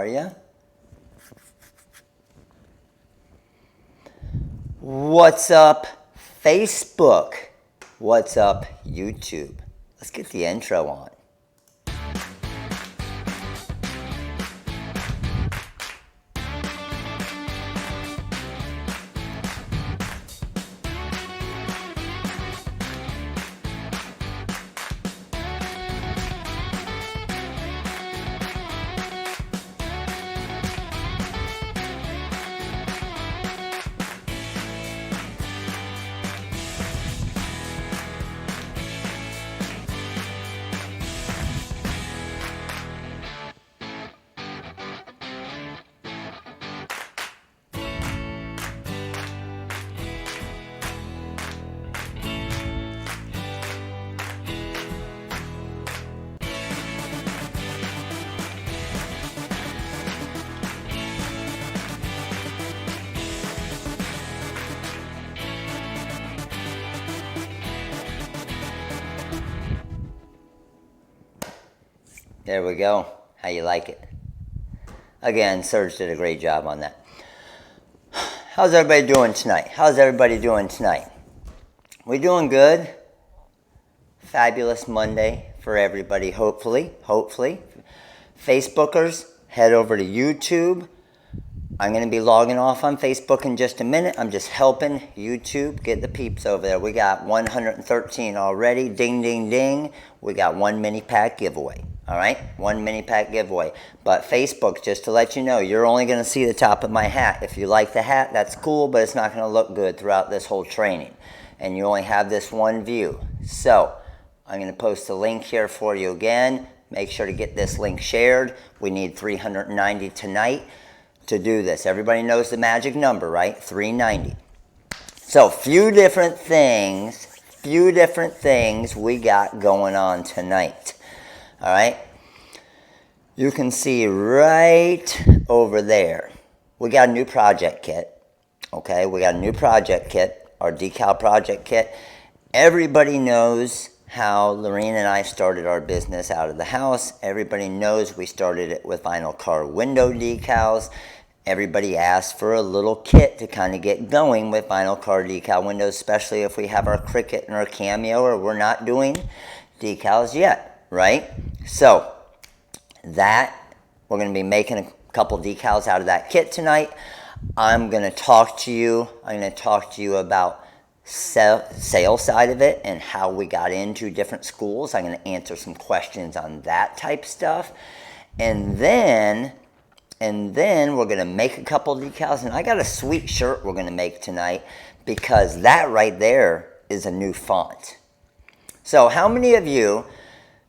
are you? What's up, Facebook? What's up, YouTube? Let's get the intro on. There we go. How you like it? Again, Serge did a great job on that. How's everybody doing tonight? We doing good? Fabulous Monday for everybody, hopefully. Facebookers, head over to YouTube. I'm going to be logging off on Facebook in just a minute. I'm just helping YouTube get the peeps over there. We got 113 already. Ding, ding, ding. We got one mini pack giveaway. All right, one mini pack giveaway. But Facebook, just to let you know, you're only going to see the top of my hat. If you like the hat, that's cool, but it's not going to look good throughout this whole training. And you only have this one view. So I'm going to post a link here for you again. Make sure to get this link shared. We need 390 tonight to do this. Everybody knows the magic number, right? 390. So few different things we got going on tonight. All right, you can see right over there, we got a new project kit, okay? We got a new project kit, our decal project kit. Everybody knows how Lorene and I started our business out of the house. Everybody knows we started it with vinyl car window decals. Everybody asked for a little kit to kind of get going with vinyl car decal windows, especially if we have our Cricut and our CAMEO or we're not doing decals yet. Right? So that we're going to be making a couple decals out of that kit tonight. I'm going to talk to you about sales side of it and how we got into different schools. I'm going to answer some questions on that type stuff. And then we're going to make a couple decals, and I got a sweet shirt we're going to make tonight because that right there is a new font. So how many of you,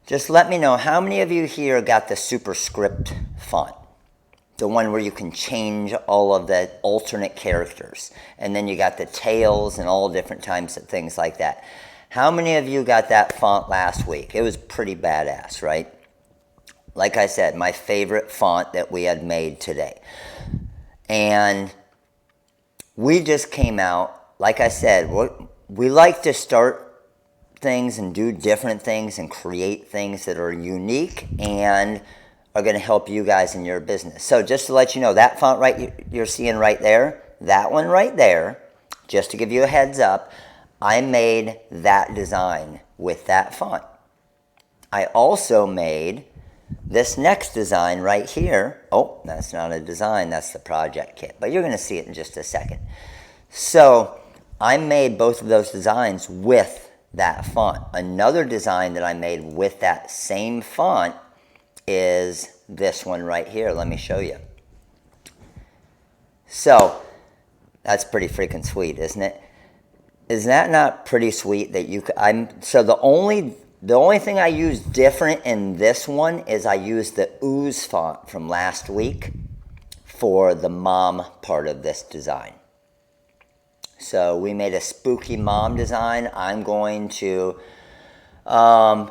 just let me know, how many of you here got the superscript font? The one where you can change all of the alternate characters. And then you got the tails and all different types of things like that. How many of you got that font last week? It was pretty badass, right? Like I said, my favorite font that we had made today. And we just came out, like I said, we like to start things and do different things and create things that are unique and are going to help you guys in your business. So just to let you know, that font you're seeing right there, that one right there, just to give you a heads up, I made that design with that font. I also made this next design right here. Oh, that's not a design, that's the project kit, but you're going to see it in just a second. So I made both of those designs with that font. Another design that I made with that same font is this one right here. Let me show you. So that's pretty freaking sweet, isn't it? Is that not pretty sweet that you could, so the only thing I used different in this one is I used the ooze font from last week for the mom part of this design. So we made a spooky mom design. I'm going to,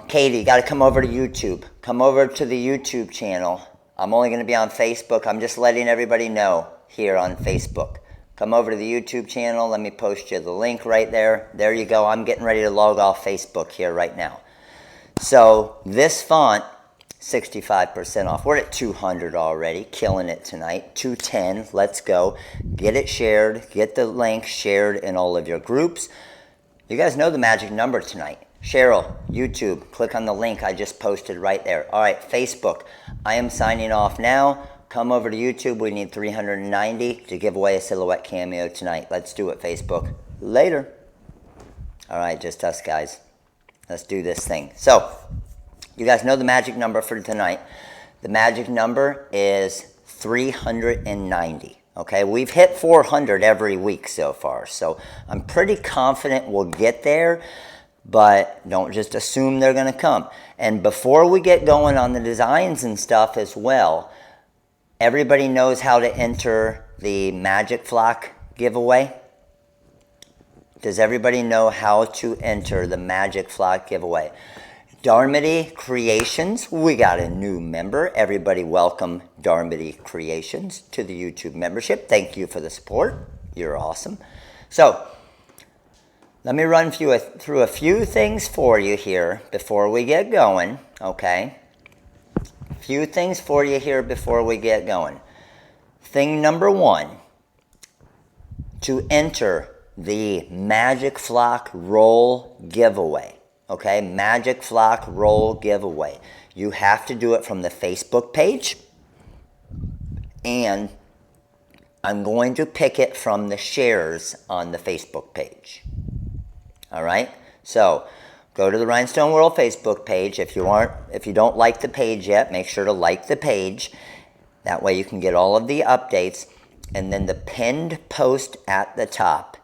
Katie, you got to come over to YouTube. Come over to the YouTube channel. I'm only going to be on Facebook. I'm just letting everybody know here on Facebook. Come over to the YouTube channel. Let me post you the link right there. There you go. I'm getting ready to log off Facebook here right now. So this font 65% off. We're at 200 already, killing it tonight. 210, let's go. Get it shared, get the link shared in all of your groups. You guys know the magic number tonight. Cheryl, YouTube, click on the link I just posted right there. All right, Facebook, I am signing off now. Come over to YouTube. We need 390 to give away a silhouette cameo tonight. Let's do it, Facebook. Later. All right, just us guys. Let's do this thing. So, you guys know the magic number for tonight. The magic number is 390. Okay, we've hit 400 every week so far, so I'm pretty confident we'll get there, but don't just assume they're going to come. And before we get going on the designs and stuff as well, everybody knows how to enter the Magic Flock giveaway? Does everybody know how to enter the Magic Flock giveaway? Darmody Creations, we got a new member. Everybody welcome Darmody Creations to the YouTube membership. Thank you for the support. You're awesome. So, let me run through a few things for you here before we get going, okay? A few things for you here before we get going. Thing number one, to enter the Magic Flock Roll giveaway. Okay, Magic Flock Roll giveaway. You have to do it from the Facebook page, and I'm going to pick it from the shares on the Facebook page. All right, so go to the Rhinestone World Facebook page. If you don't like the page yet, make sure to like the page. That way you can get all of the updates, and then the pinned post at the top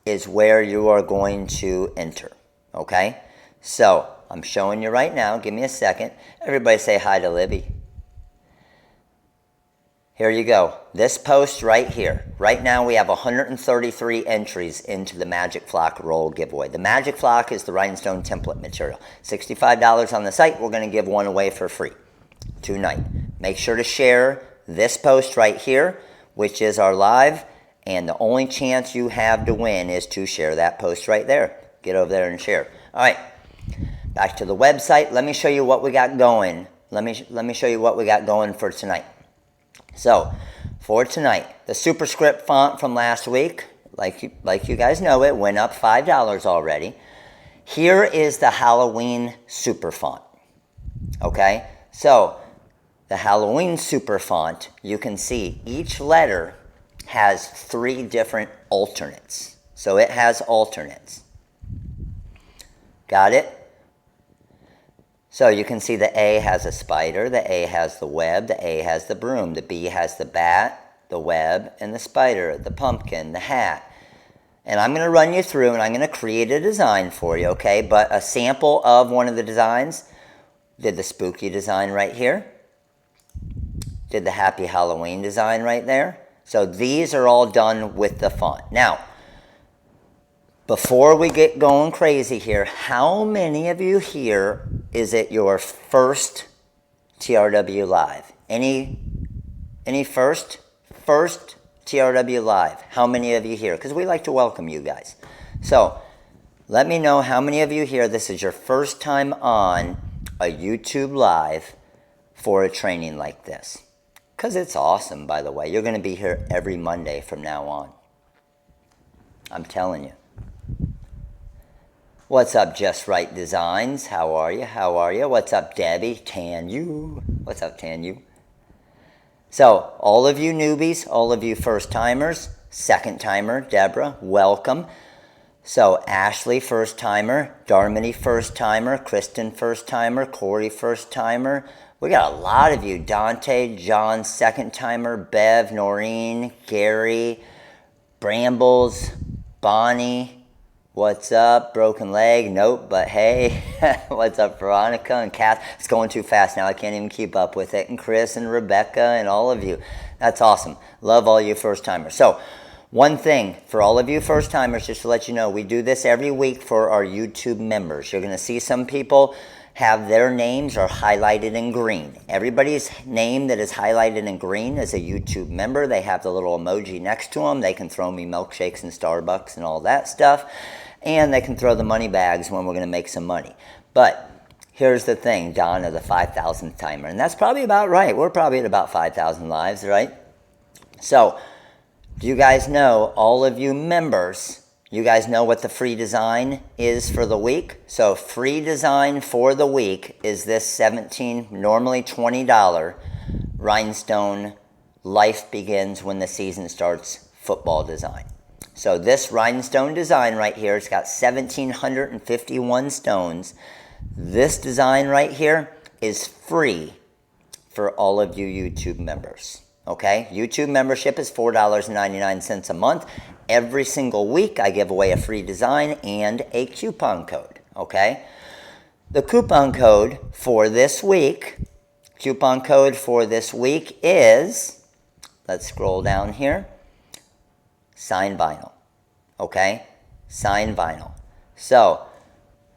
is where you are going to enter. Okay. So, I'm showing you right now. Give me a second. Everybody say hi to Libby. Here you go. This post right here. Right now we have 133 entries into the Magic Flock Roll giveaway. The Magic Flock is the Rhinestone template material. $65 on the site. We're going to give one away for free tonight. Make sure to share this post right here, which is our live. And the only chance you have to win is to share that post right there. Get over there and share. All right. Back to the website. Let me show you what we got going. Let me show you what we got going for tonight. So, for tonight, the superscript font from last week, like you guys know, it went up $5 already. Here is the Halloween super font. Okay? So, the Halloween super font, you can see each letter has 3 different alternates. So, it has alternates. Got it? So you can see the A has a spider, the A has the web, the A has the broom, the B has the bat, the web, and the spider, the pumpkin, the hat. And I'm going to run you through and I'm going to create a design for you, okay? But a sample of one of the designs, did the spooky design right here, did the happy Halloween design right there. So these are all done with the font. Now, before we get going crazy here, how many of you here is it your first TRW Live? Any first TRW Live? How many of you here? Because we like to welcome you guys. So let me know how many of you here this is your first time on a YouTube Live for a training like this. Because it's awesome, by the way. You're going to be here every Monday from now on. I'm telling you. What's up, Just Right Designs? How are you? How are you? What's up, Debbie? Tan you. What's up, Tan you? So, all of you newbies, all of you first-timers, second-timer, Deborah, welcome. So, Ashley, first-timer, Darmody, first-timer, Kristen, first-timer, Corey, first-timer. We got a lot of you. Dante, John, second-timer, Bev, Noreen, Gary, Brambles, Bonnie. What's up? Broken leg? Nope, but hey. What's up, Veronica and Kath? It's going too fast now. I can't even keep up with it. And Chris and Rebecca and all of you. That's awesome. Love all you first-timers. So, one thing for all of you first-timers, just to let you know, we do this every week for our YouTube members. You're going to see some people have their names are highlighted in green. Everybody's name that is highlighted in green is a YouTube member. They have the little emoji next to them. They can throw me milkshakes and Starbucks and all that stuff. And they can throw the money bags when we're going to make some money. But here's the thing, Donna, the 5,000th timer. And that's probably about right. We're probably at about 5,000 lives, right? So, do you guys know, all of you members, you guys know what the free design is for the week? So, free design for the week is this normally $20 Rhinestone Life Begins When the Season Starts football design. So this rhinestone design right here, it's got 1,751 stones. This design right here is free for all of you YouTube members, okay? YouTube membership is $4.99 a month. Every single week I give away a free design and a coupon code, okay? The coupon code for this week is, let's scroll down here, signed vinyl, okay? Signed vinyl. So,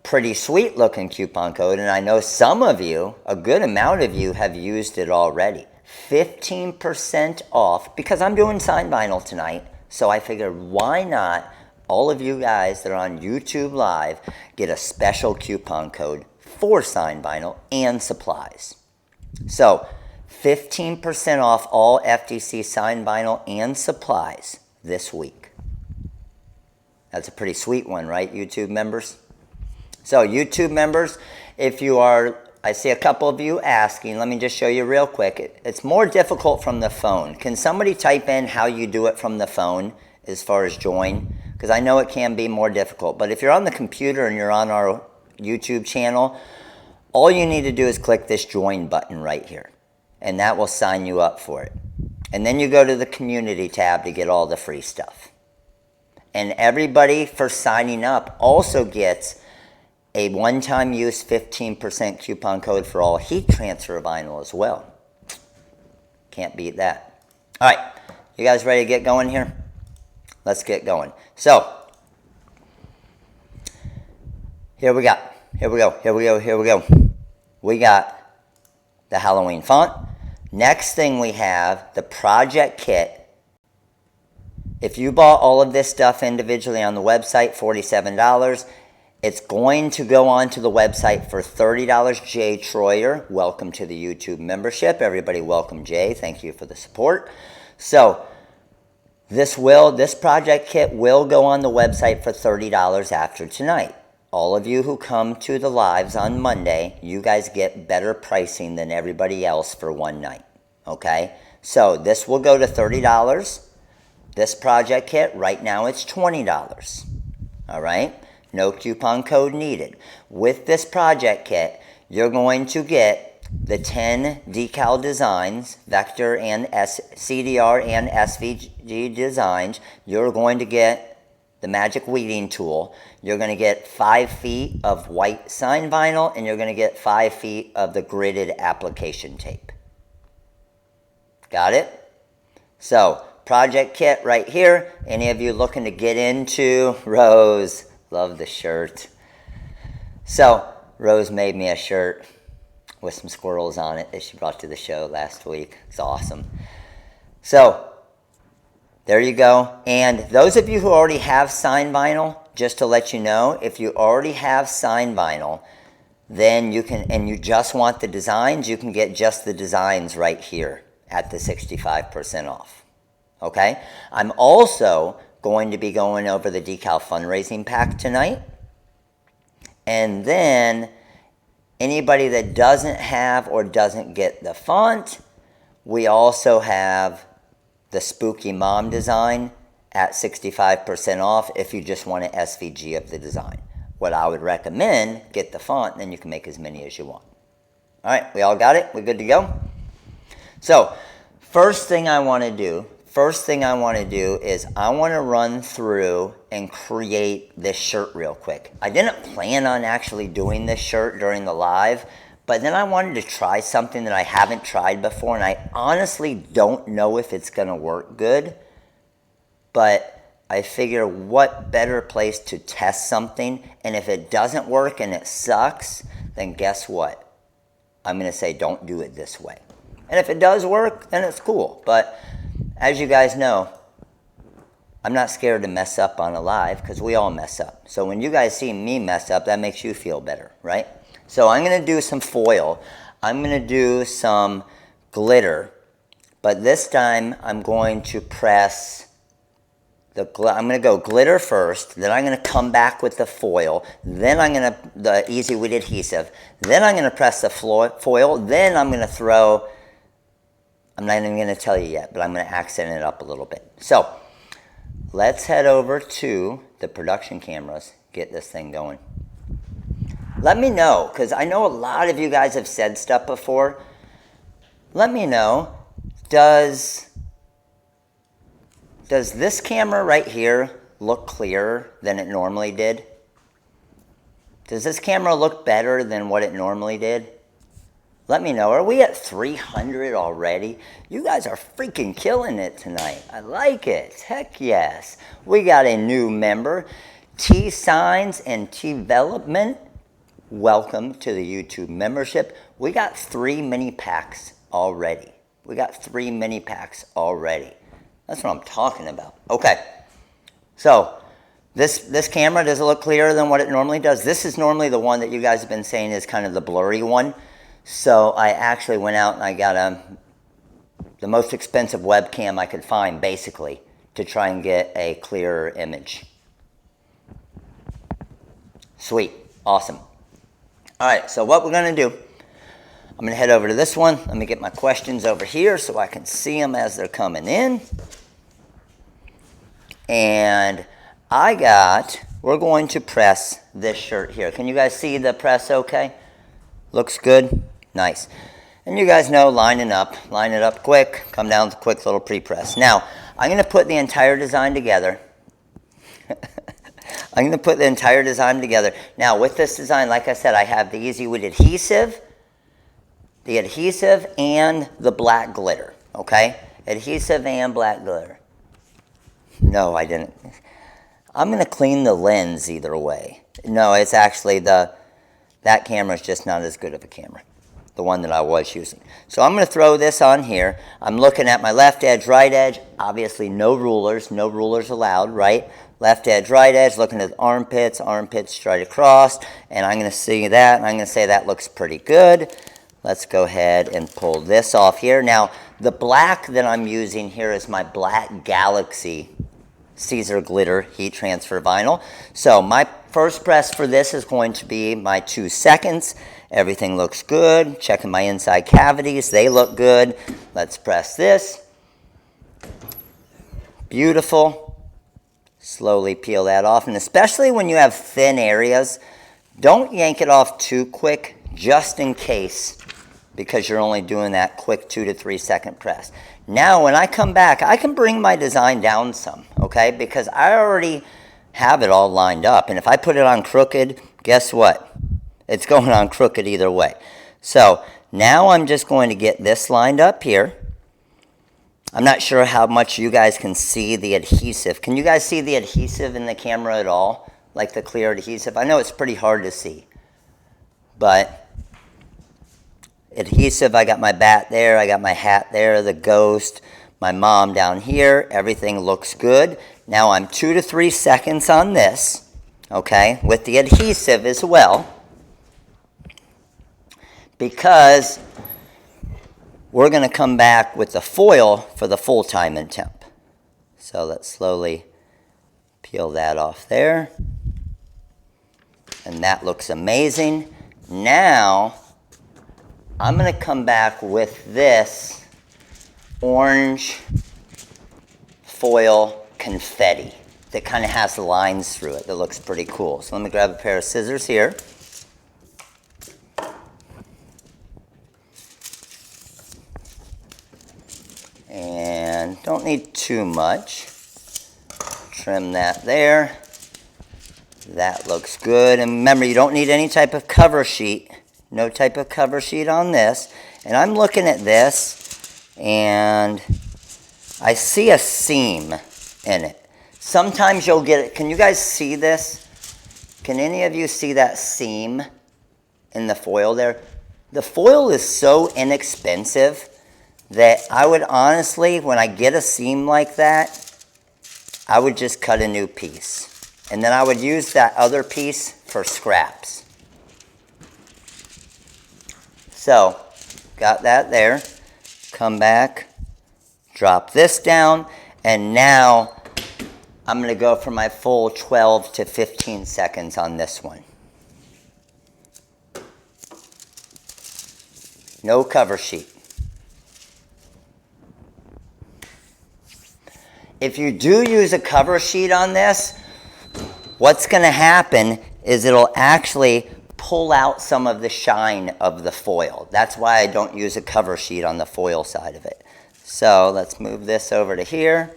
pretty sweet looking coupon code, and I know some of you, a good amount of you, have used it already. 15% off, because I'm doing signed vinyl tonight, so I figured why not all of you guys that are on YouTube Live get a special coupon code for signed vinyl and supplies. So, 15% off all FDC signed vinyl and supplies this week. That's a pretty sweet one, right, YouTube members? So, YouTube members, if you are, I see a couple of you asking, let me just show you real quick. It's more difficult from the phone. Can somebody type in how you do it from the phone as far as join? Because I know it can be more difficult. But if you're on the computer and you're on our YouTube channel, all you need to do is click this join button right here. And that will sign you up for it. And then you go to the community tab to get all the free stuff. And everybody for signing up also gets a one-time use 15% coupon code for all heat transfer vinyl as well. Can't beat that. All right, you guys ready to get going here? Let's get going. So, here we go. We got the Halloween font. Next thing we have the project kit. If you bought all of this stuff individually on the website, $47. It's going to go onto the website for $30. Jay Troyer, welcome to the YouTube membership. Everybody welcome Jay. Thank you for the support. So this project kit will go on the website for $30 after tonight. All of you who come to the lives on Monday, you guys get better pricing than everybody else for one night. Okay? So this will go to $30. This project kit, right now it's $20. All right? No coupon code needed. With this project kit, you're going to get the 10 decal designs, vector and CDR and SVG designs. You're going to get the magic weeding tool. You're going to get 5 feet of white sign vinyl, and you're going to get 5 feet of the gridded application tape. Got it? So, project kit right here. Any of you looking to get into Rose? Love the shirt. So, Rose made me a shirt with some squirrels on it that she brought to the show last week. It's awesome. So, there you go. And those of you who already have signed vinyl, just to let you know, if you already have signed vinyl, then you can, and you just want the designs, you can get just the designs right here at the 65% off. Okay? I'm also going to be going over the Decal fundraising pack tonight. And then anybody that doesn't have or doesn't get the font, we also have the Spooky Mom design at 65% off if you just want an SVG of the design. What I would recommend, get the font, then you can make as many as you want. All right, we all got it? We good to go? So, first thing I want to do is I want to run through and create this shirt real quick. I didn't plan on actually doing this shirt during the live, but then I wanted to try something that I haven't tried before, and I honestly don't know if it's going to work good, but I figure what better place to test something, and if it doesn't work and it sucks, then guess what? I'm going to say don't do it this way. And if it does work, then it's cool, but as you guys know, I'm not scared to mess up on a live because we all mess up. So when you guys see me mess up, that makes you feel better, right? So I'm going to do some foil. I'm going to do some glitter. But this time I'm going to press I'm going to go glitter first, then I'm going to come back with the foil, then I'm going to, the Easy Weed adhesive, then I'm going to press the foil, then I'm going to throw, I'm not even going to tell you yet, but I'm going to accent it up a little bit. So let's head over to the production cameras, get this thing going. Let me know, because I know a lot of you guys have said stuff before. Let me know, does this camera right here look clearer than it normally did? Does this camera look better than what it normally did? Let me know. Are we at 300 already? You guys are freaking killing it tonight. I like it. Heck yes. We got a new member, T Signs and T Development. Welcome to the YouTube membership. We got 3 mini packs already. That's what I'm talking about. Okay, so this camera, does it look clearer than what it normally does? This is normally the one that you guys have been saying is kind of the blurry one. So I actually went out and I got the most expensive webcam I could find, basically, to try and get a clearer image. Sweet, awesome. All right, so what we're gonna do, I'm gonna head over to this one. Let me get my questions over here so I can see them as they're coming in. And we're going to press this shirt here. Can you guys see the press okay? Looks good? Nice. And you guys know, line it up quick, come down with a quick little pre-press. Now, I'm gonna put the entire design together. Now, with this design, like I said, I have the Easy Weed adhesive, and the black glitter, okay? Adhesive and black glitter. No, I didn't. I'm going to clean the lens either way. No, it's actually that camera's just not as good of a camera, the one that I was using. So I'm going to throw this on here. I'm looking at my left edge, right edge. Obviously, no rulers allowed, right? Left edge, right edge, looking at the armpits straight across, and I'm going to see that, and I'm going to say that looks pretty good. Let's go ahead and pull this off here. Now, the black that I'm using here is my Black Galaxy Caesar Glitter Heat Transfer Vinyl. So my first press for this is going to be my 2 seconds. Everything looks good. Checking my inside cavities. They look good. Let's press this. Beautiful. Slowly peel that off. And especially when you have thin areas, don't yank it off too quick, just in case, because you're only doing that quick 2 to 3 second press. Now, when I come back, I can bring my design down some, okay? Because I already have it all lined up. And if I put it on crooked, guess what? It's going on crooked either way. So now I'm just going to get this lined up here. I'm not sure how much you guys can see the adhesive. Can you guys see the adhesive in the camera at all? Like the clear adhesive? I know it's pretty hard to see. But adhesive, I got my bat there, I got my hat there, the ghost, my mom down here. Everything looks good. Now I'm 2 to 3 seconds on this, okay, with the adhesive as well, because we're going to come back with the foil for the full time and temp. So let's slowly peel that off there. And that looks amazing. Now, I'm going to come back with this orange foil confetti that kind of has lines through it that looks pretty cool. So let me grab a pair of scissors here. And don't need too much. Trim that there. That looks good. And remember, you don't need any type of cover sheet. No type of cover sheet on this. And I'm looking at this, and I see a seam in it. Sometimes you'll get it. Can you guys see this? Can any of you see that seam in the foil there? The foil is so inexpensive that I would honestly, when I get a seam like that, I would just cut a new piece. And then I would use that other piece for scraps. So, got that there. Come back, drop this down, and now I'm going to go for my full 12 to 15 seconds on this one. No cover sheet. If you do use a cover sheet on this, what's going to happen is it'll actually pull out some of the shine of the foil. That's why I don't use a cover sheet on the foil side of it. So let's move this over to here.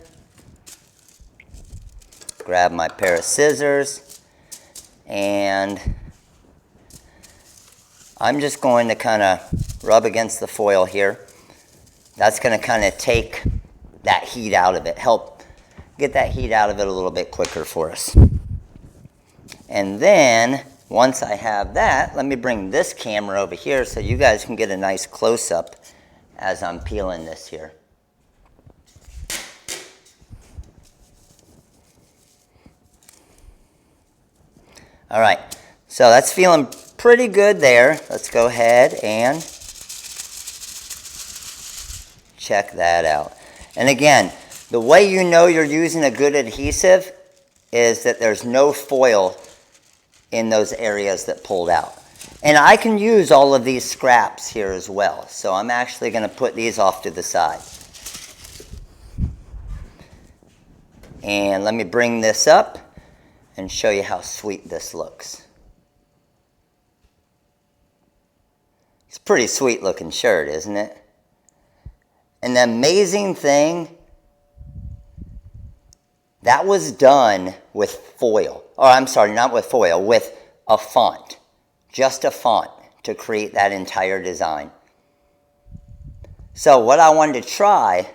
Grab my pair of scissors, and I'm just going to kind of rub against the foil here. That's going to kind of take that heat out of it, help get that heat out of it a little bit quicker for us. And then once I have that, let me bring this camera over here so you guys can get a nice close-up as I'm peeling this here. All right, so that's feeling pretty good there. Let's go ahead and check that out. And again, the way you know you're using a good adhesive is that there's no foil in those areas that pulled out. And I can use all of these scraps here as well. So I'm actually going to put these off to the side. And let me bring this up and show you how sweet this looks. It's a pretty sweet looking shirt, isn't it? And the amazing thing, that was done with foil. Or I'm sorry, not with foil, with a font. Just a font to create that entire design. So what I wanted to try,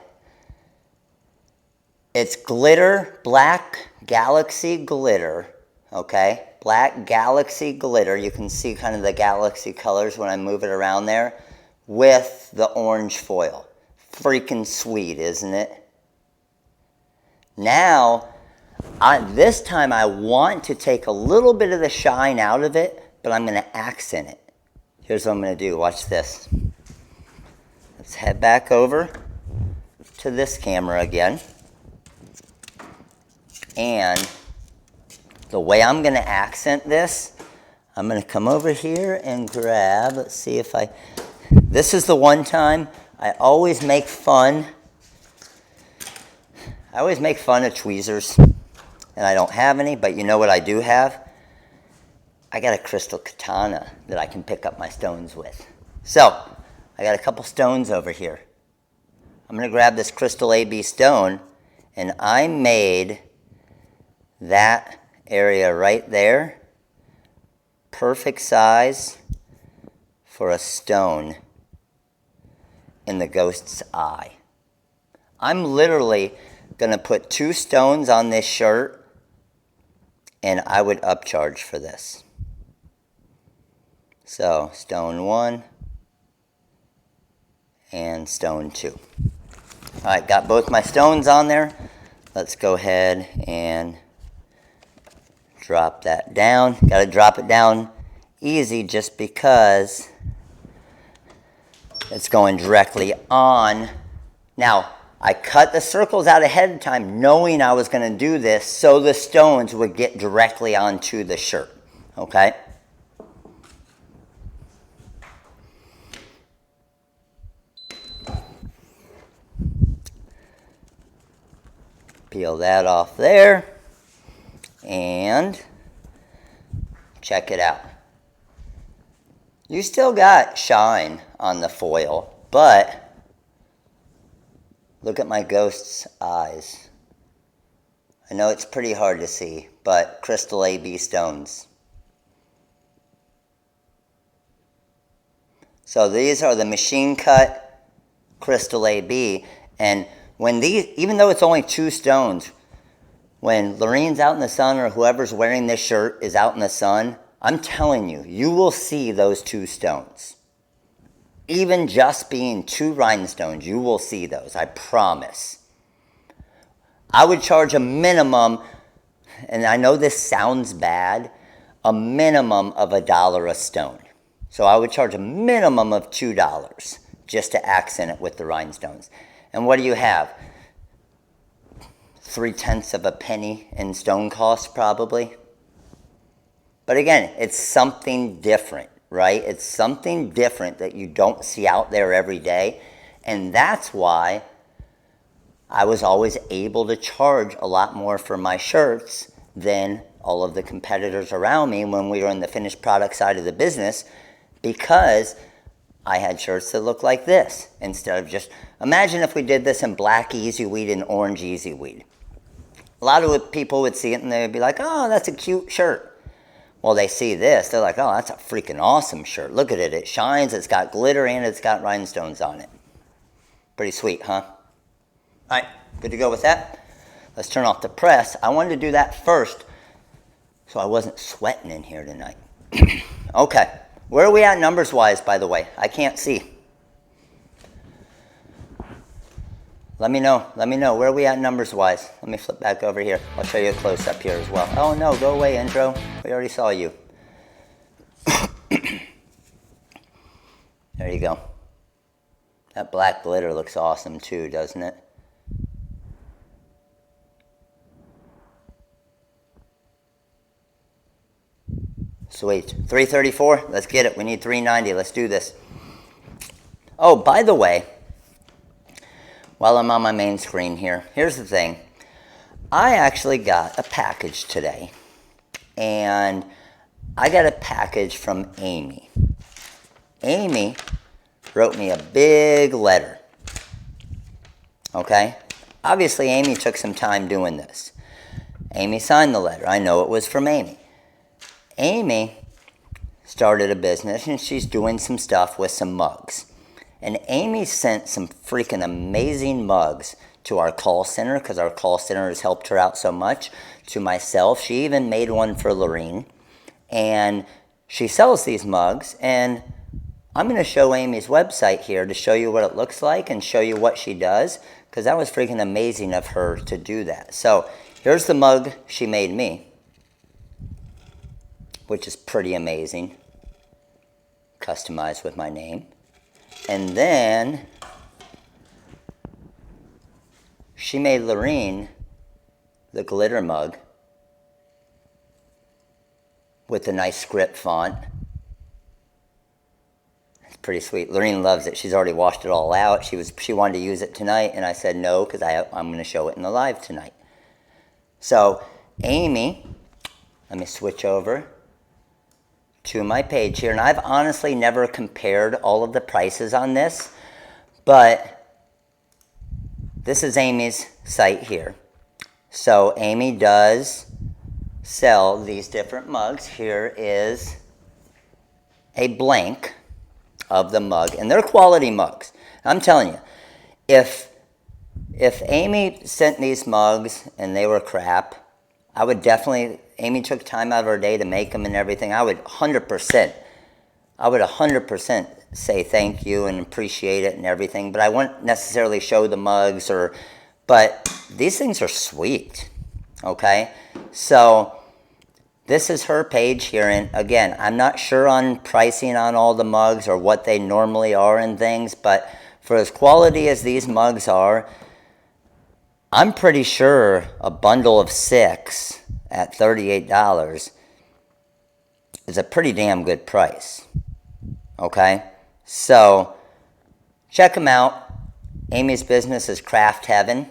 it's glitter, black galaxy glitter, okay? Black galaxy glitter. You can see kind of the galaxy colors when I move it around there with the orange foil. Freaking sweet, isn't it? Now, this time I want to take a little bit of the shine out of it, but I'm going to accent it. Here's what I'm going to do. Watch this. Let's head back over to this camera again. And the way I'm going to accent this, I'm going to come over here and grab, let's see if this is the one time I always make fun. I always make fun of tweezers, and I don't have any, but you know what I do have? I got a crystal katana that I can pick up my stones with. So, I got a couple stones over here. I'm going to grab this crystal AB stone, and I made that area right there perfect size for a stone in the ghost's eye. I'm literally going to put 2 stones on this shirt, and I would upcharge for this. So, stone 1 and stone 2. All right, got both my stones on there. Let's go ahead and drop that down. Got to drop it down easy just because it's going directly on. Now, I cut the circles out ahead of time knowing I was going to do this so the stones would get directly onto the shirt, okay? Peel that off there and check it out. You still got shine on the foil, but look at my ghost's eyes. I know it's pretty hard to see, but crystal AB stones. So these are the machine cut crystal AB, and when these, even though it's only 2 stones, when Lorene's out in the sun or whoever's wearing this shirt is out in the sun, I'm telling you, you will see those 2 stones. Even just being 2 rhinestones, you will see those, I promise. I would charge a minimum, and I know this sounds bad, a minimum of $1 a stone. So I would charge a minimum of $2 just to accent it with the rhinestones. And what do you have? 0.3 of a penny in stone cost probably. But again, it's something different, right? It's something different that you don't see out there every day. And that's why I was always able to charge a lot more for my shirts than all of the competitors around me when we were in the finished product side of the business, because I had shirts that looked like this instead of just, imagine if we did this in black easy weed and orange easy weed. A lot of people would see it and they'd be like, oh, that's a cute shirt. Well, they see this, they're like, oh, that's a freaking awesome shirt. Look at it, it shines, it's got glitter, and it's got rhinestones on it. Pretty sweet, huh? All right, good to go with that. Let's turn off the press. I wanted to do that first so I wasn't sweating in here tonight. Okay, where are we at numbers-wise, by the way? I can't see. Let me know, where are we at numbers-wise? Let me flip back over here. I'll show you a close-up here as well. Oh no, go away, intro. We already saw you. There you go. That black glitter looks awesome too, doesn't it? Sweet. 334, let's get it. We need 390, let's do this. Oh, by the way, while I'm on my main screen here, here's the thing. I actually got a package today, and I got a package from Amy. Amy wrote me a big letter, okay? Obviously, Amy took some time doing this. Amy signed the letter. I know it was from Amy. Amy started a business, and she's doing some stuff with some mugs. And Amy sent some freaking amazing mugs to our call center, because our call center has helped her out so much, to myself. She even made one for Lorene. And she sells these mugs, and I'm going to show Amy's website here to show you what it looks like and show you what she does, because that was freaking amazing of her to do that. So here's the mug she made me, which is pretty amazing, customized with my name. And then she made Lorene the glitter mug with the nice script font. It's pretty sweet. Lorene loves it. She's already washed it all out. She wanted to use it tonight, and I said no, because I'm going to show it in the live tonight. So Amy, let me switch over to my page here, and I've honestly never compared all of the prices on this, but this is Amy's site here. So Amy does sell these different mugs. Here is a blank of the mug, and they're quality mugs. I'm telling you, if Amy sent these mugs and they were crap, I would definitely, Amy took time out of her day to make them and everything, I would 100% say thank you and appreciate it and everything, but I wouldn't necessarily show the mugs but these things are sweet, okay? So this is her page here, and again, I'm not sure on pricing on all the mugs or what they normally are and things, but for as quality as these mugs are, I'm pretty sure a bundle of 6 at $38 is a pretty damn good price, okay? So check them out. Amy's business is Craft Heaven.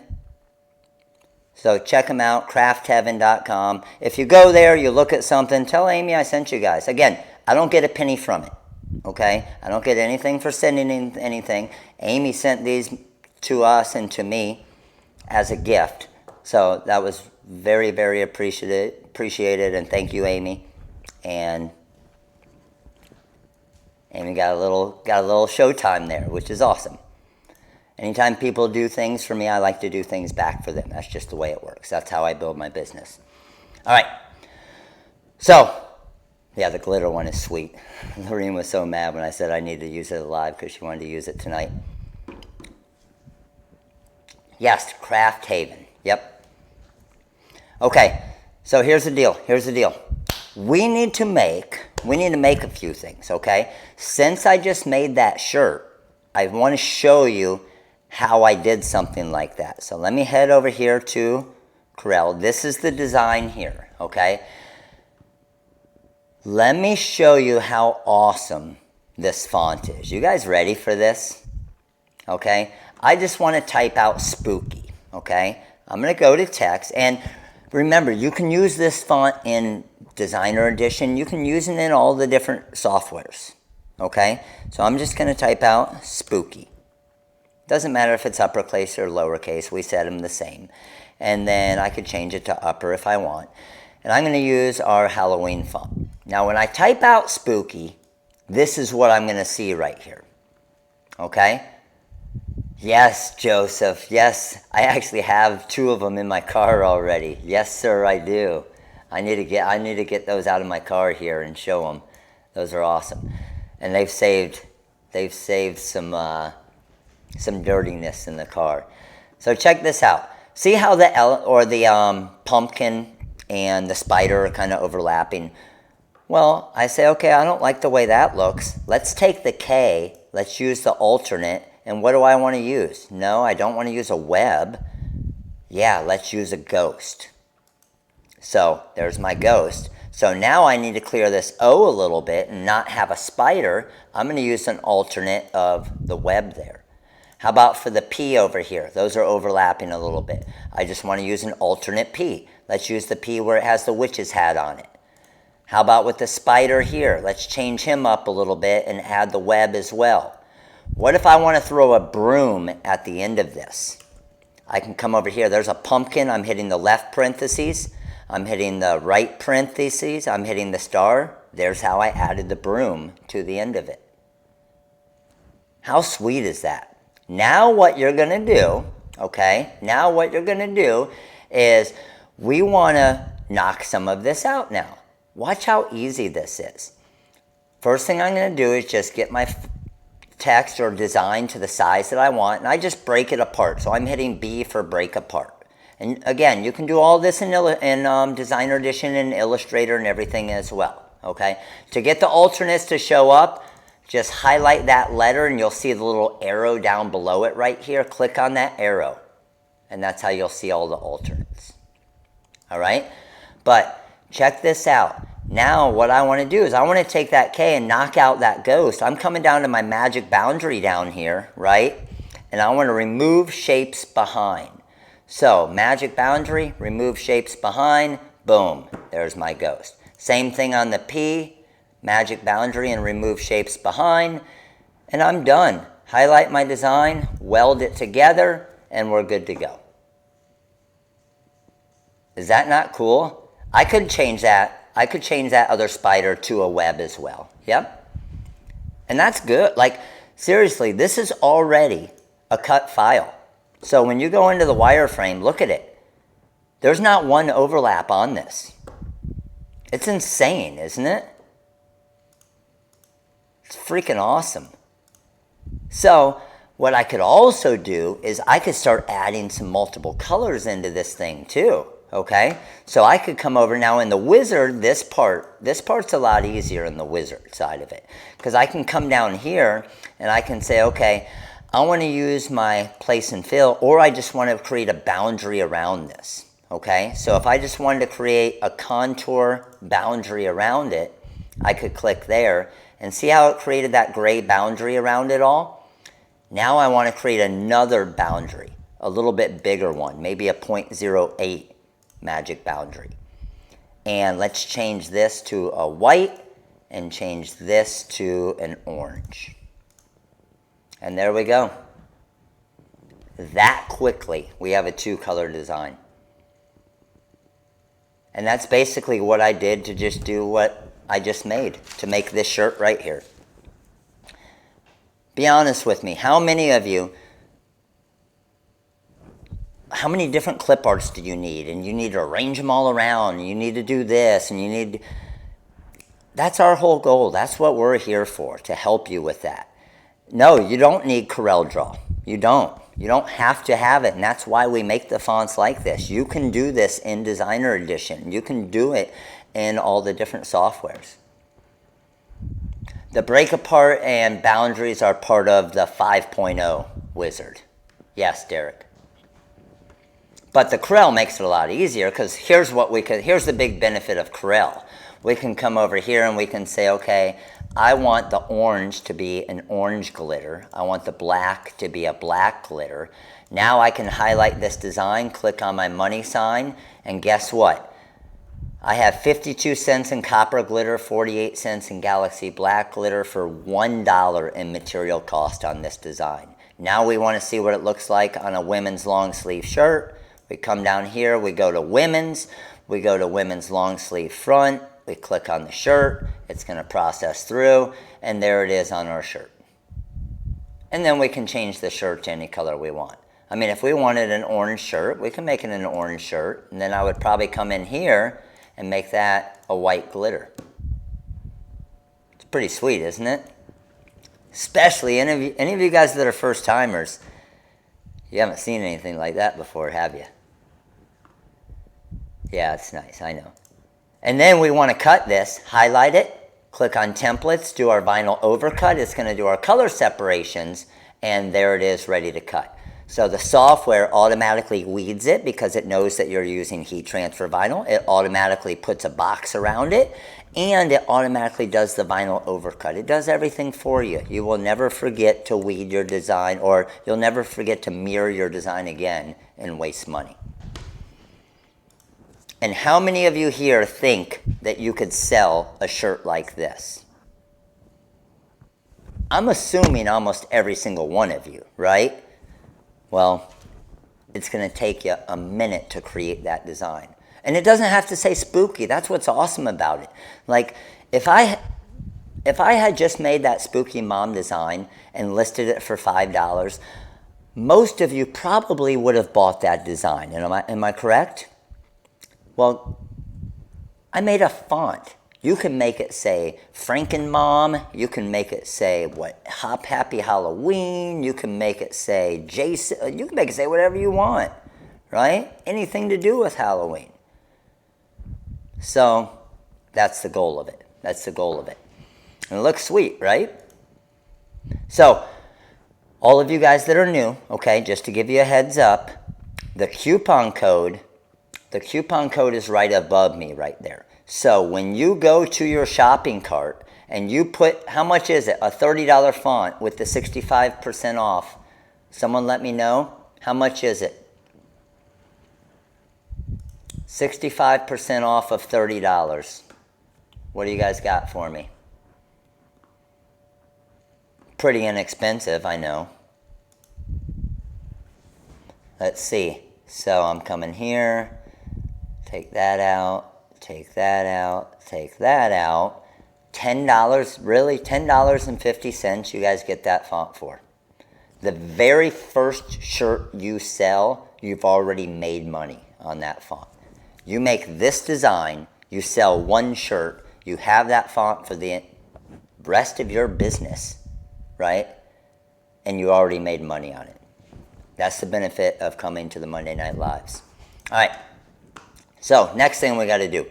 So check them out, craftheaven.com. If you go there, you look at something, tell Amy I sent you guys. Again, I don't get a penny from it, okay? I don't get anything for sending anything. Amy sent these to us and to me as a gift. So that was very, very appreciated, and thank you, Amy. And Amy got a little showtime there, which is awesome. Anytime people do things for me, I like to do things back for them. That's just the way it works. That's how I build my business. All right. So, yeah, the glitter one is sweet. Lorene was so mad when I said I needed to use it live because she wanted to use it tonight. Yes, Craft Haven. Yep. Okay, so here's the deal. We need to make we need to make a few things, okay? Since I just made that shirt, I want to show you how I did something like that. So let me head over here to Corel. This is the design here, okay? Let me show you how awesome this font is. You guys ready for this? Okay, I just want to type out spooky, okay? I'm going to go to text, and remember, you can use this font in Designer Edition. You can use it in all the different softwares, okay? So I'm just going to type out spooky. Doesn't matter if it's uppercase or lowercase, we set them the same. And then I could change it to upper if I want. And I'm going to use our Halloween font. Now when I type out spooky, this is what I'm going to see right here. Okay? Yes, Joseph. Yes, I actually have 2 of them in my car already. Yes, sir, I do. I need to get those out of my car here and show them. Those are awesome. And they've saved some dirtiness in the car. So check this out. See how the pumpkin and the spider are kind of overlapping? Well, I say, okay, I don't like the way that looks. Let's take the K, let's use the alternate, and what do I want to use? No, I don't want to use a web. Yeah, let's use a ghost. So there's my ghost. So now I need to clear this O a little bit and not have a spider. I'm going to use an alternate of the web there. How about for the P over here? Those are overlapping a little bit. I just want to use an alternate P. Let's use the P where it has the witch's hat on it. How about with the spider here? Let's change him up a little bit and add the web as well. What if I want to throw a broom at the end of this? I can come over here. There's a pumpkin. I'm hitting the left parentheses. I'm hitting the right parentheses. I'm hitting the star. There's how I added the broom to the end of it. How sweet is that? Now what you're going to do, okay, now what you're going to do is we want to knock some of this out now. Watch how easy this is. First thing I'm going to do is just get my text or design to the size that I want, and I just break it apart. So I'm hitting B for break apart. And again, you can do all this in Designer Edition and Illustrator and everything as well, okay? To get the alternates to show up, just highlight that letter and you'll see the little arrow down below it right here. Click on that arrow, and that's how you'll see all the alternates. All right? But check this out. Now what I want to do is I want to take that K and knock out that ghost. I'm coming down to my magic boundary down here, right? And I want to remove shapes behind. So magic boundary, remove shapes behind, boom, there's my ghost. Same thing on the P, magic boundary and remove shapes behind, and I'm done. Highlight my design, weld it together, and we're good to go. Is that not cool? I could change that. I could change that other spider to a web as well. Yep. And that's good. Like, seriously, this is already a cut file. So when you go into the wireframe, look at it. There's not one overlap on this. It's insane, isn't it? It's freaking awesome. So what I could also do is I could start adding some multiple colors into this thing too. Okay, so I could come over now in the wizard, this part's a lot easier in the wizard side of it, because I can come down here and I can say, okay, I want to use my place and fill, or I just want to create a boundary around this. Okay, so if I just wanted to create a contour boundary around it, I could click there and see how it created that gray boundary around it all. Now I want to create another boundary, a little bit bigger one, maybe a 0.08 magic boundary. And let's change this to a white and change this to an orange. And there we go. That quickly, we have a 2-color design. And that's basically what I did to just do what I just made, to make this shirt right here. Be honest with me, how many of you, how many different clip arts do you need? And you need to arrange them all around, and you need to do this, and you need... That's our whole goal. That's what we're here for, to help you with that. No, you don't need CorelDraw. You don't. You don't have to have it, and that's why we make the fonts like this. You can do this in Designer Edition. You can do it in all the different softwares. The break apart and boundaries are part of the 5.0 wizard. Yes, Derek. But the Corel makes it a lot easier because here's the big benefit of Corel. We can come over here and we can say, okay, I want the orange to be an orange glitter. I want the black to be a black glitter. Now I can highlight this design, click on my money sign, and guess what? I have 52 cents in copper glitter, 48 cents in galaxy black glitter for $1 in material cost on this design. Now we want to see what it looks like on a women's long sleeve shirt. We come down here, we go to women's, we go to women's long sleeve front, we click on the shirt, it's going to process through, and there it is on our shirt. And then we can change the shirt to any color we want. I mean, if we wanted an orange shirt, we can make it an orange shirt, and then I would probably come in here and make that a white glitter. It's pretty sweet, isn't it? Especially any of you guys that are first timers, you haven't seen anything like that before, have you? Yeah, it's nice, I know. And then we want to cut this, highlight it, click on templates, do our vinyl overcut. It's going to do our color separations, and there it is ready to cut. So the software automatically weeds it because it knows that you're using heat transfer vinyl. It automatically puts a box around it, and it automatically does the vinyl overcut. It does everything for you. You will never forget to weed your design, or you'll never forget to mirror your design again and waste money. And how many of you here think that you could sell a shirt like this? I'm assuming almost every single one of you, right? Well, it's going to take you a minute to create that design. And it doesn't have to say spooky. That's what's awesome about it. Like, if I had just made that spooky mom design and listed it for $5, most of you probably would have bought that design. Am I correct? Well, I made a font. You can make it say Frankenmom. You can make it say Hop Happy Halloween. You can make it say Jason. You can make it say whatever you want, right? Anything to do with Halloween. So that's the goal of it. That's the goal of it. And it looks sweet, right? So all of you guys that are new, okay, just to give you a heads up, the coupon code is right above me right there. So when you go to your shopping cart and you put, how much is it? A $30 font with the 65% off. Someone let me know. How much is it? 65% off of $30. What do you guys got for me? Pretty inexpensive, I know. Let's see. So I'm coming here. Take that out. Take that out, take that out. $10, really? $10.50 you guys get that font for. The very first shirt you sell, you've already made money on that font. You make this design, you sell one shirt, you have that font for the rest of your business, right? And you already made money on it. That's the benefit of coming to the Monday Night Lives. All right. So next thing we got to do.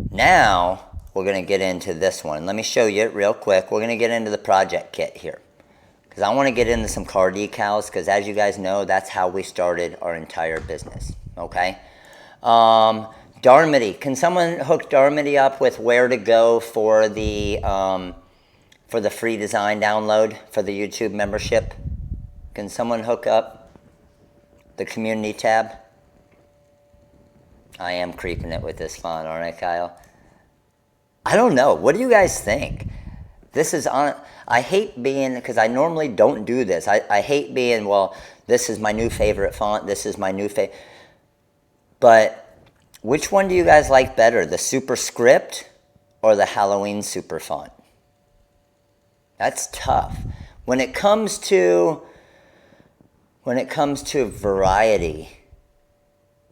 Now we're going to get into this one. Let me show you it real quick. We're going to get into the project kit here because I want to get into some car decals because as you guys know, that's how we started our entire business. Okay. Darmody. Can someone hook Darmody up with where to go for the free design download for the YouTube membership? Can someone hook up the community tab? I am creeping it with this font, aren't I, Kyle? I don't know. What do you guys think? This is on. I hate being, because I normally don't do this. I hate being, well, this is my new favorite font. This is my new favorite. But which one do you guys like better? The superscript or the Halloween super font? That's tough. When it comes to variety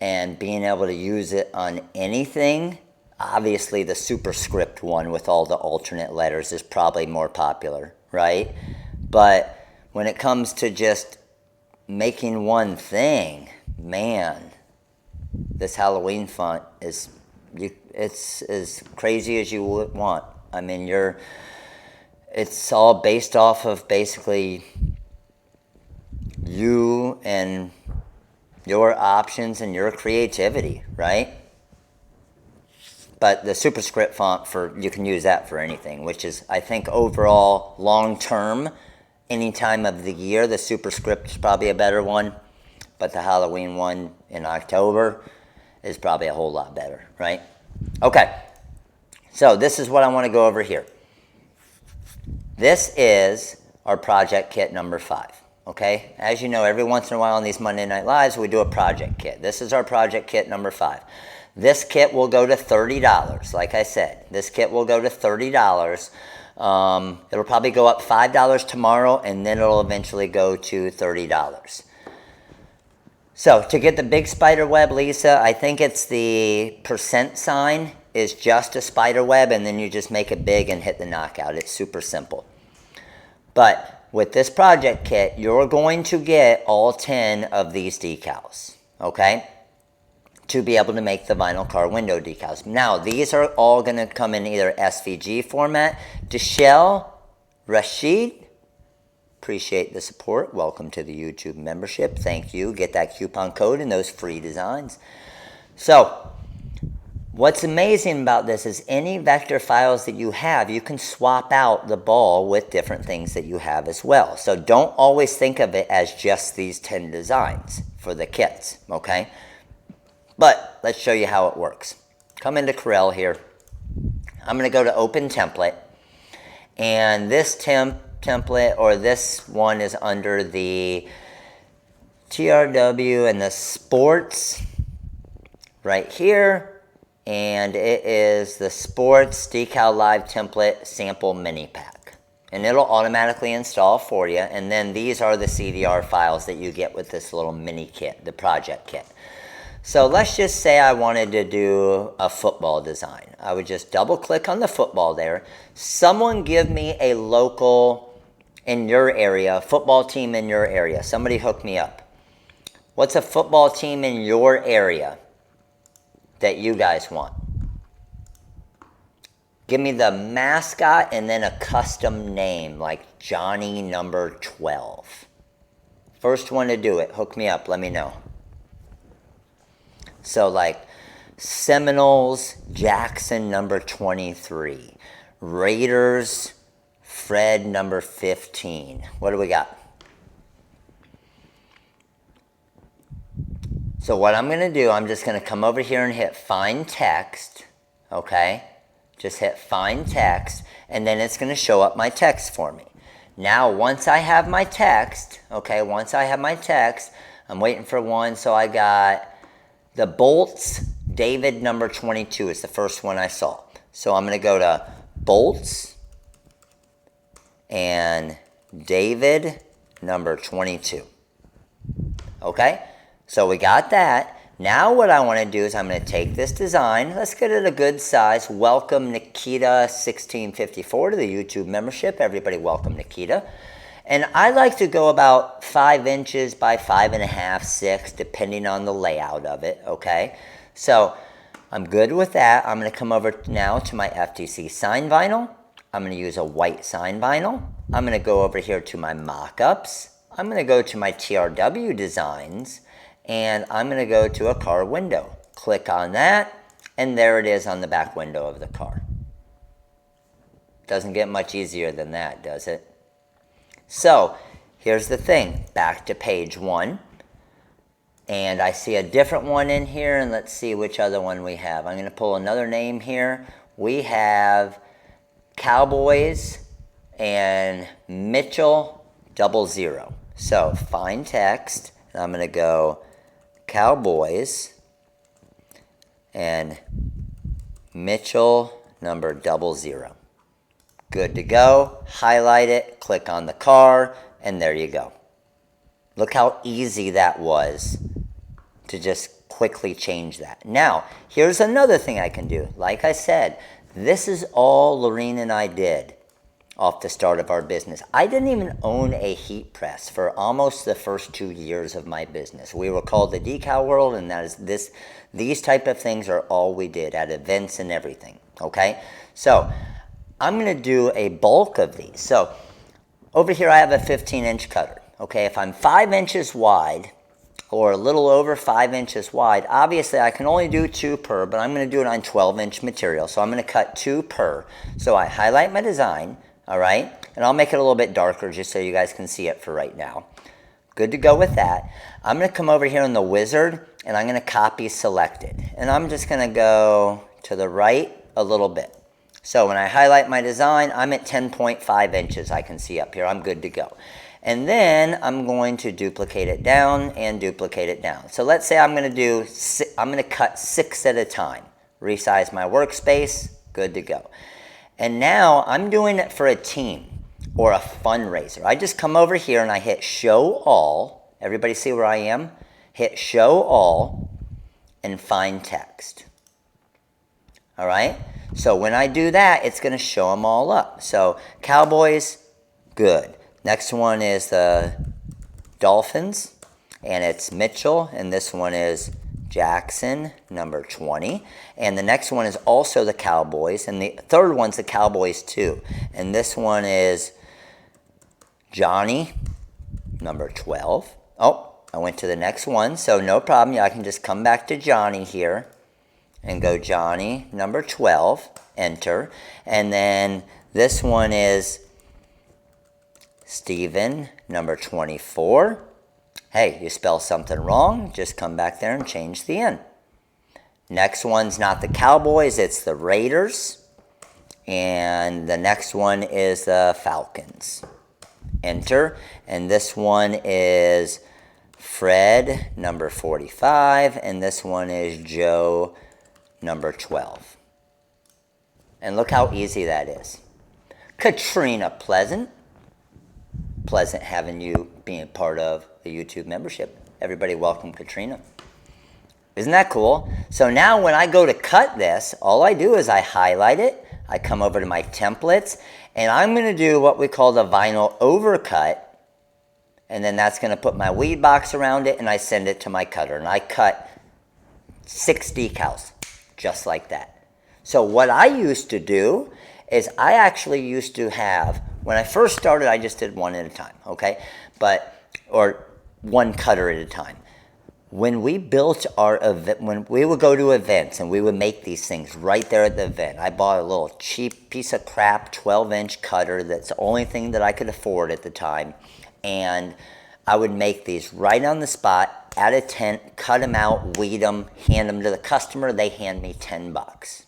and being able to use it on anything, obviously the superscript one with all the alternate letters is probably more popular, right? But when it comes to just making one thing, man, this Halloween font it's as crazy as you would want. I mean, it's all based off of basically you and your options and your creativity, right? But the superscript font, you can use that for anything, which is, I think, overall, long term, any time of the year, the superscript is probably a better one. But the Halloween one in October is probably a whole lot better, right? Okay, so this is what I want to go over here. This is our project kit number 5, okay? As you know, every once in a while on these Monday Night Lives, we do a project kit. This is our project kit number 5. This kit will go to $30, like I said. This kit will go to $30. It'll probably go up $5 tomorrow, and then it'll eventually go to $30. So to get the big spider web, Lisa, I think it's the % sign is just a spider web, and then you just make it big and hit the knockout. It's super simple. But with this project kit, you're going to get all 10 of these decals, okay, to be able to make the vinyl car window decals. Now, these are all going to come in either SVG format. Deshelle, Rashid, appreciate the support. Welcome to the YouTube membership. Thank you. Get that coupon code and those free designs. So, what's amazing about this is any vector files that you have, you can swap out the ball with different things that you have as well. So don't always think of it as just these 10 designs for the kits, okay? But let's show you how it works. Come into Corel here. I'm going to go to Open Template. And this template, or this one, is under the TRW and the sports right here. And it is the Sports Decal Live Template Sample Mini Pack. And it'll automatically install for you. And then these are the CDR files that you get with this little mini kit, the project kit. So let's just say I wanted to do a football design. I would just double click on the football there. Someone give me a local in your area, football team in your area. Somebody hook me up. What's a football team in your area that you guys want? Give me the mascot and then a custom name like Johnny number 12. First one to do it, hook me up, let me know. So like Seminoles, Jackson number 23. Raiders, Fred number 15. What do we got? So what I'm going to do, I'm just going to come over here and hit Find Text, okay? Just hit Find Text, and then it's going to show up my text for me. Now, once I have my text, okay, once I have my text, I'm waiting for one, so I got the Bolts, David number 22 is the first one I saw. So I'm going to go to Bolts and David number 22. Okay? So we got that. Now what I want to do is I'm going to take this design. Let's get it a good size. Welcome Nikita1654 to the YouTube membership. Everybody welcome Nikita. And I like to go about 5 inches by 5.5, 6, depending on the layout of it, okay? So I'm good with that. I'm going to come over now to my FTC sign vinyl. I'm going to use a white sign vinyl. I'm going to go over here to my mock-ups. I'm going to go to my TRW designs, and I'm going to go to a car window. Click on that, and there it is on the back window of the car. Doesn't get much easier than that, does it? So, here's the thing, back to page 1, and I see a different one in here, and let's see which other one we have. I'm going to pull another name here. We have Cowboys and Mitchell 00. So, find text, and I'm going to go Cowboys and Mitchell number 00. Good to go. Highlight it, click on the car, and there you go. Look how easy that was to just quickly change that. Now, here's another thing I can do. Like I said, this is all Lorene and I did off the start of our business. I didn't even own a heat press for almost the first 2 years of my business. We were called the Decal World, and that is these type of things are all we did at events and everything, okay? So, I'm going to do a bulk of these. So over here I have a 15-inch cutter. Okay, if I'm 5 inches wide, or a little over 5 inches wide, obviously I can only do 2 per, but I'm going to do it on 12-inch material. So I'm going to cut 2 per. So I highlight my design, all right? And I'll make it a little bit darker just so you guys can see it for right now. Good to go with that. I'm going to come over here in the wizard, and I'm going to copy selected. And I'm just going to go to the right a little bit. So when I highlight my design, I'm at 10.5 inches. I can see up here. I'm good to go. And then I'm going to duplicate it down and duplicate it down. So let's say I'm going to cut 6 at a time. Resize my workspace, good to go. And now I'm doing it for a team or a fundraiser. I just come over here and I hit show all. Everybody see where I am? Hit show all and find text. All right? So when I do that, it's going to show them all up. So Cowboys, good. Next one is the Dolphins, and it's Mitchell, and this one is Jackson, number 20. And the next one is also the Cowboys, and the third one's the Cowboys too. And this one is Johnny, number 12. Oh, I went to the next one, so no problem. I can just come back to Johnny here and go Johnny, number 12, enter. And then this one is Steven, number 24. Hey, you spell something wrong, just come back there and change the N. Next one's not the Cowboys, it's the Raiders. And the next one is the Falcons. Enter. And this one is Fred, number 45. And this one is Joe, number 12. And look how easy that is. Katrina Pleasant having you being part of the YouTube membership. Everybody welcome Katrina. Isn't that cool? So now when I go to cut this, all I do is I highlight it, I come over to my templates, and I'm going to do what we call the vinyl overcut, and then that's going to put my weed box around it, and I send it to my cutter, and I cut 6 decals, just like that. So what I used to do is I actually used to have, when I first started, I just did one at a time, okay? Or one cutter at a time. When we built our event, when we would go to events and we would make these things right there at the event, I bought a little cheap piece of crap 12-inch cutter that's the only thing that I could afford at the time. And I would make these right on the spot at a tent, cut them out, weed them, hand them to the customer. They hand me $10,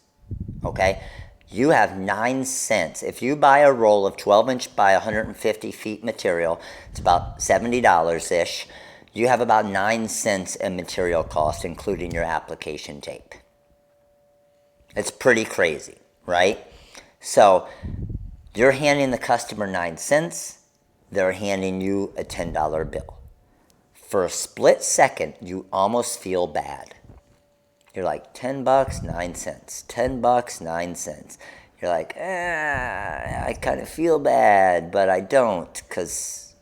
okay? You have 9 cents. If you buy a roll of 12-inch by 150 feet material, it's about $70-ish. You have about 9 cents in material cost, including your application tape. It's pretty crazy, right? So you're handing the customer 9 cents. They're handing you a $10 bill. For a split second, you almost feel bad. You're like, $10, 9 cents. $10, 9 cents. You're like, I kind of feel bad, but I don't, because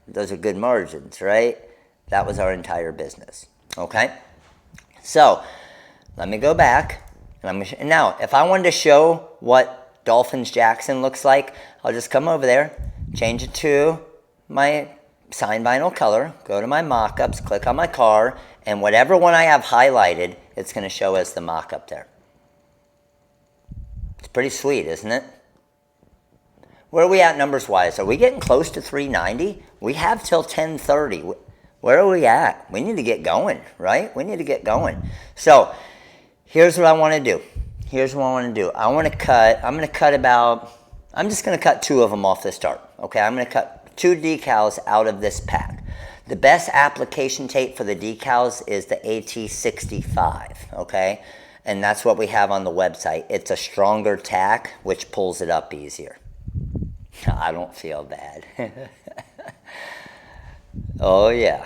those are good margins, right? That was our entire business, okay? So let me go back. And now, if I wanted to show what Dolphins Jackson looks like, I'll just come over there, change it to my sign vinyl color, go to my mock-ups, click on my car, and whatever one I have highlighted, it's going to show as the mock-up there. It's pretty sweet, isn't it? Where are we at numbers-wise? Are we getting close to 390? We have till 10:30. Where are we at? We need to get going, right? We need to get going. So here's what I want to do. I'm going to cut about, I'm just going to cut 2 of them off the start. Okay, I'm going to cut 2 decals out of this pack. The best application tape for the decals is the AT65, okay? And that's what we have on the website. It's a stronger tack, which pulls it up easier. I don't feel bad. Oh, yeah.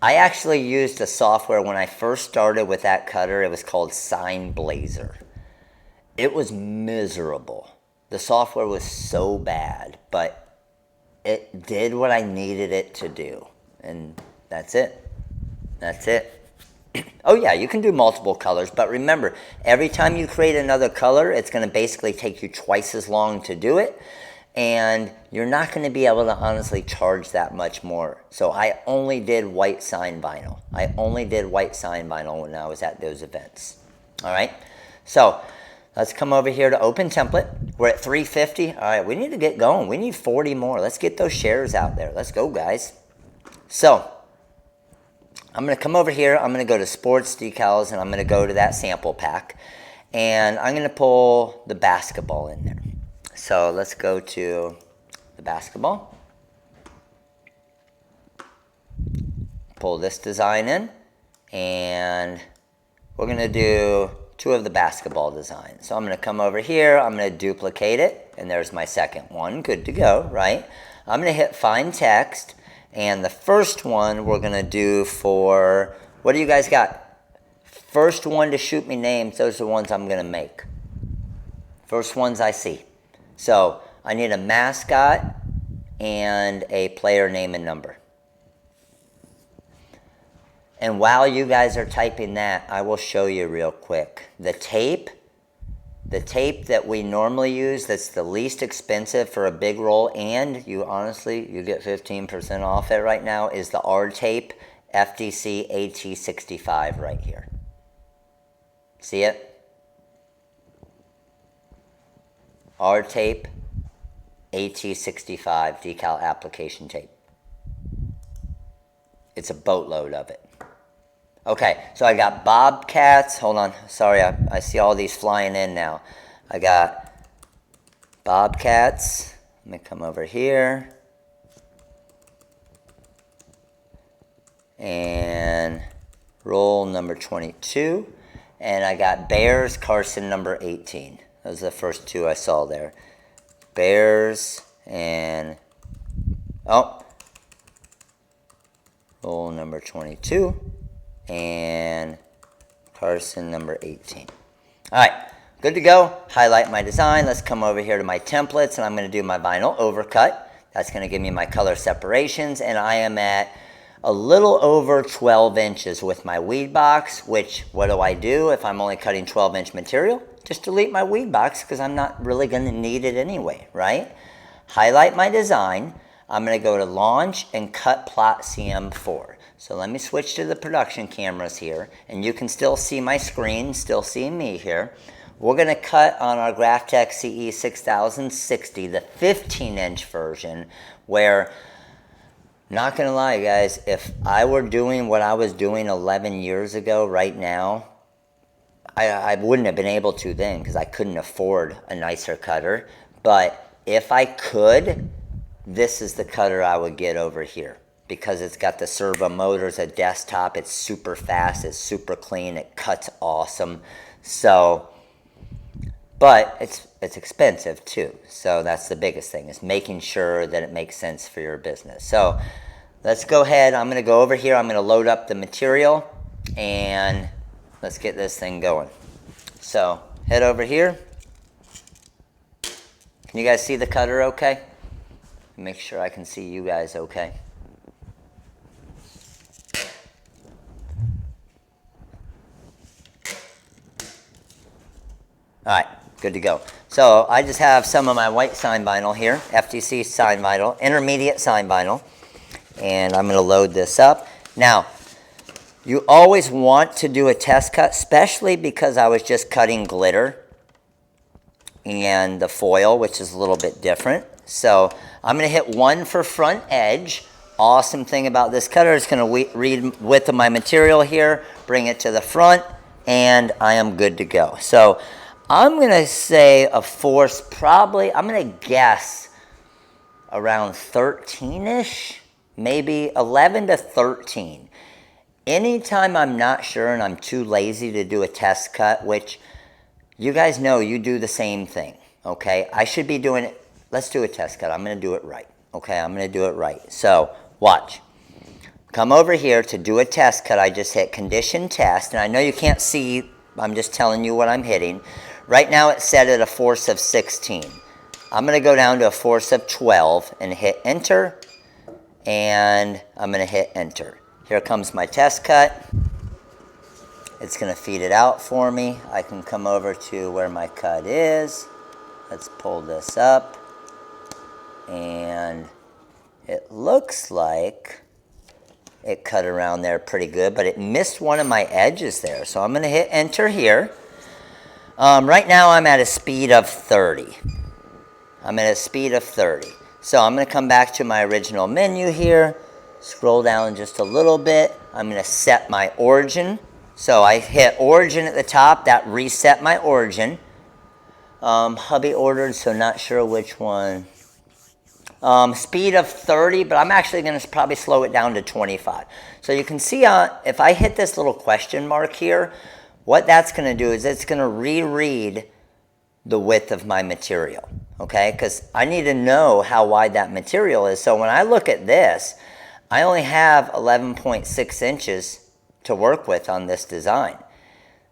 I actually used a software when I first started with that cutter. It was called Sign Blazer. It was miserable. The software was so bad, but it did what I needed it to do. And that's it. That's it. Oh yeah, you can do multiple colors, but remember, every time you create another color, it's going to basically take you twice as long to do it, and you're not going to be able to honestly charge that much more. So I only did white sign vinyl. I only did white sign vinyl when I was at those events. All right, so let's come over here to open template. We're at 350. All right, we need to get going. We need 40 more. Let's get those shares out there. Let's go, guys. So I'm going to come over here. I'm going to go to sports decals, and I'm going to go to that sample pack, and I'm going to pull the basketball in there. So let's go to the basketball. Pull this design in, and we're going to do 2 of the basketball designs. So I'm going to come over here. I'm going to duplicate it, and there's my second one. Good to go, right? I'm going to hit Find Text, and the first one we're going to do for, what do you guys got? First one to shoot me names, those are the ones I'm going to make. First ones I see. So I need a mascot and a player name and number. And while you guys are typing that, I will show you real quick. The tape that we normally use, that's the least expensive for a big roll, and you honestly, you get 15% off it right now, is the R tape FDC AT65 right here. See it? R tape AT65 decal application tape. It's a boatload of it. Okay, so I got Bobcats. Hold on, sorry, I see all these flying in now. I got Bobcats. Let me come over here. And roll number 22. And I got Bears, Carson number 18. Those are the first 2 I saw there. Bears and, oh, roll number 22. And Carson number 18. All right, good to go. Highlight my design. Let's come over here to my templates, and I'm going to do my vinyl overcut. That's going to give me my color separations, and I am at a little over 12 inches with my weed box, which, what do I do if I'm only cutting 12-inch material? Just delete my weed box, because I'm not really going to need it anyway, right? Highlight my design. I'm going to go to Launch and Cut Plot CM4. So let me switch to the production cameras here, and you can still see my screen, still see me here. We're going to cut on our Graphtec CE 6060, the 15-inch version, where, not going to lie, guys, if I were doing what I was doing 11 years ago right now, I wouldn't have been able to then, because I couldn't afford a nicer cutter. But if I could, this is the cutter I would get over here, because it's got the servo motors, a desktop, it's super fast, it's super clean, it cuts awesome. So, but it's expensive too. So that's the biggest thing, is making sure that it makes sense for your business. So let's go ahead. I'm going to go over here. I'm going to load up the material, and let's get this thing going. So head over here. Can you guys see the cutter okay? Make sure I can see you guys okay. All right, good to go. So I just have some of my white sign vinyl here, FTC sign vinyl, intermediate sign vinyl, and I'm going to load this up. Now, you always want to do a test cut, especially because I was just cutting glitter and the foil, which is a little bit different. So I'm going to hit 1 for front edge. Awesome thing about this cutter is going to read width of my material here, bring it to the front, and I am good to go. So I'm going to say a force probably, I'm going to guess around 13-ish, maybe 11 to 13. Anytime I'm not sure and I'm too lazy to do a test cut, which you guys know you do the same thing, okay? I should be doing it. Let's do a test cut. I'm going to do it right, okay? I'm going to do it right. So watch. Come over here to do a test cut. I just hit condition test, and I know you can't see. I'm just telling you what I'm hitting. Right now it's set at a force of 16. I'm going to go down to a force of 12 and hit enter, and I'm going to hit enter. Here comes my test cut. It's going to feed it out for me. I can come over to where my cut is. Let's pull this up. And it looks like it cut around there pretty good, but it missed one of my edges there. So I'm going to hit enter here. Right now I'm at a speed of 30. I'm at a speed of 30. So I'm going to come back to my original menu here, scroll down just a little bit. I'm going to set my origin. So I hit origin at the top, that reset my origin. Hubby ordered, so not sure which one. Speed of 30, but I'm actually going to probably slow it down to 25. So you can see if I hit this little question mark here, what that's going to do is it's going to reread the width of my material, okay? Because I need to know how wide that material is. So when I look at this, I only have 11.6 inches to work with on this design.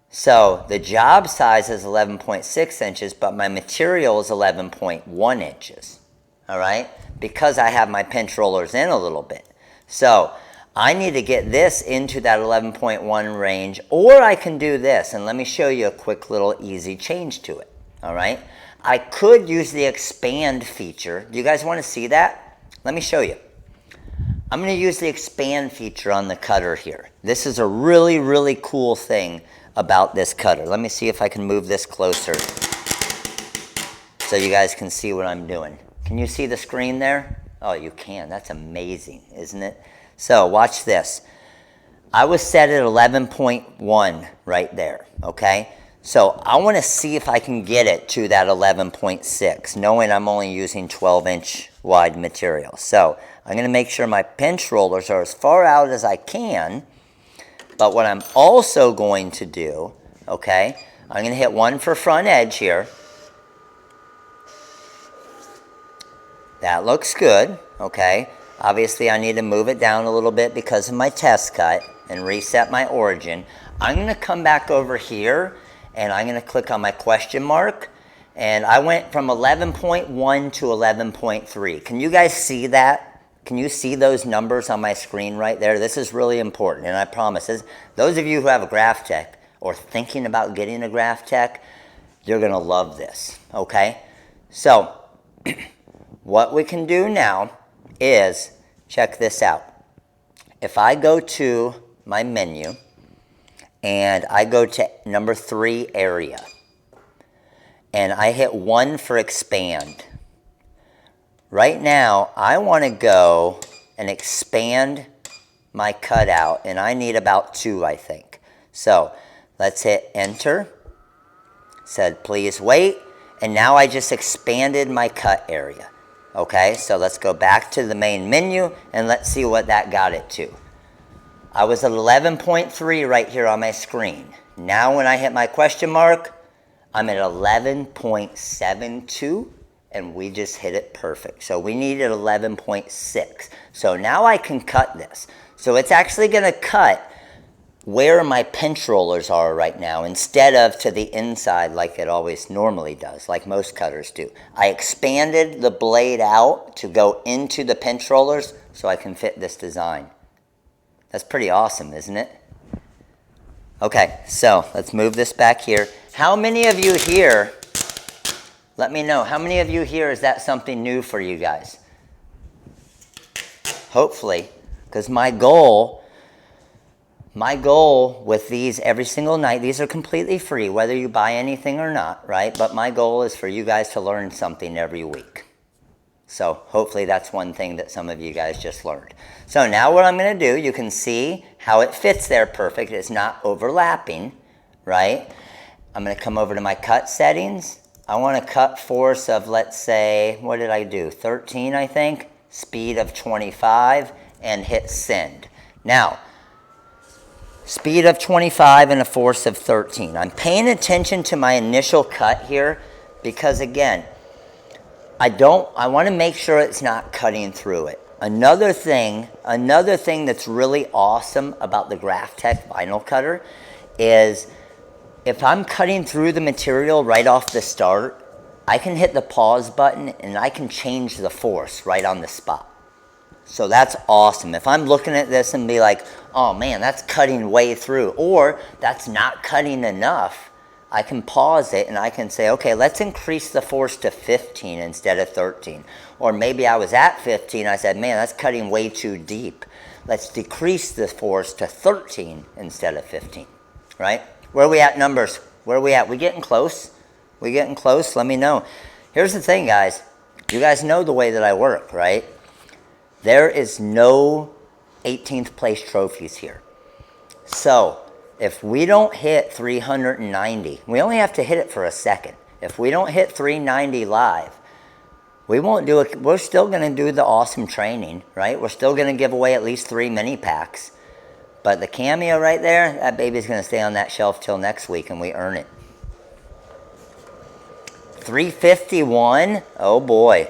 So the job size is 11.6 inches, but my material is 11.1 inches, all right? Because I have my pinch rollers in a little bit. So I need to get this into that 11.1 range, or I can do this, and let me show you a quick little easy change to it, all right? I could use the expand feature. Do you guys want to see that? Let me show you. I'm going to use the expand feature on the cutter here. This is a really, really cool thing about this cutter. Let me see if I can move this closer so you guys can see what I'm doing. Can you see the screen there? Oh, you can. That's amazing, isn't it? So watch this. I was set at 11.1 right there, okay? So I want to see if I can get it to that 11.6, knowing I'm only using 12-inch wide material. So I'm going to make sure my pinch rollers are as far out as I can. But what I'm also going to do, okay, I'm going to hit one for front edge here. That looks good, okay. Obviously, I need to move it down a little bit because of my test cut and reset my origin. I'm going to come back over here and I'm going to click on my question mark. And I went from 11.1 to 11.3. Can you guys see that? Can you see those numbers on my screen right there? This is really important, and I promise, those of you who have a graph tech or thinking about getting a graph tech, you're going to love this, okay? So what we can do now is, check this out. If I go to my menu and I go to number 3 area and I hit 1 for expand. Right now, I want to go and expand my cutout, and I need about 2, I think. So let's hit enter. Said please wait, and now I just expanded my cut area. Okay, so let's go back to the main menu and let's see what that got it to. I was at 11.3 right here on my screen. Now when I hit my question mark, I'm at 11.72. And we just hit it perfect. So we needed 11.6. So now I can cut this. So it's actually going to cut where my pinch rollers are right now instead of to the inside like it always normally does, like most cutters do. I expanded the blade out to go into the pinch rollers so I can fit this design. That's pretty awesome, isn't it? Okay, so let's move this back here. How many of you here... Let me know. How many of you here, is that something new for you guys? Hopefully, because my goal with these every single night, these are completely free, whether you buy anything or not, right? But my goal is for you guys to learn something every week. So hopefully that's one thing that some of you guys just learned. So now what I'm going to do, you can see how it fits there perfect. It's not overlapping, right? I'm going to come over to my cut settings. I want a cut force of, let's say, what did I do? 13, I think. Speed of 25, and hit send. Now, speed of 25 and a force of 13. I'm paying attention to my initial cut here because, again, I want to make sure it's not cutting through it. Another thing that's really awesome about the GraphTech vinyl cutter is if I'm cutting through the material right off the start, I can hit the pause button and I can change the force right on the spot. So that's awesome. If I'm looking at this and be like, oh man, that's cutting way through, or that's not cutting enough, I can pause it and I can say, okay, let's increase the force to 15 instead of 13. Or maybe I was at 15, I said, man, that's cutting way too deep. Let's decrease the force to 13 instead of 15, right? Where are we at numbers? Where are we at? We getting close? We getting close? Let me know. Here's the thing, guys. You guys know the way that I work, right? There is no 18th place trophies here. So if we don't hit 390, we only have to hit it for a second. If we don't hit 390 live, we won't do it. We're still going to do the awesome training, right? We're still going to give away at least 3 mini packs. But the Cameo right there, that baby's going to stay on that shelf till next week and we earn it. 351? Oh boy.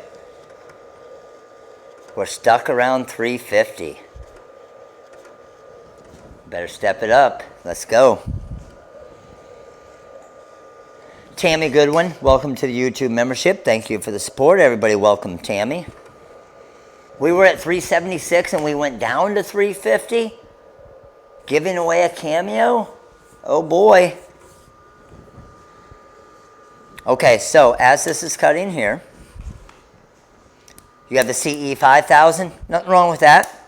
We're stuck around 350. Better step it up. Let's go. Tammy Goodwin, welcome to the YouTube membership. Thank you for the support. Everybody welcome Tammy. We were at 376 and we went down to 350. Giving away a Cameo? Oh boy. Okay, so as this is cutting here, you have the CE 5000. Nothing wrong with that.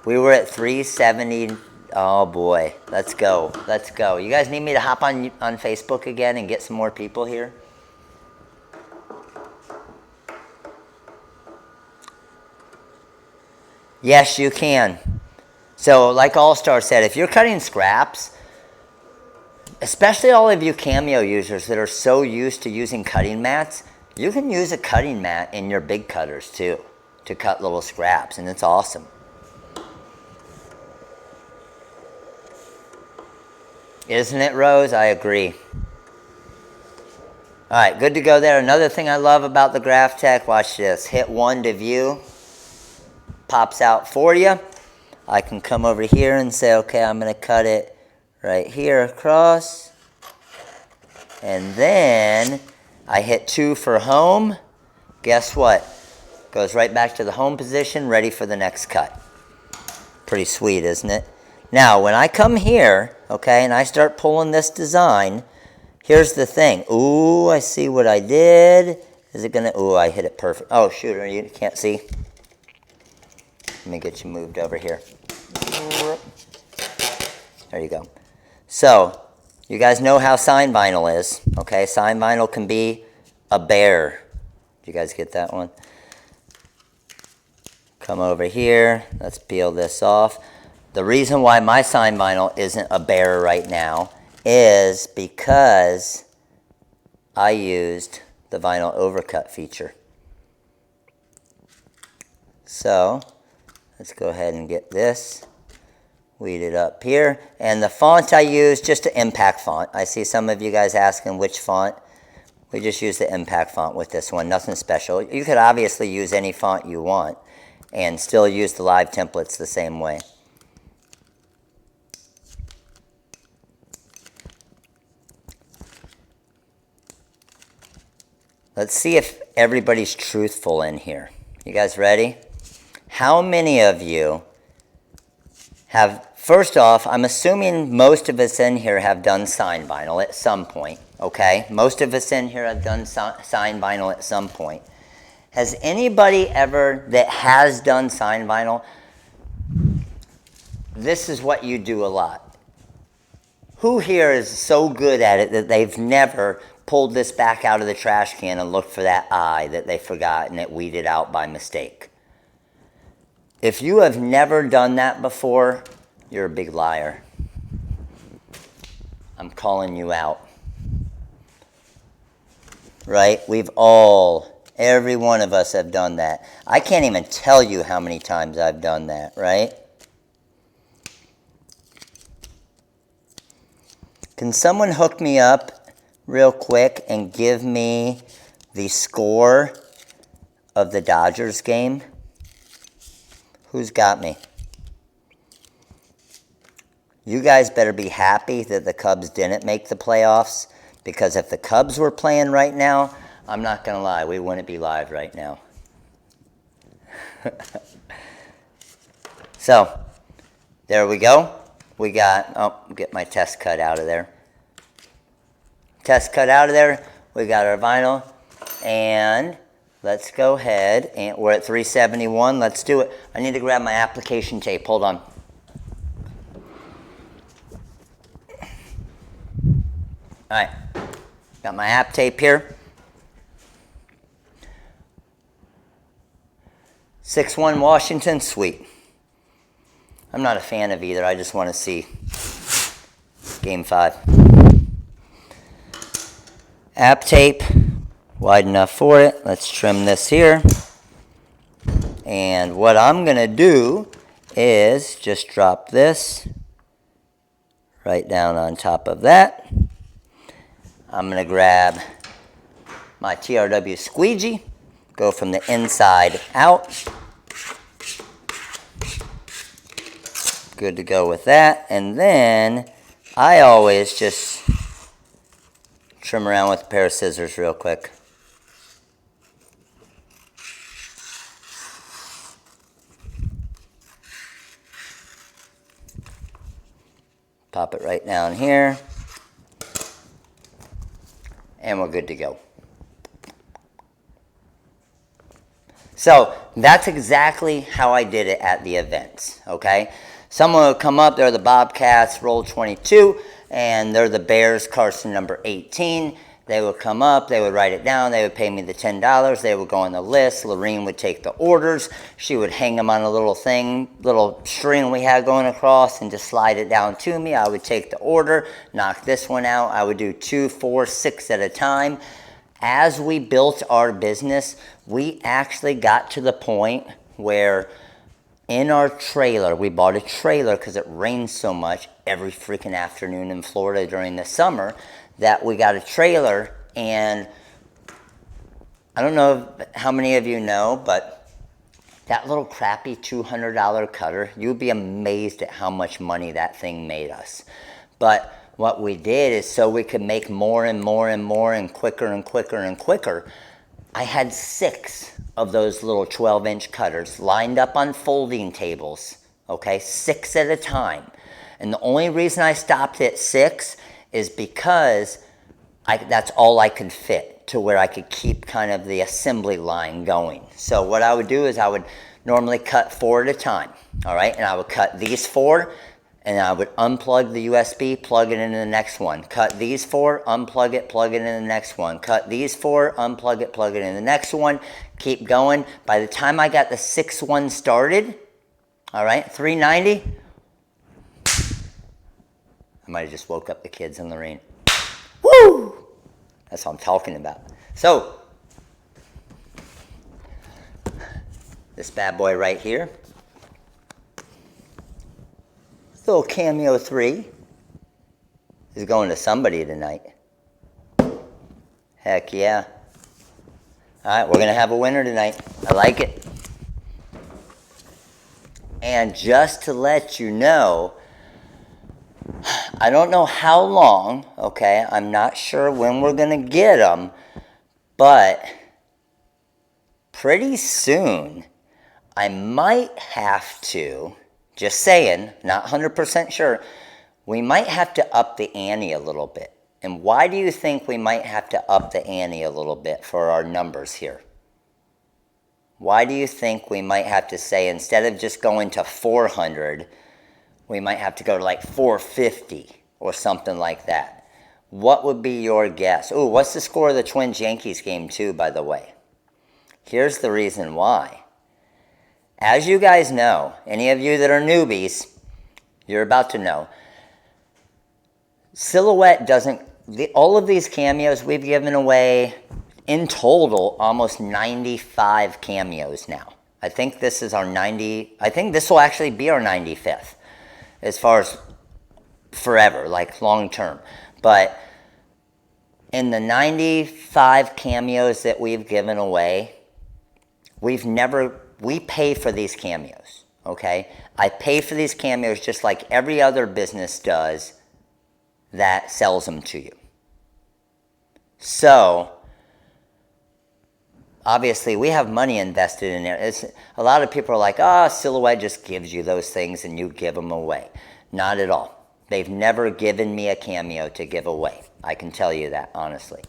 We were at 370. Oh boy, let's go. Let's go. You guys need me to hop on Facebook again and get some more people here? Yes, you can. So like All Star said, if you're cutting scraps, especially all of you Cameo users that are so used to using cutting mats, you can use a cutting mat in your big cutters too to cut little scraps, and it's awesome. Isn't it, Rose? I agree. All right, good to go there. Another thing I love about the Graph Tech, watch this. Hit 1 to view. Pops out for you. I can come over here and say, okay, I'm going to cut it right here across. And then I hit 2 for home. Guess what? Goes right back to the home position, ready for the next cut. Pretty sweet, isn't it? Now, when I come here, okay, and I start pulling this design, here's the thing. Ooh, I see what I did. Is it going to, ooh, I hit it perfect. Oh, shoot, you can't see. Let me get you moved over here. There you go. So, you guys know how sign vinyl is, okay? Sign vinyl can be a bear. Did you guys get that one? Come over here. Let's peel this off. The reason why my sign vinyl isn't a bear right now is because I used the vinyl overcut feature. So, let's go ahead and get this weeded up here. And the font I use, just an impact font. I see some of you guys asking which font. We just use the impact font with this one, nothing special. You could obviously use any font you want and still use the live templates the same way. Let's see if everybody's truthful in here. You guys ready? How many of you have, first off, I'm assuming most of us in here have done sign vinyl at some point, okay? Most of us in here have done sign vinyl at some point. Has anybody ever that has done sign vinyl, this is what you do a lot. Who here is so good at it that they've never pulled this back out of the trash can and looked for that eye that they forgot and it weeded out by mistake? If you have never done that before, you're a big liar. I'm calling you out. Right? We've all, every one of us have done that. I can't even tell you how many times I've done that, right? Can someone hook me up real quick and give me the score of the Dodgers game? Who's got me? You guys better be happy that the Cubs didn't make the playoffs, because if the Cubs were playing right now, I'm not going to lie, we wouldn't be live right now. So, there we go. We got, oh, get my test cut out of there. Test cut out of there. We got our vinyl. And let's go ahead, and we're at 371. Let's do it. I need to grab my application tape. Hold on. All right, got my app tape here. 6-1 Washington, sweet. I'm not a fan of either. I just want to see game 5. App tape, wide enough for it. Let's trim this here. And what I'm going to do is just drop this right down on top of that. I'm going to grab my TRW squeegee, go from the inside out. Good to go with that. And then I always just trim around with a pair of scissors real quick. Pop it right down here. And we're good to go. So that's exactly how I did it at the events, okay? Someone would come up, they're the Bobcats, roll 22, and they're the Bears, Carson number 18. They would come up, they would write it down, they would pay me the $10, they would go on the list, Lorene would take the orders, she would hang them on a little thing, little string we had going across, and just slide it down to me. I would take the order, knock this one out, I would do 2, 4, 6 at a time. As we built our business, we actually got to the point where in our trailer, we bought a trailer because it rains so much every freaking afternoon in Florida during the summer, that we got a trailer. And I don't know how many of you know, but that little crappy $200 cutter, you'd be amazed at how much money that thing made us. But what we did is, so we could make more and more and more and quicker and quicker and quicker, I had 6 of those little 12-inch cutters lined up on folding tables, okay, 6 at a time. And the only reason I stopped at 6 is because that's all I could fit to where I could keep kind of the assembly line going. So what I would do is I would normally cut 4 at a time, all right? And I would cut these 4, and I would unplug the USB, plug it into the next one. Cut these 4, unplug it, plug it in the next one. Cut these 4, unplug it, plug it in the next one. Keep going. By the time I got the 6th one started, all right, 390, I might have just woke up the kids in the rain. Woo! That's what I'm talking about. So, this bad boy right here, little CAMEO 3, is going to somebody tonight. Heck yeah. All right, we're going to have a winner tonight. I like it. And just to let you know, I don't know how long, okay, I'm not sure when we're going to get them, but pretty soon I might have to, just saying, not 100% sure, we might have to up the ante a little bit. And why do you think we might have to up the ante a little bit for our numbers here? Why do you think we might have to say, instead of just going to 400, we might have to go to like 450 or something like that? What would be your guess? Ooh, what's the score of the Twins-Yankees game too, by the way? Here's the reason why. As you guys know, any of you that are newbies, you're about to know, Silhouette doesn't, all of these cameos we've given away, in total, almost 95 cameos now. I think this is our I think this will actually be our 95th, as far as forever, like long term. But in the 95 cameos that we've given away, we pay for these cameos, okay? I pay for these cameos just like every other business does that sells them to you. So, obviously we have money invested in it. A lot of people are like, oh, Silhouette just gives you those things and you give them away. Not at all. They've never given me a Cameo to give away. I can tell you that, honestly.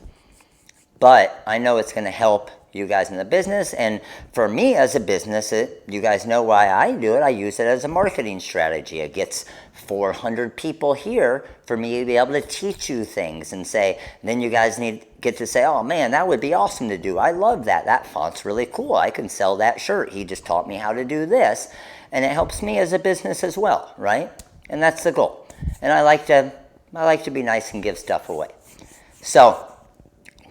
But I know it's going to help you guys in the business, and for me as a business, you guys know why I do it. I use it as a marketing strategy. It gets 400 people here for me to be able to teach you things and say, then you guys get to say, oh man, that would be awesome to do. I love that. That font's really cool. I can sell that shirt. He just taught me how to do this, and it helps me as a business as well, right? And that's the goal. And I like to be nice and give stuff away. So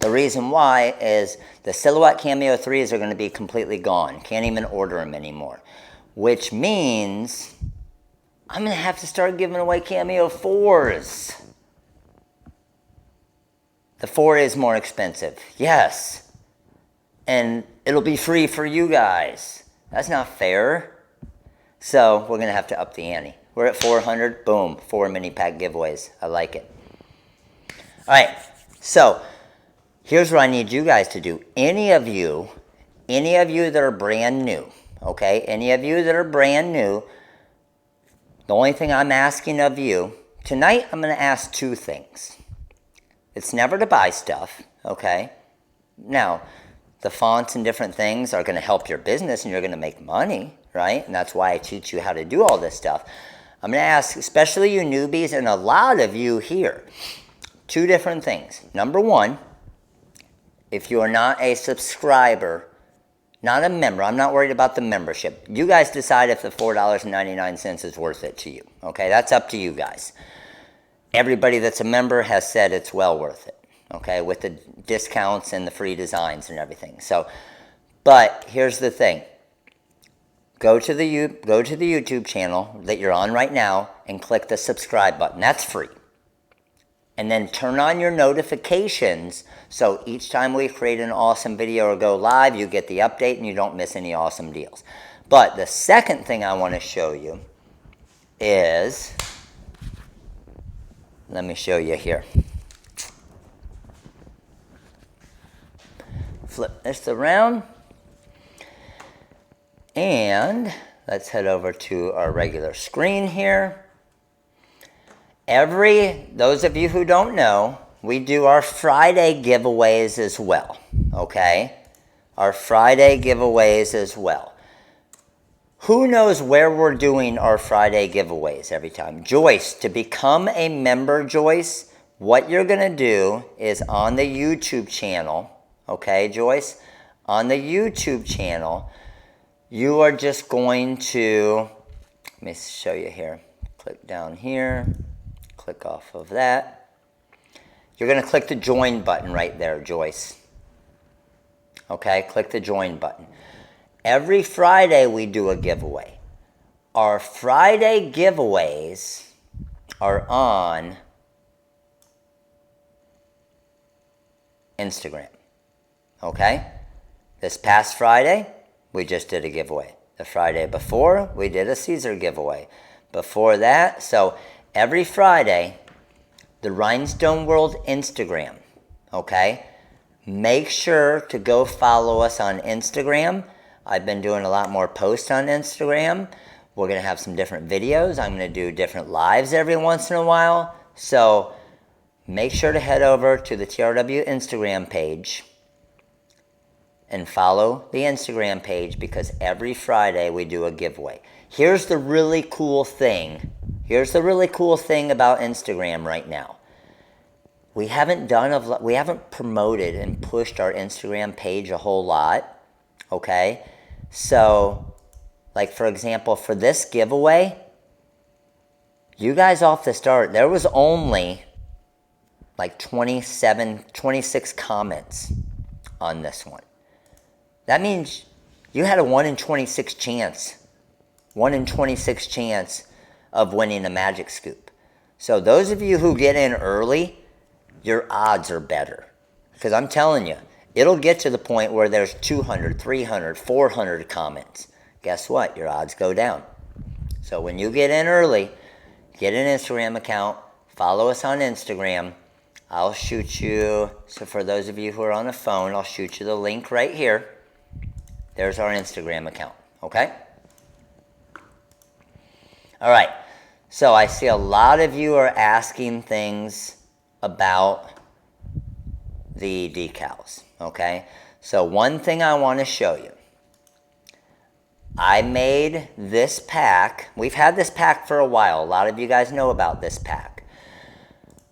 the reason why is the Silhouette Cameo 3s are going to be completely gone. Can't even order them anymore. Which means I'm going to have to start giving away Cameo 4s. The 4 is more expensive. Yes. And it'll be free for you guys. That's not fair. So we're going to have to up the ante. We're at 400. Boom. 4 mini pack giveaways. I like it. All right. So here's what I need you guys to do. Any of you that are brand new, okay? Any of you that are brand new, the only thing I'm asking of you, tonight I'm going to ask 2 things. It's never to buy stuff, okay? Now, the fonts and different things are going to help your business and you're going to make money, right? And that's why I teach you how to do all this stuff. I'm going to ask, especially you newbies and a lot of you here, 2 different things. Number 1, if you are not a subscriber, not a member, I'm not worried about the membership. You guys decide if the $4.99 is worth it to you. Okay, that's up to you guys. Everybody that's a member has said it's well worth it. Okay, with the discounts and the free designs and everything. So, but here's the thing. Go to the YouTube channel that you're on right now and click the subscribe button. That's free. And then turn on your notifications so each time we create an awesome video or go live, you get the update and you don't miss any awesome deals. But the second thing I want to show you is, let me show you here. Flip this around. And let's head over to our regular screen here. Those of you who don't know, we do our Friday giveaways as well, okay? Our Friday giveaways as well. Who knows where we're doing our Friday giveaways every time? Joyce, to become a member, Joyce, what you're going to do is on the YouTube channel, okay, Joyce? On the YouTube channel, you are just going to, let me show you here. Click down here. Click off of that. You're going to click the join button right there, Joyce. Okay, click the join button. Every Friday we do a giveaway. Our Friday giveaways are on Instagram. Okay? This past Friday, we just did a giveaway. The Friday before, we did a Caesar giveaway. Before that, so every Friday, the Rhinestone World Instagram, okay? Make sure to go follow us on Instagram. I've been doing a lot more posts on Instagram. We're going to have some different videos. I'm going to do different lives every once in a while. So make sure to head over to the TRW Instagram page and follow the Instagram page because every Friday we do a giveaway. Here's the really cool thing. Here's the really cool thing about Instagram right now. We haven't promoted and pushed our Instagram page a whole lot, okay? So, like for example, for this giveaway, you guys off the start, there was only like 26 comments on this one. That means you had a 1 in 26 chance. 1 in 26 chance of winning a Magic Scoop. So those of you who get in early, your odds are better. Because I'm telling you, it'll get to the point where there's 200, 300, 400 comments. Guess what? Your odds go down. So when you get in early, get an Instagram account, follow us on Instagram. I'll shoot you, so for those of you who are on the phone, I'll shoot you the link right here. There's our Instagram account, okay? All right, so I see a lot of you are asking things about the decals, okay? So one thing I want to show you. I made this pack. We've had this pack for a while. A lot of you guys know about this pack.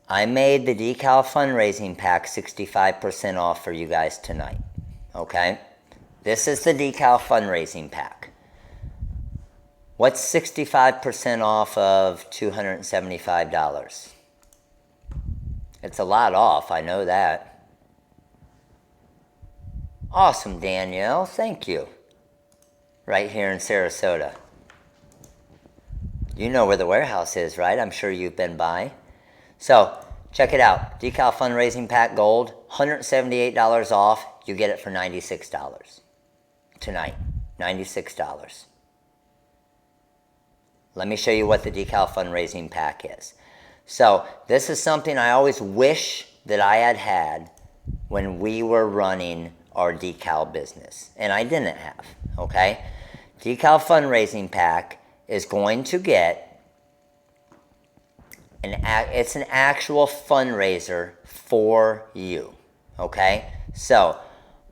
I made the Decal fundraising pack 65% off for you guys tonight, okay? This is the Decal fundraising pack. What's 65% off of $275? It's a lot off, I know that. Awesome, Danielle, thank you. Right here in Sarasota. You know where the warehouse is, right? I'm sure you've been by. So, check it out. Decal Fundraising Pack Gold, $178 off. You get it for $96 tonight. $96. Let me show you what the Decal Fundraising Pack is. So, this is something I always wish that I had when we were running our decal business. And I didn't have, okay? Decal Fundraising Pack is going to get it's an actual fundraiser for you, okay? So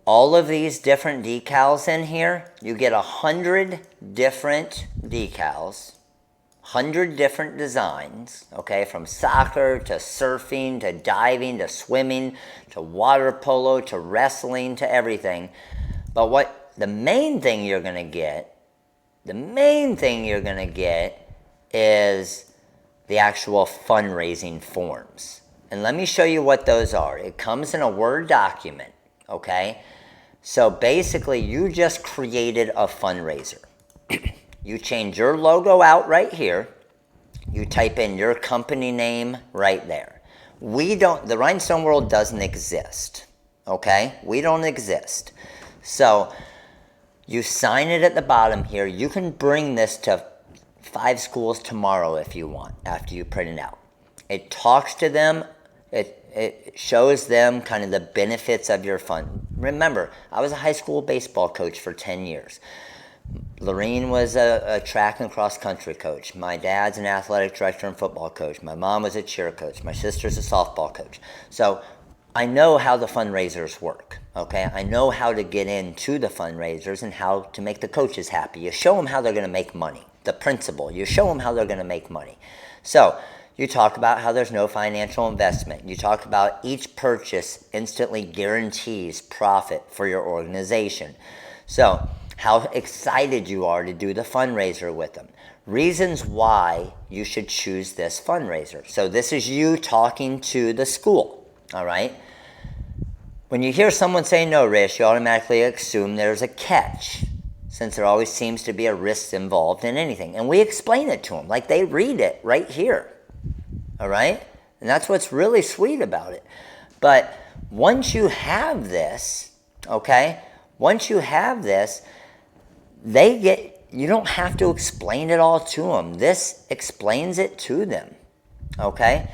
all of these different decals in here, you get 100 different decals, 100 different designs, okay? From soccer to surfing to diving to swimming to water polo to wrestling to everything. But what the main thing you're going to get is the actual fundraising forms. And let me show you what those are. It comes in a Word document, okay? So basically, you just created a fundraiser. You change your logo out right here. You type in your company name right there. The Rhinestone world doesn't exist, okay? We don't exist. So you sign it at the bottom here. You can bring this to 5 schools tomorrow if you want, after you print it out. It talks to them. It shows them kind of the benefits of your fund. Remember, I was a high school baseball coach for 10 years. Lorene was a track and cross country coach. My dad's an athletic director and football coach. My mom was a cheer coach. My sister's a softball coach. So I know how the fundraisers work, okay? I know how to get into the fundraisers and how to make the coaches happy. You show them how they're going to make money. The principle, you show them how they're going to make money. So you talk about how there's no financial investment. You talk about each purchase instantly guarantees profit for your organization. So how excited you are to do the fundraiser with them. Reasons why you should choose this fundraiser. So this is you talking to the school, all right? When you hear someone say no risk, you automatically assume there's a catch, since there always seems to be a risk involved in anything. And we explain it to them, like they read it right here, all right? And that's what's really sweet about it. But once you have this, okay, once you have this, you don't have to explain it all to them. This explains it to them, okay?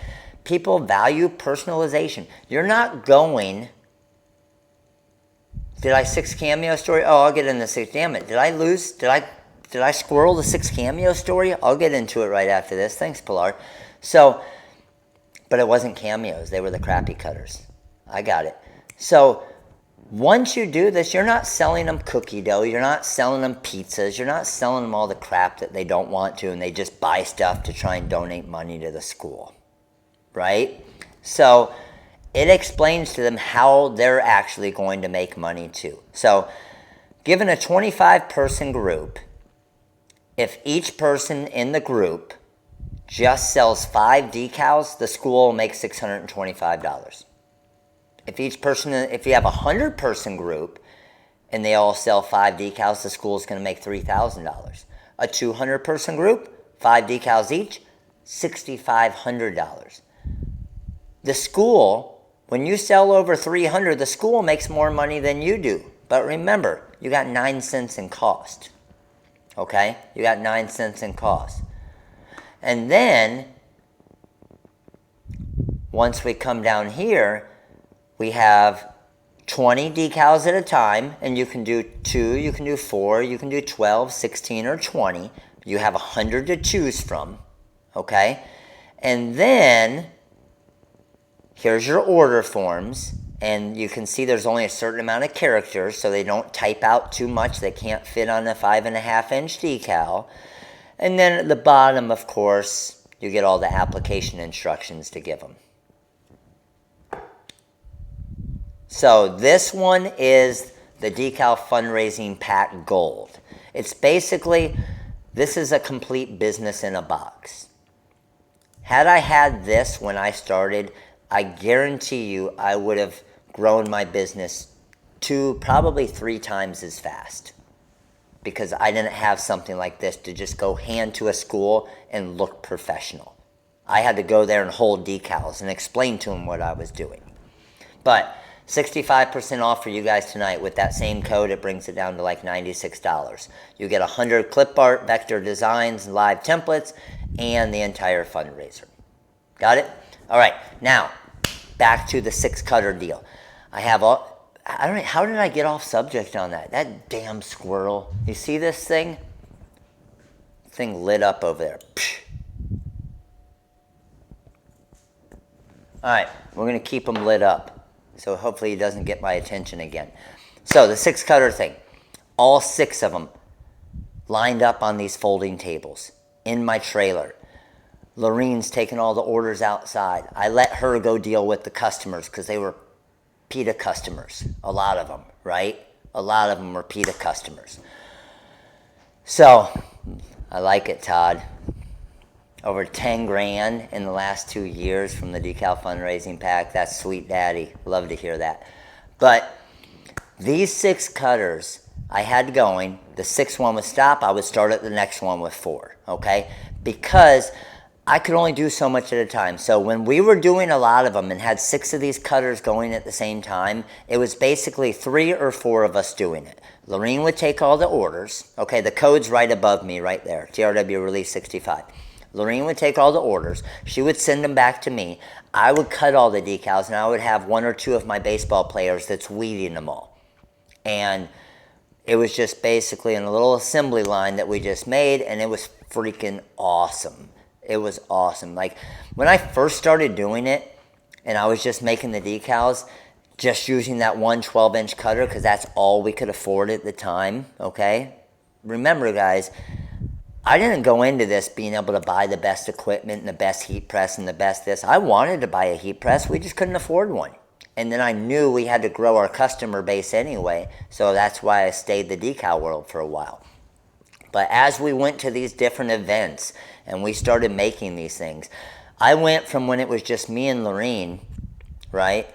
People value personalization. You're not going, did I 6 CAMEO story? Oh, I'll get into 6. Damn it, did I squirrel the 6 CAMEO story? I'll get into it right after this. Thanks, Pilar. So, but it wasn't cameos. They were the crappy cutters. I got it. So once you do this, you're not selling them cookie dough. You're not selling them pizzas. You're not selling them all the crap that they don't want to, and they just buy stuff to try and donate money to the school, right? So it explains to them how they're actually going to make money too. So given a 25-person group, if each person in the group just sells 5 decals, the school will make $625. If you have a 100-person group and they all sell 5 decals, the school's going to make $3,000. A 200-person group, 5 decals each, $6,500. The school, when you sell over 300, the school makes more money than you do. But remember, you got 9 cents in cost. Okay? You got 9 cents in cost. And then, once we come down here, we have 20 decals at a time, and you can do 2, you can do 4, you can do 12, 16, or 20. You have 100 to choose from, okay? And then here's your order forms, and you can see there's only a certain amount of characters, so they don't type out too much. They can't fit on a 5.5-inch decal. And then at the bottom, of course, you get all the application instructions to give them. So this one is the Decal Fundraising Pack Gold. It's basically, this is a complete business in a box. Had I had this when I started, I guarantee you I would have grown my business 2, probably 3 times as fast. Because I didn't have something like this to just go hand to a school and look professional. I had to go there and hold decals and explain to them what I was doing. But 65% off for you guys tonight. With that same code, it brings it down to like $96. You get 100 clip art, vector designs, live templates, and the entire fundraiser. Got it? All right, now back to the 6-cutter deal. I have all, I don't know, how did I get off subject on that? That damn squirrel. You see this thing? Thing lit up over there. Psh. All right, we're gonna keep him lit up. So hopefully he doesn't get my attention again. So the 6-cutter thing, all 6 of them lined up on these folding tables in my trailer. Lorene's taking all the orders outside. I let her go deal with the customers because they were PETA customers, a lot of them, right? A lot of them were PETA customers. So I like it, Todd. Over 10 grand in the last 2 years from the Decal Fundraising Pack. That's sweet daddy. Love to hear that. But these 6 cutters I had going. The 6th one would stop. I would start at the next one with 4, okay? Because I could only do so much at a time. So when we were doing a lot of them and had 6 of these cutters going at the same time, it was basically 3 or 4 of us doing it. Lorene would take all the orders. Okay, the code's right above me right there. TRW Release 65. Lorene would take all the orders. She would send them back to me. I would cut all the decals, and I would have 1 or 2 of my baseball players that's weeding them all. And it was just basically in a little assembly line that we just made, and it was freaking awesome. It was awesome. Like, when I first started doing it, and I was just making the decals, just using that one 12-inch cutter, because that's all we could afford at the time, okay? Remember, guys, I didn't go into this being able to buy the best equipment and the best heat press and the best this. I wanted to buy a heat press. We just couldn't afford one. And then I knew we had to grow our customer base anyway. So that's why I stayed the decal world for a while. But as we went to these different events and we started making these things, I went from when it was just me and Lorene, right?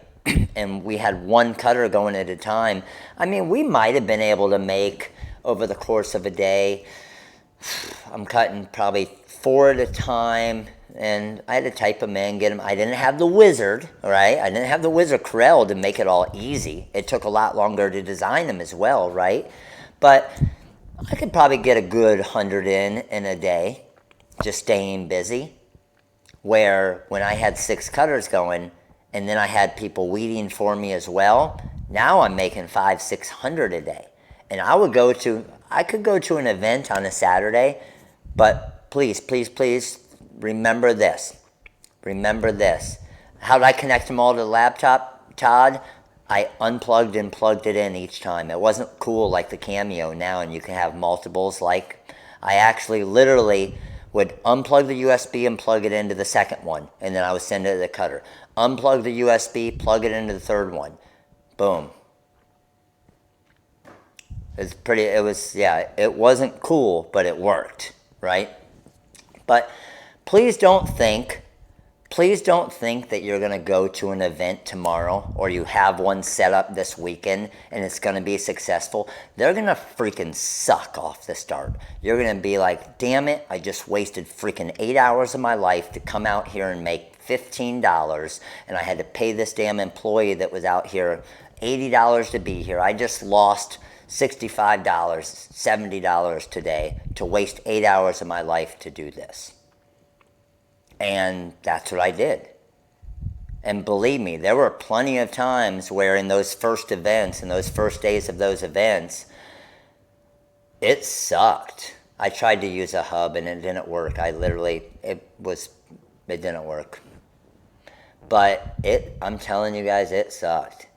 And we had 1 cutter going at a time. I mean, we might have been able to make over the course of a day, I'm cutting probably 4 at a time, and I had to type them in, get them. I didn't have the wizard, right? I didn't have the wizard Corel to make it all easy. It took a lot longer to design them as well, right? But I could probably get a good 100 in a day, just staying busy. Where when I had 6 cutters going, and then I had people weeding for me as well, now I'm making 500, 600 a day. And I could go to an event on a Saturday, but please, please, please remember this. Remember this. How did I connect them all to the laptop, Todd? I unplugged and plugged it in each time. It wasn't cool like the CAMEO now, and you can have multiples. Like, I actually literally would unplug the USB and plug it into the second one, and then I would send it to the cutter. Unplug the USB, plug it into the third one. Boom. It wasn't cool, but it worked, right? But please don't think that you're going to go to an event tomorrow or you have one set up this weekend and it's going to be successful. They're going to freaking suck off the start. You're going to be like, damn it, I just wasted freaking 8 hours of my life to come out here and make $15, and I had to pay this damn employee that was out here $80 to be here. I just lost $65, $70 today to waste 8 hours of my life to do this. And that's what I did. And believe me, there were plenty of times where in those first events, in those first days of those events, it sucked. I tried to use a hub and it didn't work. It didn't work. But I'm telling you guys, it sucked.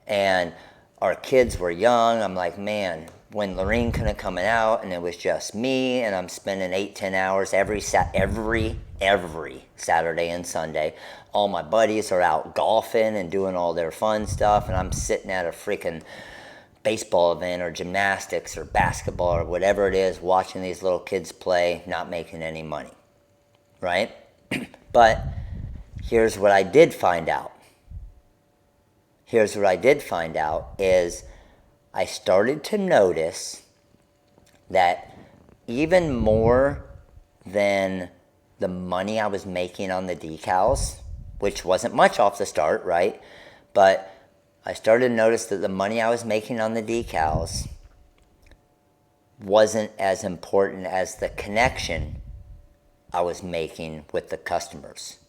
And our kids were young. I'm like, man, when Lorene couldn't come out and it was just me and I'm spending 8-10 hours every Saturday and Sunday, all my buddies are out golfing and doing all their fun stuff, and I'm sitting at a freaking baseball event or gymnastics or basketball or whatever it is, watching these little kids play, not making any money, right? But here's what I did find out. Is I started to notice that even more than the money I was making on the decals, which wasn't much off the start, right? But I started to notice that the money I was making on the decals wasn't as important as the connection I was making with the customers,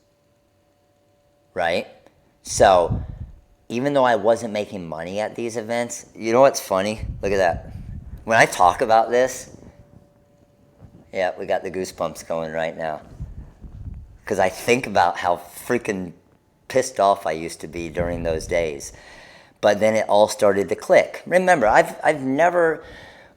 right? So even though I wasn't making money at these events, you know what's funny? Look at that. When I talk about this, yeah, we got the goosebumps going right now. Because I think about how freaking pissed off I used to be during those days. But then it all started to click. Remember, I've never,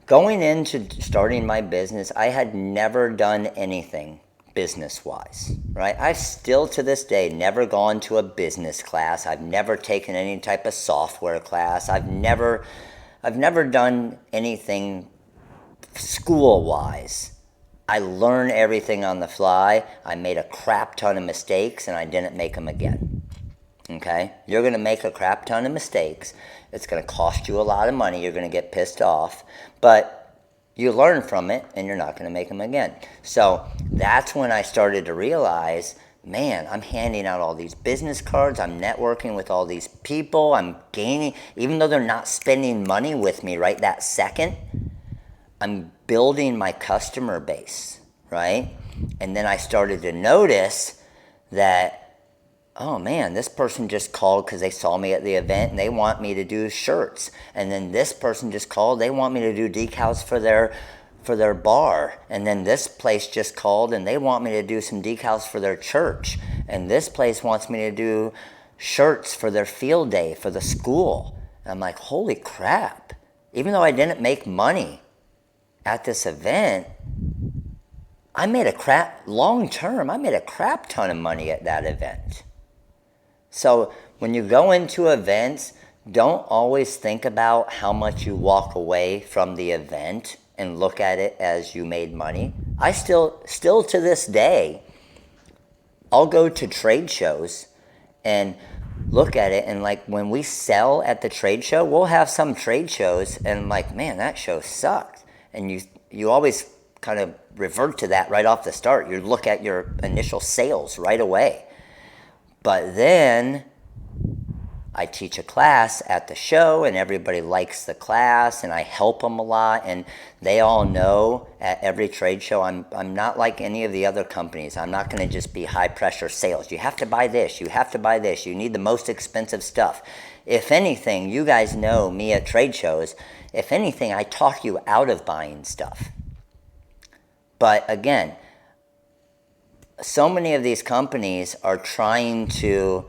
going into starting my business, I had never done anything business-wise, right? I've still to this day never gone to a business class. I've never taken any type of software class. I've never done anything school-wise. I learn everything on the fly. I made a crap ton of mistakes and I didn't make them again. Okay? You're going to make a crap ton of mistakes. It's going to cost you a lot of money. You're going to get pissed off. But you learn from it and you're not going to make them again. So that's when I started to realize, man, I'm handing out all these business cards. I'm networking with all these people. I'm gaining, even though they're not spending money with me right that second, I'm building my customer base, right? And then I started to notice that, oh man, this person just called because they saw me at the event and they want me to do shirts. And then this person just called, they want me to do decals for their bar. And then this place just called and they want me to do some decals for their church. And this place wants me to do shirts for their field day, for the school. And I'm like, holy crap. Even though I didn't make money at this event, I made a crap ton of money at that event. So when you go into events, don't always think about how much you walk away from the event and look at it as you made money. I still to this day, I'll go to trade shows and look at it, and like when we sell at the trade show, we'll have some trade shows and I'm like, man, that show sucked. And you always kind of revert to that right off the start. You look at your initial sales right away. But then I teach a class at the show and everybody likes the class and I help them a lot, and they all know at every trade show I'm not like any of the other companies. I'm not going to just be high pressure sales. You have to buy this, you have to buy this, you need the most expensive stuff. If anything, you guys know me at trade shows, if anything, I talk you out of buying stuff. But again, so many of these companies are trying to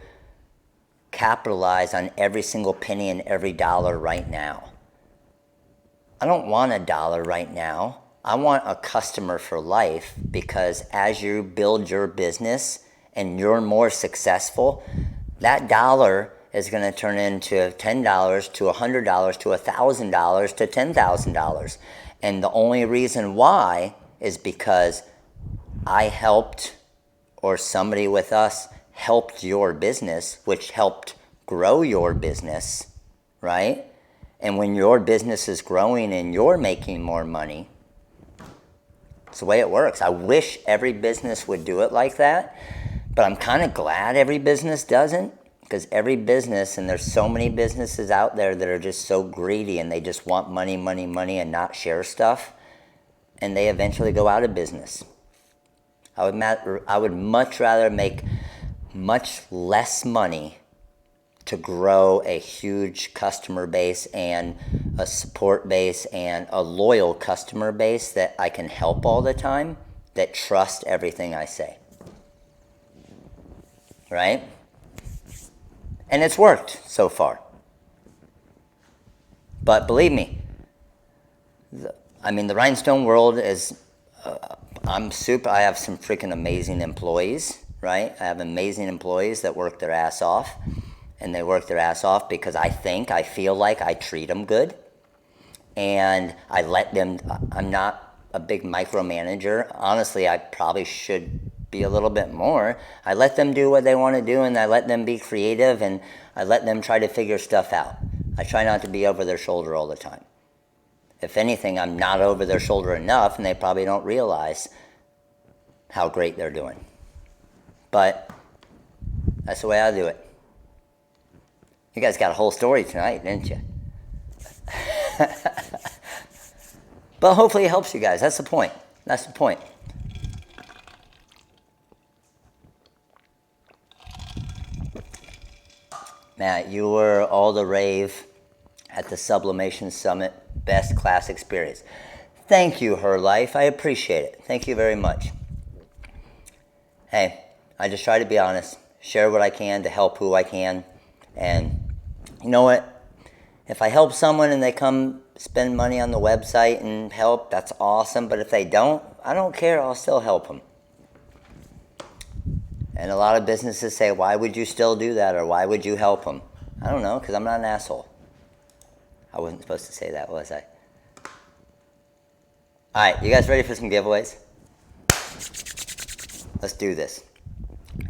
capitalize on every single penny and every dollar right now. I don't want a dollar right now. I want a customer for life, because as you build your business and you're more successful, that dollar is going to turn into $10 to $100 to $1,000 to $10,000. And the only reason why is because I helped, or somebody with us helped your business, which helped grow your business, right? And when your business is growing and you're making more money, it's the way it works. I wish every business would do it like that, but I'm kind of glad every business doesn't. Because every business, and there's so many businesses out there that are just so greedy and they just want money, money, money and not share stuff, and they eventually go out of business. I would much rather make much less money to grow a huge customer base and a support base and a loyal customer base that I can help all the time, that trust everything I say. Right? And it's worked so far. But believe me, the Rhinestone world is, I have some freaking amazing employees, right? I have amazing employees that work their ass off. And they work their ass off because I feel like I treat them good. And I let them, I'm not a big micromanager. Honestly, I probably should be a little bit more. I let them do what they want to do, and I let them be creative, and I let them try to figure stuff out. I try not to be over their shoulder all the time. If anything, I'm not over their shoulder enough, and they probably don't realize how great they're doing. But that's the way I do it. You guys got a whole story tonight, didn't you? But hopefully it helps you guys. That's the point. That's the point. Matt, you were all the rave at the Sublimation Summit. Best class experience. Thank you, Her Life. I appreciate it. Thank you very much. Hey, I just try to be honest. Share what I can to help who I can. And you know what? If I help someone and they come spend money on the website and help, that's awesome. But if they don't, I don't care. I'll still help them. And a lot of businesses say, why would you still do that? Or why would you help them? I don't know, because I'm not an asshole. I wasn't supposed to say that, was I? All right, you guys ready for some giveaways? Let's do this.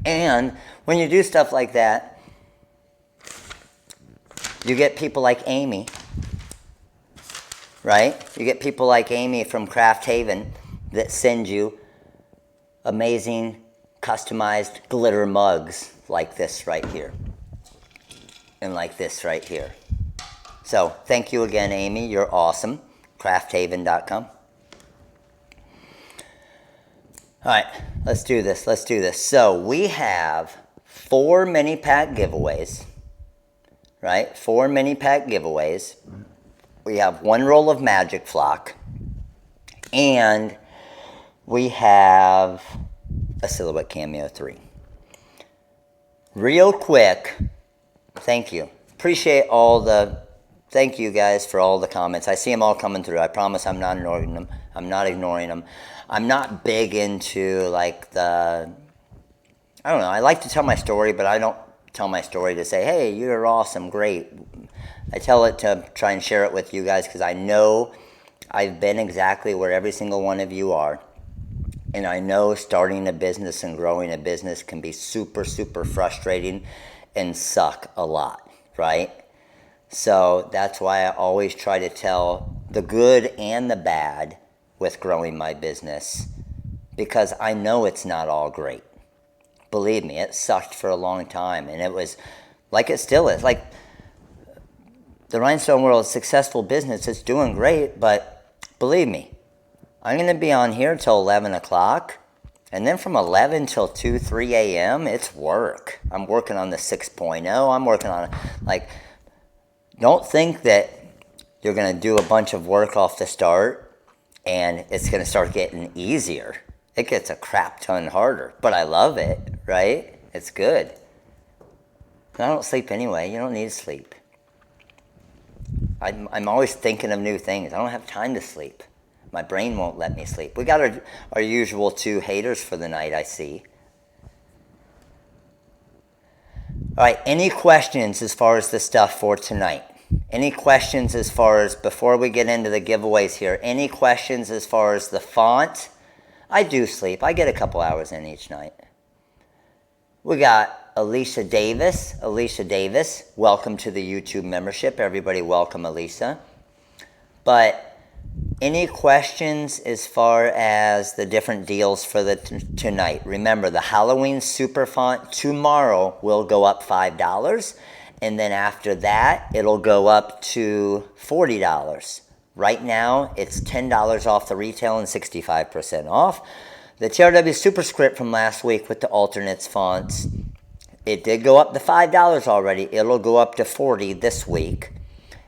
And when you do stuff like that, you get people like Amy, right? You get people like Amy from Craft Haven that send you amazing customized glitter mugs like this right here and like this right here. So thank you again, Amy. You're awesome. crafthaven.com. All right, let's do this. Let's do this. So we have 4 mini pack giveaways, right? 4 mini pack giveaways. We have 1 roll of Magic Flock, and we have a Silhouette Cameo 3. Real quick, thank you. Appreciate thank you guys for all the comments. I see them all coming through. I promise I'm not ignoring them. I'm not big into like I don't know, I like to tell my story, but I don't tell my story to say, hey, you're awesome, great. I tell it to try and share it with you guys because I know I've been exactly where every single one of you are. And I know starting a business and growing a business can be super, super frustrating and suck a lot, right? So that's why I always try to tell the good and the bad with growing my business, because I know it's not all great. Believe me, it sucked for a long time, and it was like it still is. Like the Rhinestone World is a successful business, it's doing great, but believe me, I'm going to be on here till 11 o'clock, and then from 11 till 2, 3 a.m., it's work. I'm working on the 6.0. I'm working on, don't think that you're going to do a bunch of work off the start and it's going to start getting easier. It gets a crap ton harder, but I love it, right? It's good. And I don't sleep anyway. You don't need to sleep. I'm always thinking of new things. I don't have time to sleep. My brain won't let me sleep. We got our usual 2 haters for the night, I see. All right, any questions as far as the stuff for tonight? Any questions as far as, before we get into the giveaways here, any questions as far as the font? I do sleep. I get a couple hours in each night. We got Alicia Davis. Alicia Davis, welcome to the YouTube membership. Everybody welcome Alicia. But any questions as far as the different deals for the tonight? Remember, the Halloween super font tomorrow will go up $5. And then after that, it'll go up to $40. Right now, it's $10 off the retail and 65% off. The TRW Superscript from last week with the alternates fonts It did go up to $5 already. It'll go up to $40 this week.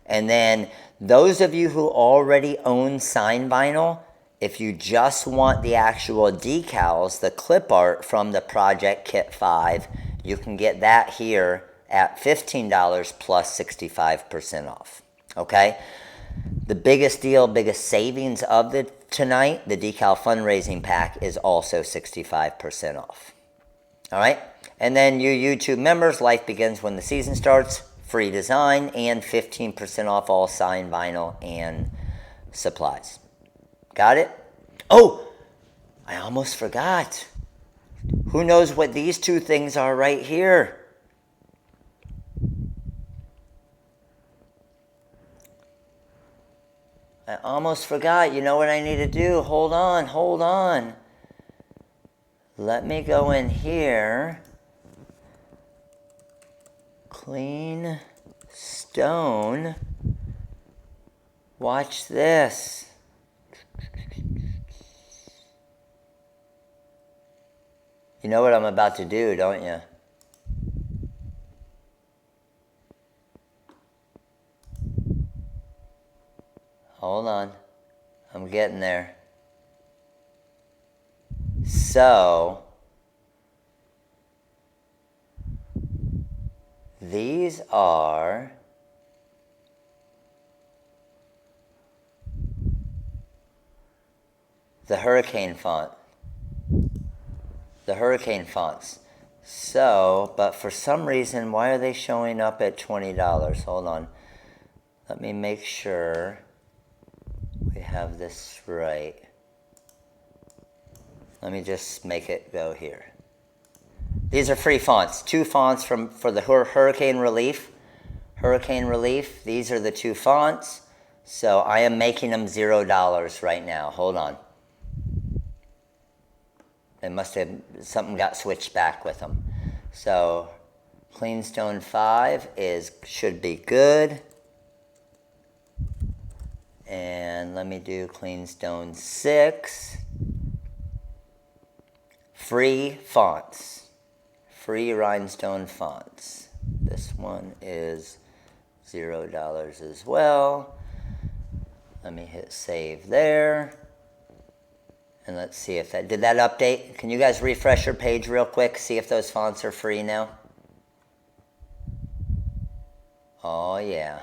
And then those of you who already own sign vinyl, if you just want the actual decals, the clip art from the Project Kit 5, you can get that here at $15 plus 65% off. Okay? The biggest deal, biggest savings of tonight, the Decal Fundraising Pack, is also 65% off. All right? And then you YouTube members, life begins when the season starts, free design, and 15% off all signed vinyl and supplies. Got it? Oh, I almost forgot. Who knows what these two things are right here? I almost forgot. You know what I need to do? Hold on, hold on. Let me go in here. Clean stone. Watch this. You know what I'm about to do, don't you? Hold on. I'm getting there. So, these are the hurricane font. The hurricane fonts. So, but for some reason, why are they showing up at $20? Hold on. Let me make sure we have this right. Let me just make it go here. These are free fonts. Two fonts for the Hurricane Relief. Hurricane Relief. These are the two fonts. So I am making them $0 right now. Hold on. They must have, something got switched back with them. So Clean Stone 5 should be good. And let me do Clean Stone 6. Free fonts. Free Rhinestone fonts. This one is $0 as well. Let me hit save there. And let's see if that, did that update? Can you guys refresh your page real quick? See if those fonts are free now. Oh yeah.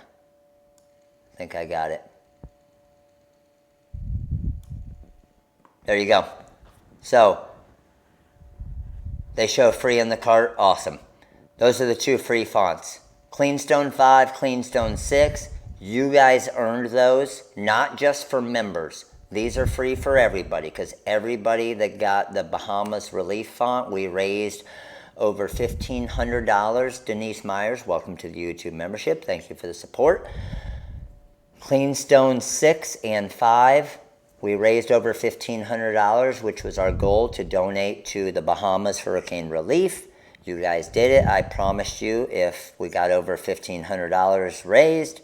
I think I got it. There you go. So, they show free in the cart. Awesome. Those are the two free fonts. Clean Stone 5, Clean Stone 6. You guys earned those, not just for members. These are free for everybody, because everybody that got the Bahamas Relief font, we raised over $1,500. Denise Myers, welcome to the YouTube membership. Thank you for the support. Clean Stone 6 and 5, we raised over $1,500, which was our goal to donate to the Bahamas Hurricane Relief. You guys did it. I promised you if we got over $1,500 raised,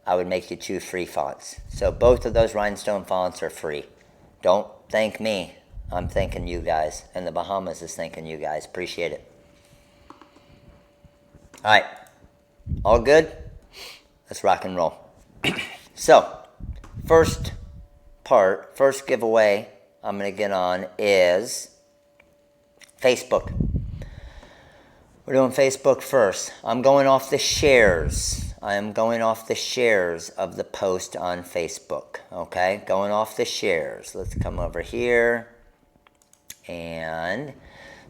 I would make you two free fonts. So both of those Rhinestone fonts are free. Don't thank me. I'm thanking you guys. And the Bahamas is thanking you guys. Appreciate it. All right. All good? Let's rock and roll. So, first giveaway I'm going to get on is Facebook. We're doing Facebook first. I'm going off the shares. I am going off the shares of the post on Facebook. Okay, going off the shares. Let's come over here. And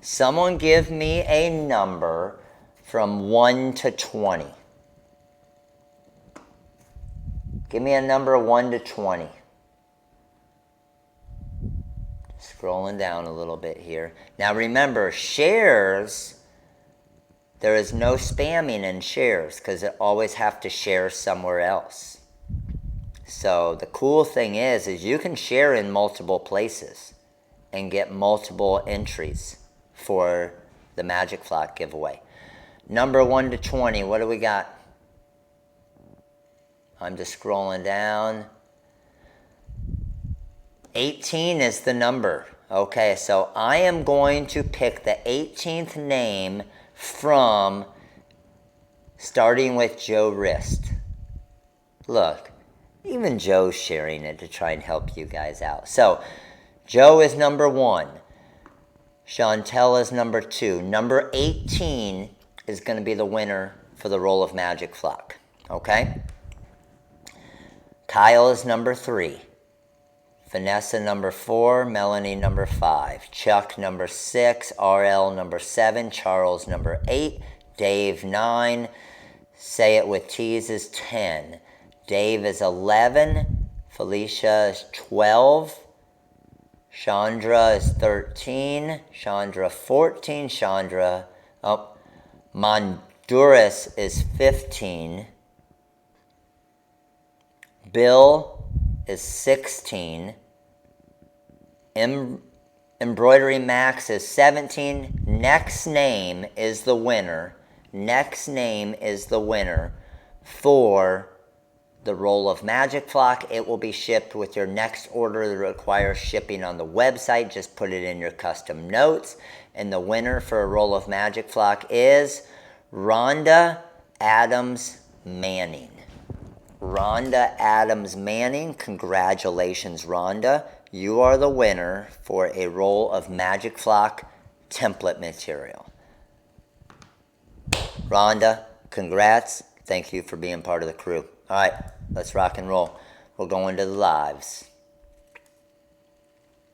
someone give me a number from 1 to 20. Give me a number 1 to 20. Scrolling down a little bit here. Now remember, shares, there is no spamming in shares because it always have to share somewhere else. So the cool thing is you can share in multiple places and get multiple entries for the Magic Flock giveaway. Number 1 to 20, what do we got? I'm just scrolling down. 18 is the number. Okay, so I am going to pick the 18th name from starting with Joe Wrist. Look, even Joe's sharing it to try and help you guys out. So, Joe is number 1. Chantel is number 2. Number 18 is going to be the winner for the roll of Magic Flock. Okay? Kyle is number 3. Vanessa number 4. Melanie number 5. Chuck number 6. RL number 7. Charles number 8. Dave 9. Say it with T's is 10. Dave is 11. Felicia is 12. Chandra is 13. Chandra 14. Monduras is 15. Bill is 16. Embroidery Max is 17. Next name is the winner. Next name is the winner for the roll of Magic Flock. It will be shipped with your next order that requires shipping on the website. Just put it in your custom notes. And the winner for a roll of Magic Flock is Rhonda Adams Manning. Rhonda Adams Manning. Congratulations, Rhonda. You are the winner for a roll of Magic Flock template material. Rhonda, congrats. Thank you for being part of the crew. All right, let's rock and roll. We're going to the lives.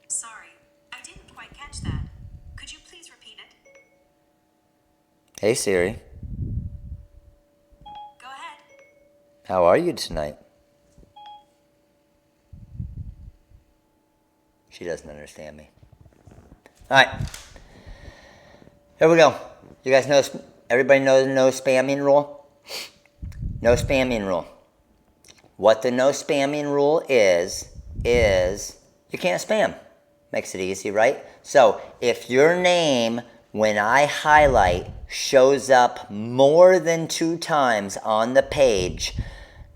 Sorry, I didn't quite catch that. Could you please repeat it? Hey, Siri. Go ahead. How are you tonight? She doesn't understand me. All right. Here we go. You guys know, everybody knows the no spamming rule? No spamming rule. What the no spamming rule is you can't spam. Makes it easy, right? So if your name, when I highlight, shows up more than 2 times on the page,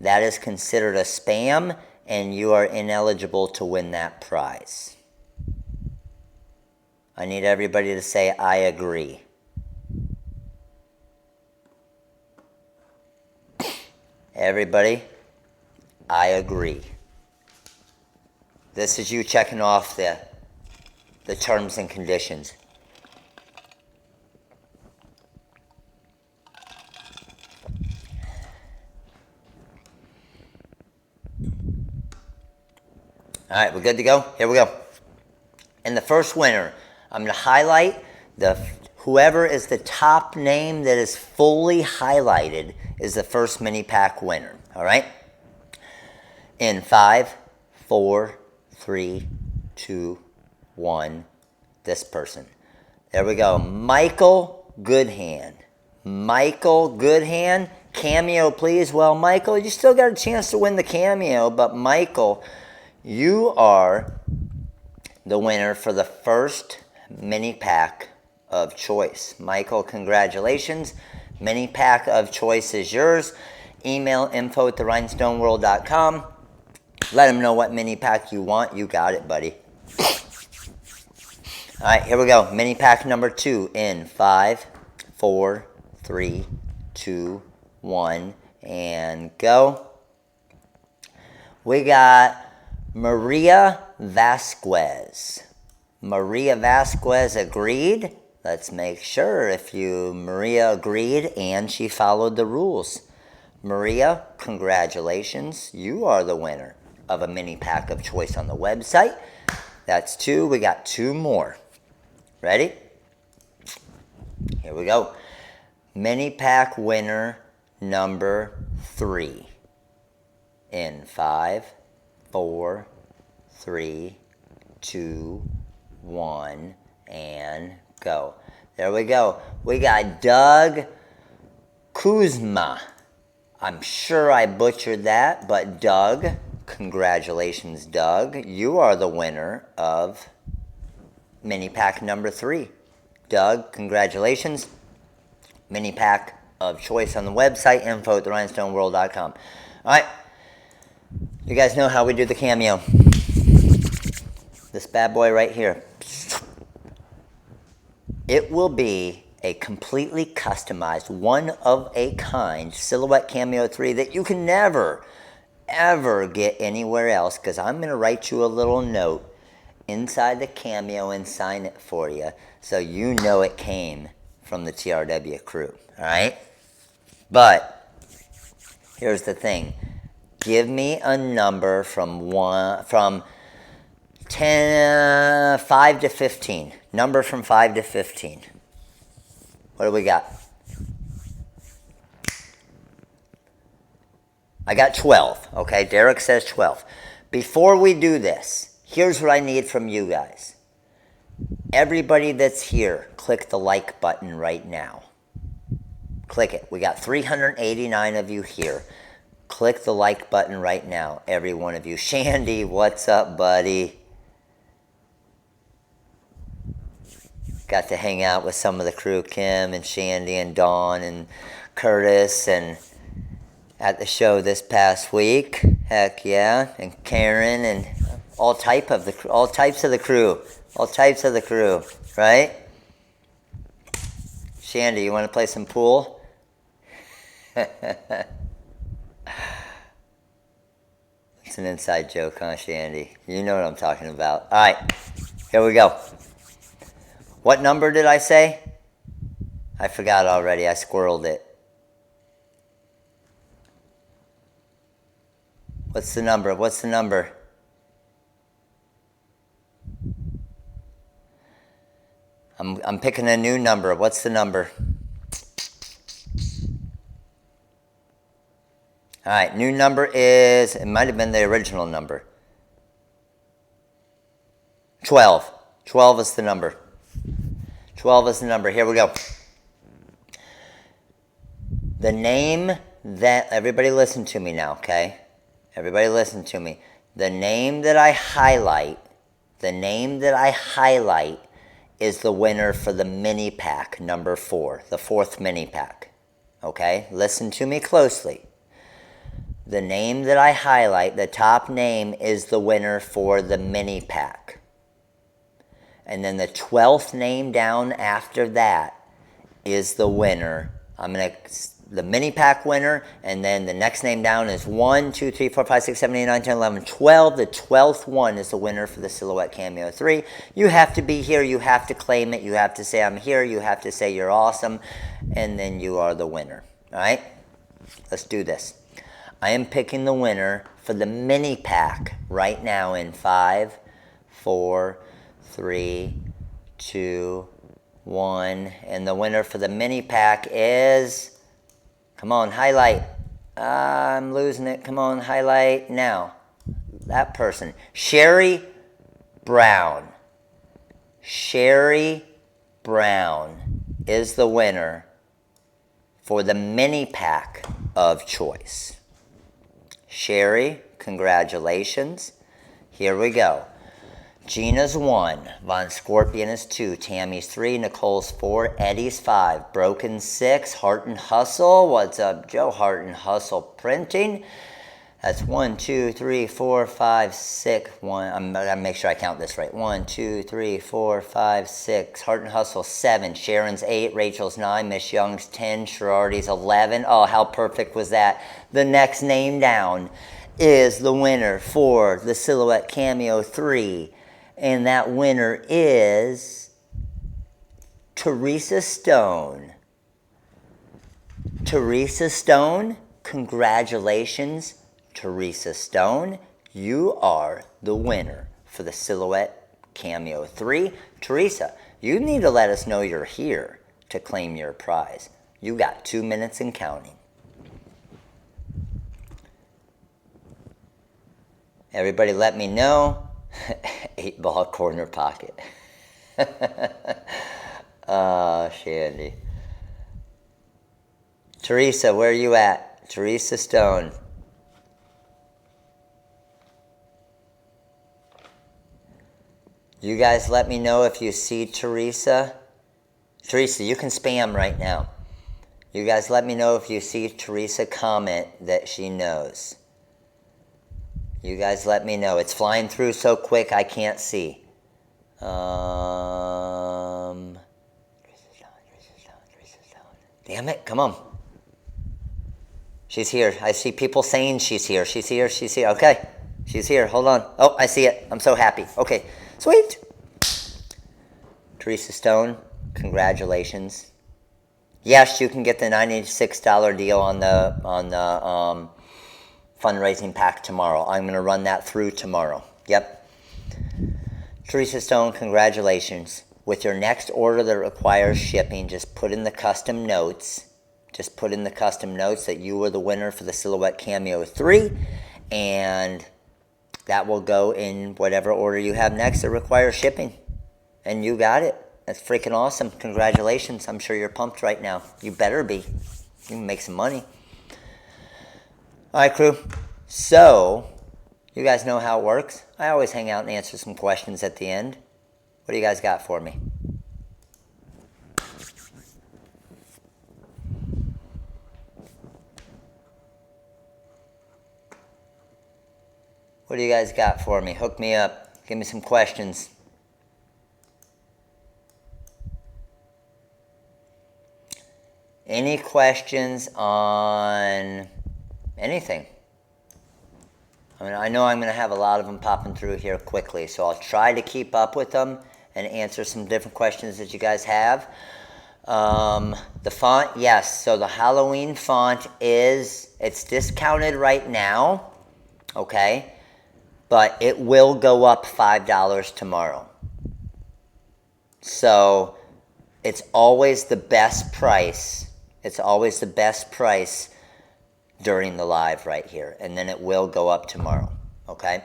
that is considered a spam, and you are ineligible to win that prize. I need everybody to say, I agree. Everybody, I agree. This is you checking off the terms and conditions. All right, we're good to go? Here we go. And the first winner, I'm going to highlight whoever is the top name that is fully highlighted is the first mini pack winner. All right? In 5, 4, 3, 2, 1, this person. There we go. Michael Goodhand. Michael Goodhand. Cameo, please. Well, Michael, you still got a chance to win the Cameo, but Michael, you are the winner for the first mini pack of choice. Michael, congratulations. Mini pack of choice is yours. Email info@therinestoneworld.com. Let them know what mini pack you want. You got it, buddy. All right, here we go. Mini pack number 2 in 5, 4, 3, 2, 1, and go. We got Maria Vasquez. Maria Vasquez agreed. Let's make sure if Maria agreed and she followed the rules. Maria, congratulations. You are the winner of a mini pack of choice on the website. That's 2. We got 2 more. Ready? Here we go. Mini pack winner number 3. In 5, 4, 3, 2, 1, and go. There we go. We got Doug Kuzma. I'm sure I butchered that, but Doug, congratulations, Doug. You are the winner of mini pack number 3. Doug, congratulations. Mini pack of choice on the website, info@therinestoneworld.com. All right. You guys know how we do the Cameo. This bad boy right here. It will be a completely customized, one-of-a-kind Silhouette Cameo 3 that you can never, ever get anywhere else, because I'm going to write you a little note inside the Cameo and sign it for you so you know it came from the TRW crew, all right? But here's the thing. Give me a number from 5 to 15. Number from 5 to 15. What do we got? I got 12, okay? Derek says 12. Before we do this, here's what I need from you guys. Everybody that's here, click the like button right now. Click it. We got 389 of you here. Click the like button right now, every one of you. Shandy, what's up, buddy? Got to hang out with some of the crew, Kim and Shandy and Dawn and Curtis, and at the show this past week. Heck yeah, and Karen and all types of the crew, right? Shandy, you want to play some pool? It's an inside joke, huh, Shandy? You know what I'm talking about. All right, here we go. What number did I say? I forgot already. I squirreled it. What's the number? What's the number? I'm picking a new number. What's the number? All right, new number is, it might have been the original number. 12. 12 is the number. 12 is the number. Here we go. The name that, everybody listen to me now, okay? Everybody listen to me. The name that I highlight is the winner for the mini pack number 4, the 4th mini pack. Okay? Listen to me closely. The name that I highlight, the top name, is the winner for the mini pack. And then the 12th name down after that is the winner. The mini pack winner, and then the next name down is 1, 2, 3, 4, 5, 6, 7, 8, 9, 10, 11, 12. The 12th one is the winner for the Silhouette Cameo 3. You have to be here. You have to claim it. You have to say, I'm here. You have to say you're awesome. And then you are the winner. All right? Let's do this. I am picking the winner for the mini pack right now in 5, 4, 3, 2, 1. And the winner for the mini pack is... Come on, highlight. I'm losing it. Come on, highlight now. That person. Sherry Brown. Sherry Brown is the winner for the mini pack of choice. Sherry, congratulations. Here we go. Gina's 1, Von Scorpion is 2, Tammy's 3, Nicole's 4, Eddie's 5, Broken 6, Heart and Hustle. What's up, Joe? Heart and Hustle Printing. That's 1, 2, 3, 4, 5, 6. I'm gonna make sure I count this right. 1, 2, 3, 4, 5, 6. Heart and Hustle 7, Sharon's 8, Rachel's 9, Miss Young's 10, Sherardi's 11. Oh, how perfect was that? The next name down is the winner for the Silhouette Cameo 3. And that winner is Teresa Stone. Teresa Stone, congratulations, Teresa Stone. You are the winner for the Silhouette Cameo 3. Teresa, you need to let us know you're here to claim your prize. You got 2 minutes and counting. Everybody let me know. 8-ball corner pocket. Oh, Shandy. Teresa, where are you at? Teresa Stone. You guys let me know if you see Teresa. Teresa, you can spam right now. You guys let me know if you see Teresa comment that she knows. You guys let me know. It's flying through so quick I can't see. Damn it, come on. She's here. I see people saying she's here. She's here, she's here. Okay, she's here. Hold on. Oh, I see it. I'm so happy. Okay, sweet. Teresa Stone, congratulations. Yes, you can get the $96 deal on the fundraising pack tomorrow. I'm going to run that through tomorrow. Yep. Teresa Stone, congratulations. With your next order that requires shipping, just put in the custom notes. Just put in the custom notes that you were the winner for the Silhouette Cameo 3, and that will go in whatever order you have next that requires shipping. And you got it. That's freaking awesome. Congratulations. I'm sure you're pumped right now. You better be. You can make some money. All right, crew. So, you guys know how it works. I always hang out and answer some questions at the end. What do you guys got for me? What do you guys got for me? Hook me up. Give me some questions. Any questions on anything? I mean, I know I'm going to have a lot of them popping through here quickly, so I'll try to keep up with them and answer some different questions that you guys have. The font, yes. So the Halloween font it's discounted right now, okay? But it will go up $5 tomorrow. So it's always the best price. It's always the best price during the live right here. And then it will go up tomorrow, okay?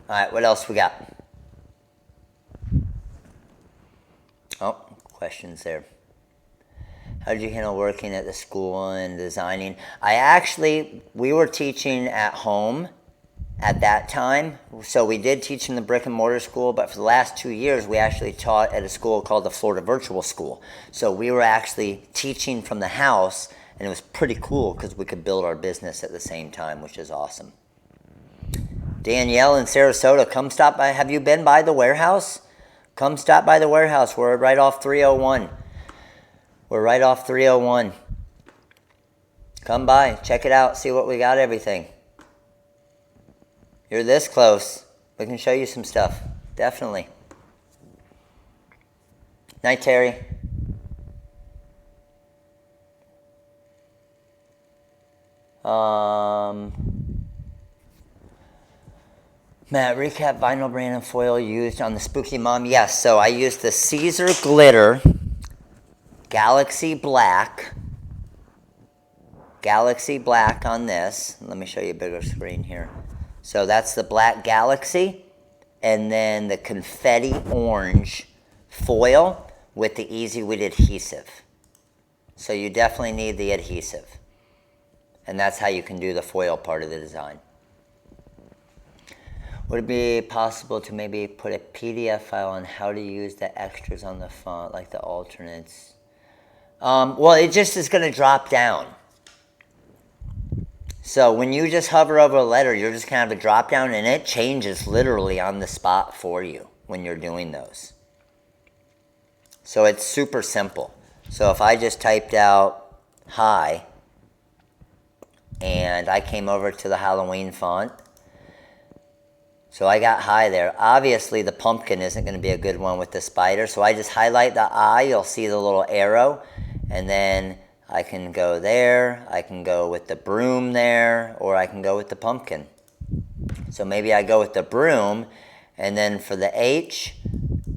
All right, what else we got? Oh, questions there. How did you handle working at the school and designing? We were teaching at home at that time. So we did teach in the brick and mortar school, but for the last 2 years, we actually taught at a school called the Florida Virtual School. So we were actually teaching from the house, and it was pretty cool because we could build our business at the same time, which is awesome. Danielle in Sarasota, come stop by. Have you been by the warehouse? Come stop by the warehouse. We're right off 301. We're right off 301. Come by, check it out, see what we got, everything. You're this close. We can show you some stuff. Definitely. Night, Terry. Matt, recap vinyl brand and foil used on the Spooky Mom. Yes, so I used the Caesar Glitter Galaxy Black on this. Let me show you a bigger screen here. So that's the Black Galaxy, and then the Confetti Orange foil with the Easy Weed adhesive. So you definitely need the adhesive. And that's how you can do the foil part of the design. Would it be possible to maybe put a PDF file on how to use the extras on the font, like the alternates? Well, it just is going to drop down. So when you just hover over a letter, you're just going to have a drop down, and it changes literally on the spot for you when you're doing those. So it's super simple. So if I just typed out hi, and I came over to the Halloween font, so I got hi there. Obviously, the pumpkin isn't going to be a good one with the spider, so I just highlight the eye. You'll see the little arrow, and then I can go there, I can go with the broom there, or I can go with the pumpkin. So maybe I go with the broom, and then for the H,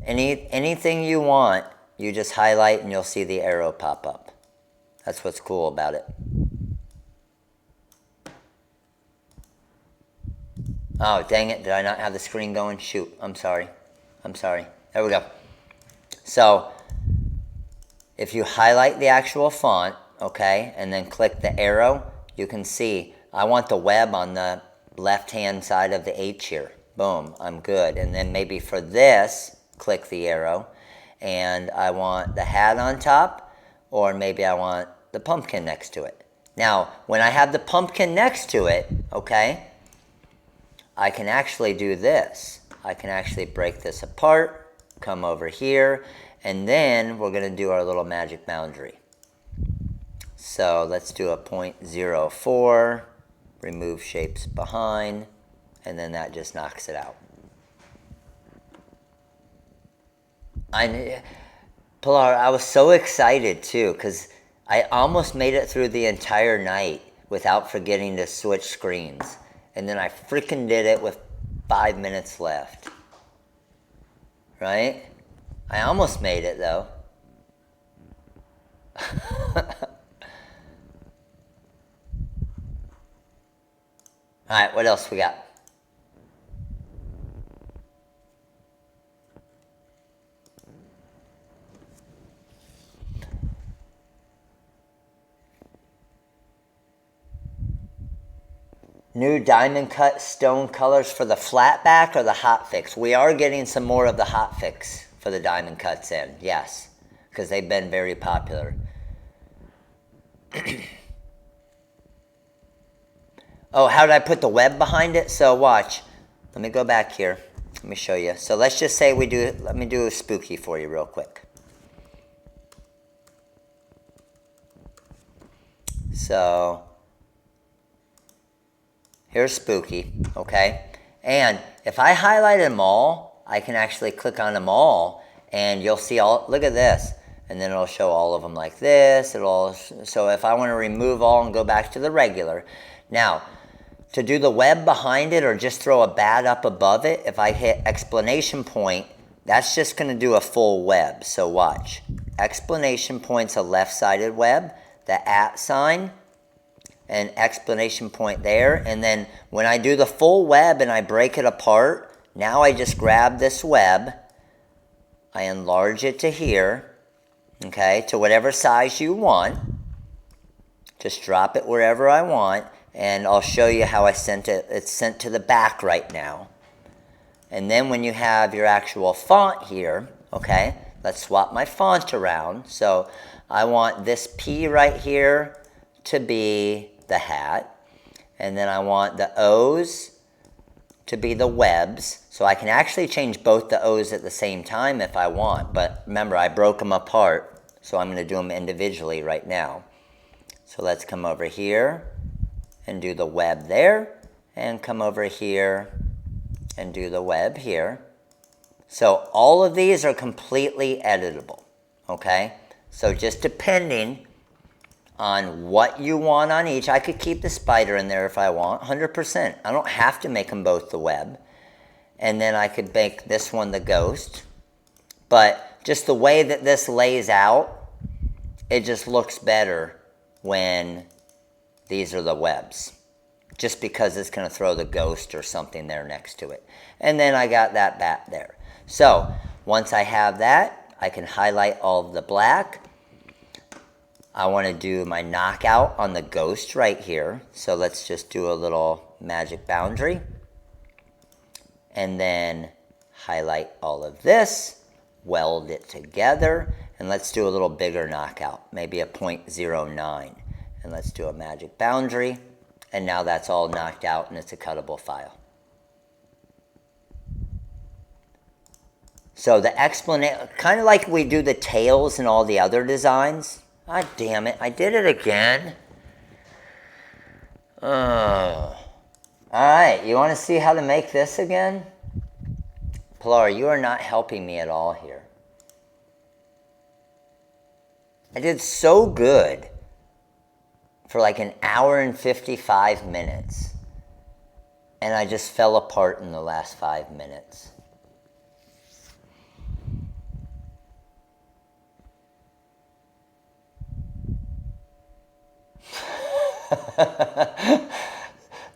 anything you want, you just highlight and you'll see the arrow pop up. That's what's cool about it. Oh, dang it, did I not have the screen going? Shoot, I'm sorry. There we go. So, if you highlight the actual font, okay, and then click the arrow, you can see I want the web on the left-hand side of the H here. Boom, I'm good. And then maybe for this, click the arrow, and I want the hat on top, or maybe I want the pumpkin next to it. Now, when I have the pumpkin next to it, okay, I can actually do this. I can actually break this apart, come over here, and then we're going to do our little magic boundary. So let's do a 0.04, remove shapes behind, and then that just knocks it out. Pilar, I was so excited too, because I almost made it through the entire night without forgetting to switch screens. And then I freaking did it with 5 minutes left. Right? I almost made it though. Alright, what else we got? New diamond cut stone colors for the flat back or the hot fix? We are getting some more of the hot fix for the diamond cuts in, yes, because they've been very popular. Oh, how did I put the web behind it? So watch. Let me go back here. Let me show you. So let's just say let me do a spooky for you real quick. So here's spooky, okay? And if I highlight them all, I can actually click on them all and you'll see all, look at this. And then it'll show all of them like this. So if I want to remove all and go back to the regular. Now, to do the web behind it or just throw a bat up above it, if I hit exclamation point, that's just going to do a full web. So watch. Exclamation point's a left-sided web. The @ sign, and exclamation point there. And then when I do the full web and I break it apart, now I just grab this web, I enlarge it to here, okay, to whatever size you want. Just drop it wherever I want, and I'll show you how I sent it. It's sent to the back right now. And then when you have your actual font here, okay, let's swap my font around. So I want this P right here to be the hat, and then I want the O's to be the webs. So I can actually change both the O's at the same time if I want, but remember I broke them apart, so I'm going to do them individually right now. So let's come over here and do the web there, and come over here and do the web here. So all of these are completely editable, okay? So just depending on what you want on each. I could keep the spider in there if I want, 100%. I don't have to make them both the web. And then I could make this one the ghost. But just the way that this lays out, it just looks better when these are the webs. Just because it's going to throw the ghost or something there next to it. And then I got that bat there. So once I have that, I can highlight all of the black. I want to do my knockout on the ghost right here. So let's just do a little magic boundary. And then highlight all of this, weld it together, and let's do a little bigger knockout, maybe a 0.09. And let's do a magic boundary. And now that's all knocked out and it's a cuttable file. So the explanation, kind of like we do the tails and all the other designs. God damn it, I did it again. Alright, you want to see how to make this again? Pilar, you are not helping me at all here. I did so good for like an hour and 55 minutes. And I just fell apart in the last 5 minutes.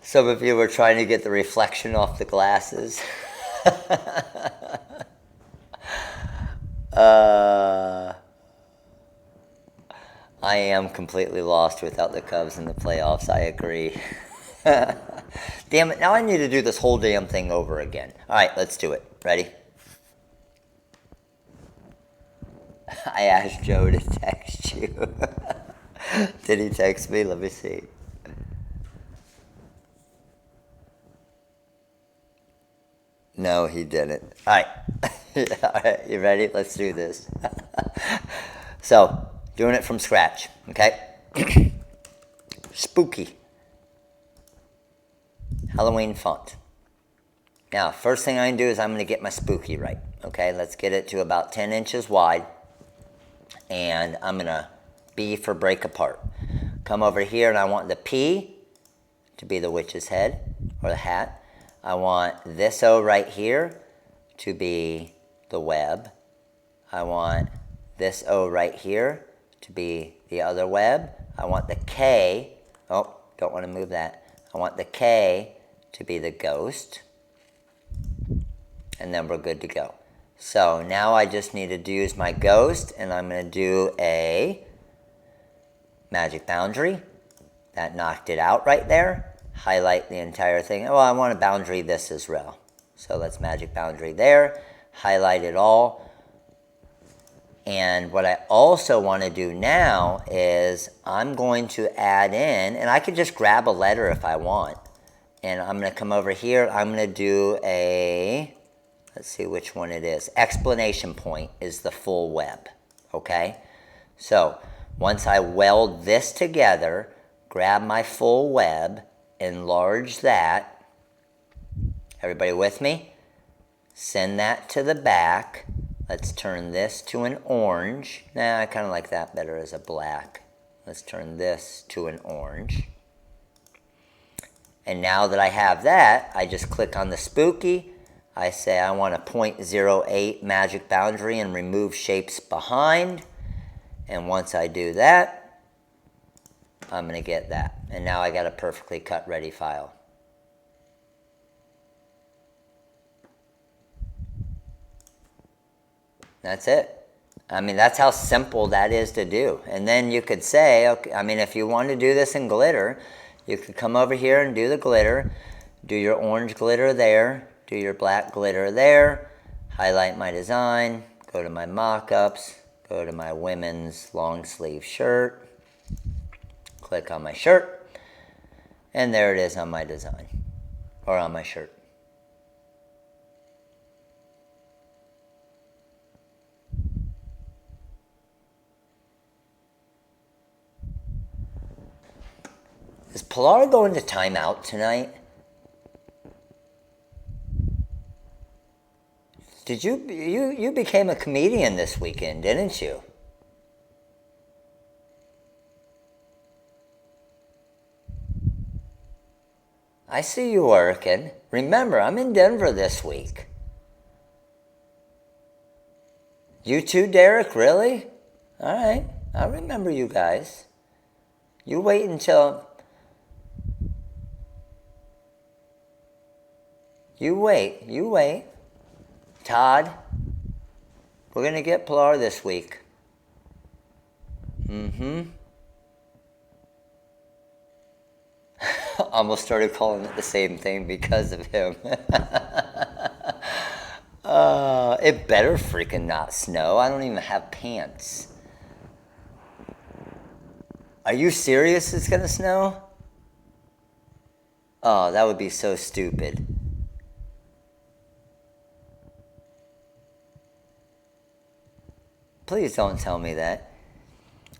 Some of you were trying to get the reflection off the glasses. I am completely lost without the Cubs in the playoffs, I agree. Damn it, now I need to do this whole damn thing over again. Alright, let's do it. Ready? I asked Joe to text you. Did he text me? Let me see. No, he didn't. All right. All right, you ready? Let's do this. So, doing it from scratch, okay? Spooky. Halloween font. Now, first thing I'm going to do is I'm going to get my spooky right, okay? Let's get it to about 10 inches wide. And I'm going to B for break apart. Come over here and I want the P to be the witch's head or the hat. I want this O right here to be the web. I want this O right here to be the other web. I want the K, oh, don't want to move that. I want the K to be the ghost. And then we're good to go. So now I just need to use my ghost, and I'm going to do a magic boundary. That knocked it out right there. Highlight the entire thing. Well, I want to boundary this as well. So let's magic boundary there. Highlight it all. And what I also want to do now is I'm going to add in, and I could just grab a letter if I want. And I'm going to come over here. I'm going to do a, let's see which one it is. Explanation point is the full web, okay? So once I weld this together, grab my full web, enlarge that. Everybody with me? Send that to the back. Let's turn this to an orange. Nah, I kind of like that better as a black. Let's turn this to an orange. And now that I have that, I just click on the spooky. I say I want a 0.08 magic boundary and remove shapes behind. And once I do that, I'm going to get that. And now I got a perfectly cut ready file. That's it. I mean, that's how simple that is to do. And then you could say, okay, I mean, if you want to do this in glitter, you could come over here and do the glitter, do your orange glitter there, do your black glitter there, highlight my design, go to my mock-ups, go to my women's long sleeve shirt, click on my shirt, and there it is on my design, or on my shirt. Is Pilar going to timeout tonight? Did you became a comedian this weekend, didn't you? I see you working. Remember, I'm in Denver this week. You too, Derek? Really? All right. I remember you guys. You wait until... You wait. Todd, we're going to get Pilar this week. Almost started calling it the same thing because of him. It better freaking not snow. I don't even have pants. Are you serious it's going to snow? Oh, that would be so stupid. Please don't tell me that.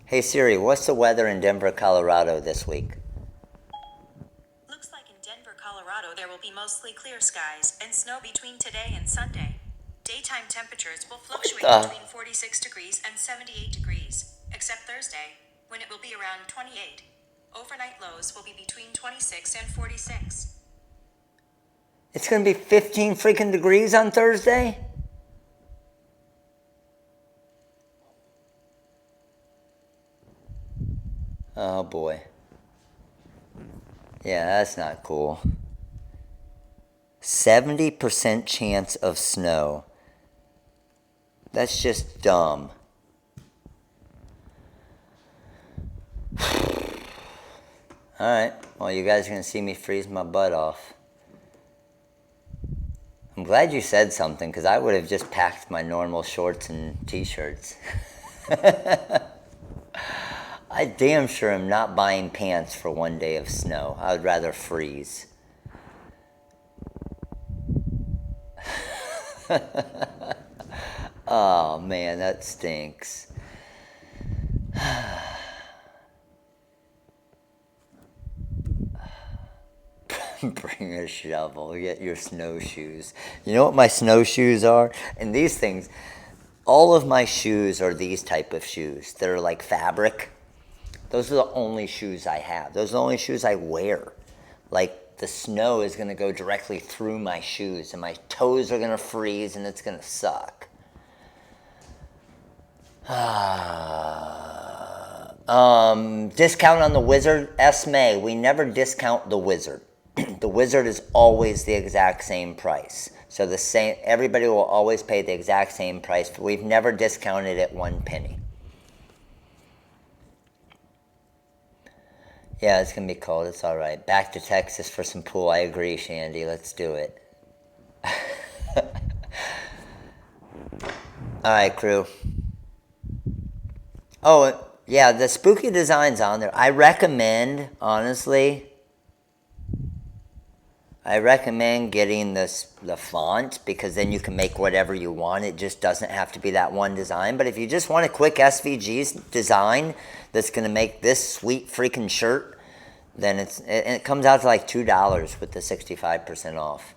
Hey Siri, what's the weather in Denver, Colorado this week? Looks like in Denver, Colorado, there will be mostly clear skies and snow between today and Sunday. Daytime temperatures will fluctuate between 46 degrees and 78 degrees, except Thursday, when it will be around 28. Overnight lows will be between 26 and 46. It's going to be 15 freaking degrees on Thursday? Oh boy. Yeah, that's not cool. 70% chance of snow. That's just dumb. Alright, well you guys are going to see me freeze my butt off. I'm glad you said something, because I would have just packed my normal shorts and t-shirts. I damn sure am not buying pants for one day of snow. I would rather freeze. Oh man, that stinks. Bring a shovel, get your snowshoes. You know what my snowshoes are? And these things, all of my shoes are these type of shoes. They're like fabric. Those are the only shoes I have. Those are the only shoes I wear. Like the snow is gonna go directly through my shoes and my toes are gonna freeze and it's gonna suck. Discount on the Wizard? Esme, we never discount the Wizard. The Wizard is always the exact same price. So the same, everybody will always pay the exact same price. We've never discounted it 1 penny. Yeah, it's gonna be cold. It's all right. Back to Texas for some pool. I agree, Shandy. Let's do it. All right, crew. Oh, yeah, the spooky design's on there. I recommend, honestly, I recommend getting the font because then you can make whatever you want. It just doesn't have to be that one design. But if you just want a quick SVG design that's going to make this sweet freaking shirt, then it comes out to like $2 with the 65% off.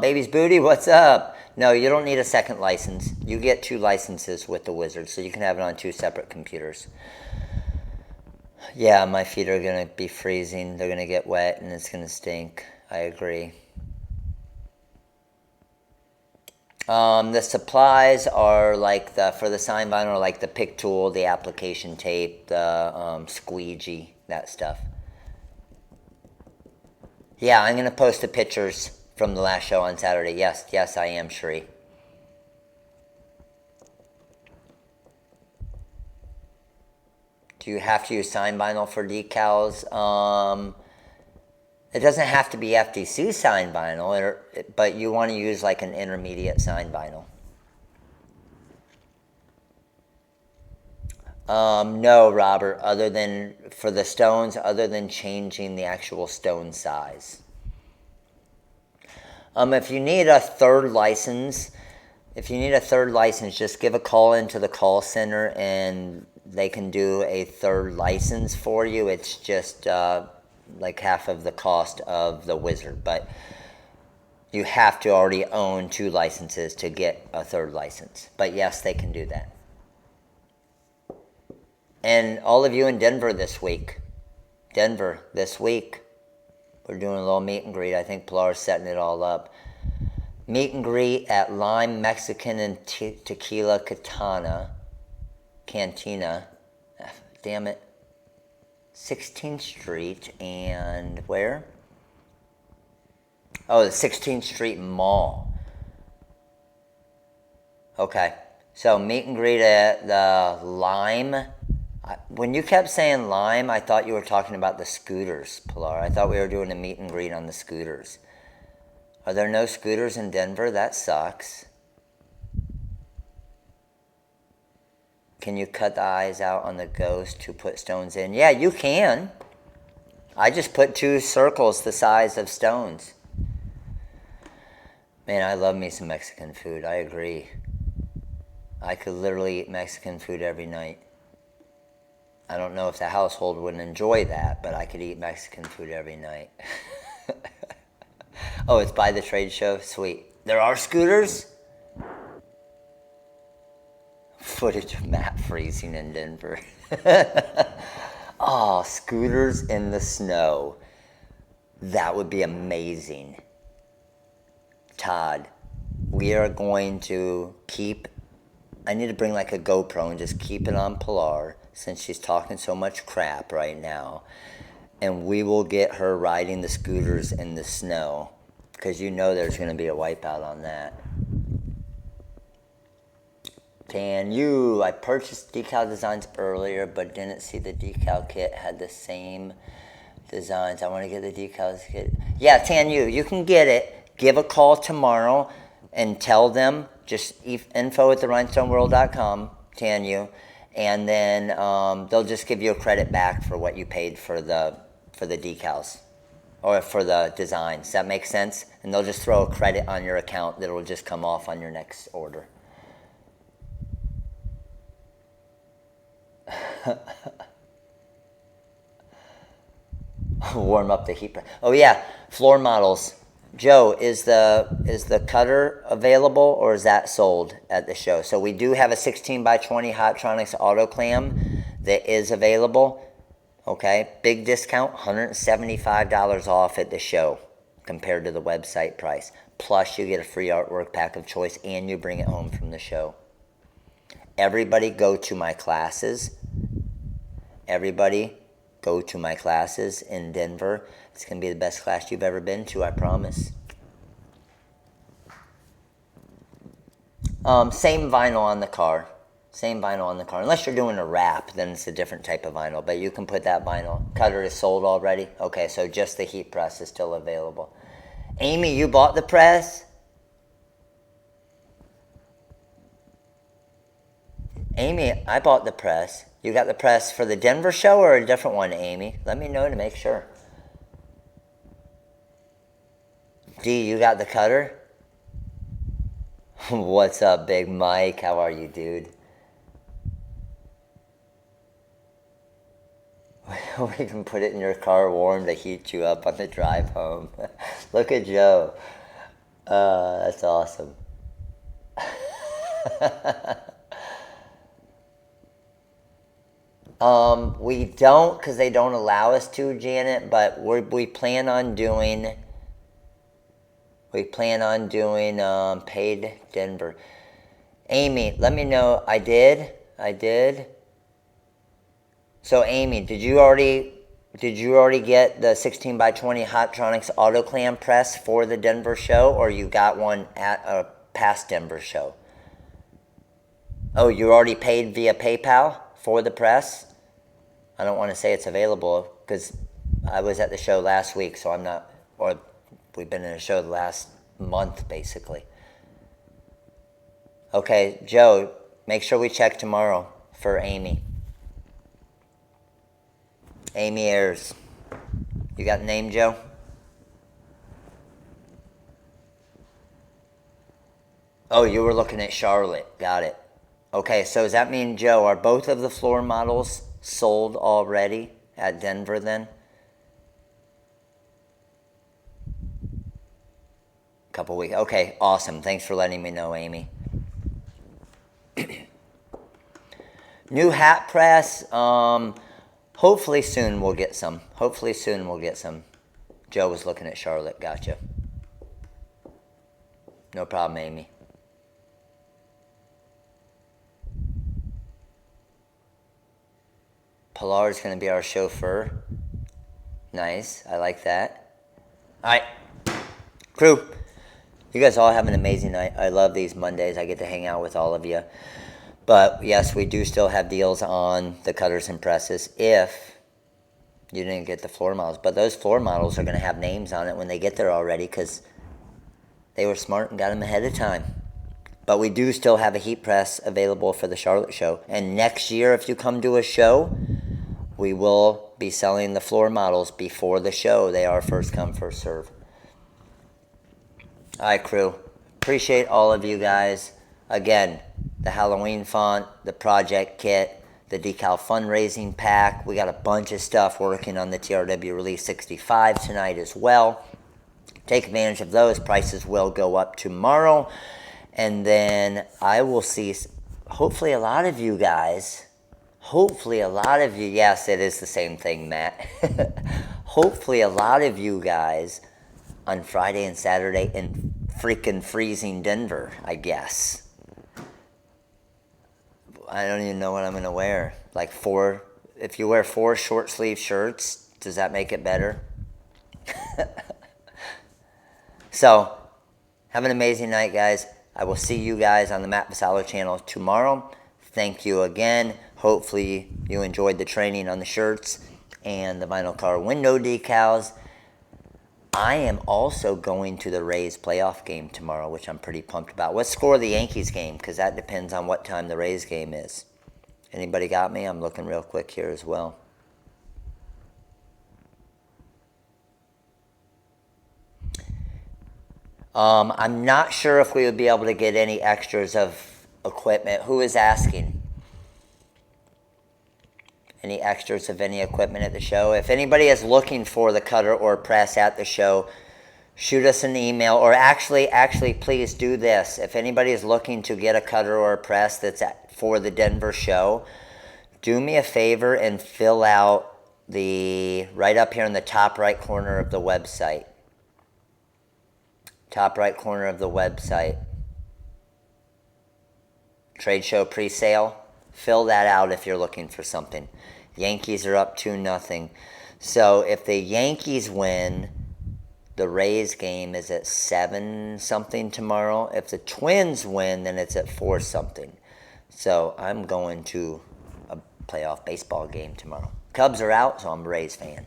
Baby's Booty, what's up? No, you don't need a second license. You get 2 licenses with the Wizard, so you can have it on 2 separate computers. Yeah, my feet are going to be freezing. They're going to get wet, and it's going to stink. I agree. The supplies are like for the sign vinyl, like the pick tool, the application tape, the squeegee, that stuff. Yeah, I'm going to post the pictures from the last show on Saturday. Yes, I am, Shri. Do you have to use sign vinyl for decals? It doesn't have to be FTC sign vinyl, but you want to use like an intermediate sign vinyl. No, Robert, other than for the stones, other than changing the actual stone size. If you need a third license, just give a call into the call center and they can do a third license for you. It's just like half of the cost of the Wizard, but you have to already own 2 licenses to get a third license. But yes, they can do that. And all of you in Denver this week, we're doing a little meet and greet. I think Pilar's setting it all up. Meet and greet at Lime Mexican and Tequila Cantina. Damn it. 16th Street and where? Oh, the 16th Street Mall. Okay. So meet and greet at the Lime. When you kept saying Lime, I thought you were talking about the scooters, Pilar. I thought we were doing a meet and greet on the scooters. Are there no scooters in Denver? That sucks. Can you cut the eyes out on the ghost to put stones in? Yeah, you can. I just put 2 circles the size of stones. Man, I love me some Mexican food. I agree. I could literally eat Mexican food every night. I don't know if the household would enjoy that, but I could eat Mexican food every night. Oh, it's by the trade show? Sweet. There are scooters? Footage of Matt freezing in Denver. Oh, scooters in the snow. That would be amazing. Todd, we are going to I need to bring like a GoPro and just keep it on Pilar since she's talking so much crap right now. And we will get her riding the scooters in the snow because you know there's going to be a wipeout on that. I purchased decal designs earlier, but didn't see the decal kit had the same designs. I want to get the decals kit. Yeah, you can get it. Give a call tomorrow and tell them, just info@rhinestoneworld.com, and then they'll just give you a credit back for what you paid for the decals. or for the design. Does that make sense? And they'll just throw a credit on your account that will just come off on your next order. Warm up the heat. Oh yeah, floor models. Joe, is the cutter available or is that sold at the show? So we do have a 16 by 20 Hotronix auto clam that is available. Okay, big discount, $175 off at the show compared to the website price. Plus you get a free artwork pack of choice and you bring it home from the show. Everybody go to my classes. Everybody go to my classes in Denver. It's going to be the best class you've ever been to, I promise. Same vinyl on the car. Same vinyl on the car. Unless you're doing a wrap, then it's a different type of vinyl. But you can put that vinyl. Cutter is sold already? Okay, so just the heat press is still available. Amy, you bought the press? Amy, I bought the press. You got the press for the Denver show or a different one, Amy? Let me know to make sure. D, you got the cutter? What's up, Big Mike? How are you, dude? We can put it in your car warm to heat you up on the drive home. Look at Joe. That's awesome. We don't, because they don't allow us to, Janet, but we plan on doing paid Denver. Amy, let me know. I did. So Amy, did you already get the 16 by 20 Hotronix auto clam press for the Denver show, or you got one at a past Denver show? Oh, you already paid via PayPal for the press? I don't want to say it's available because I was at the show last week, so I'm not, or we've been in a show the last month, basically. Okay, Joe, make sure we check tomorrow for Amy. Amy Ayers. You got the name, Joe? Oh, you were looking at Charlotte. Got it. Okay, so does that mean, Joe, are both of the floor models sold already at Denver then? Couple weeks. Okay, awesome. Thanks for letting me know, Amy. New hat press. Hopefully soon we'll get some. Joe was looking at Charlotte. Gotcha. No problem, Amy. Pilar is going to be our chauffeur. Nice. I like that. All right. Crew, you guys all have an amazing night. I love these Mondays. I get to hang out with all of you. But yes, we do still have deals on the cutters and presses if you didn't get the floor models. But those floor models are going to have names on it when they get there already because they were smart and got them ahead of time. But we do still have a heat press available for the Charlotte show. And next year, if you come to a show, we will be selling the floor models before the show. They are first come, first serve. All right, crew. Appreciate all of you guys. Again, the Halloween font, the project kit, the Decal fundraising pack. We got a bunch of stuff working on the TRW Release 65 tonight as well. Take advantage of those. Prices will go up tomorrow. And then I will see, hopefully a lot of you guys, yes, it is the same thing, Matt. Hopefully a lot of you guys on Friday and Saturday in freaking freezing Denver, I guess. I don't even know what I'm going to wear. Like if you wear 4 short sleeve shirts, does that make it better? So, have an amazing night, guys. I will see you guys on the Matt Vassallo channel tomorrow. Thank you again. Hopefully you enjoyed the training on the shirts and the vinyl car window decals. I am also going to the Rays playoff game tomorrow, which I'm pretty pumped about. What score the Yankees game? Because that depends on what time the Rays game is. Anybody got me? I'm looking real quick here as well. I'm not sure if we would be able to get any extras of equipment. Who is asking? Any extras of any equipment at the show? If anybody is looking for the cutter or press at the show, shoot us an email. Or actually, please do this. If anybody is looking to get a cutter or a press that's for the Denver show, do me a favor and fill out right up here in the top right corner of the website. Top right corner of the website. Trade show pre-sale. Fill that out if you're looking for something. Yankees are up 2-0. So if the Yankees win, the Rays game is at 7-something tomorrow. If the Twins win, then it's at 4-something. So I'm going to a playoff baseball game tomorrow. Cubs are out, so I'm a Rays fan.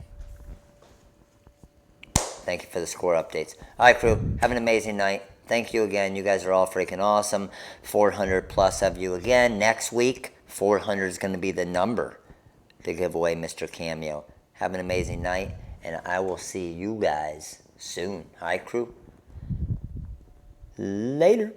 Thank you for the score updates. All right, crew. Have an amazing night. Thank you again. You guys are all freaking awesome. 400 plus of you again. Next week, 400 is going to be the number to give away Mr. Cameo. Have an amazing night, and I will see you guys soon. All right, crew. Later.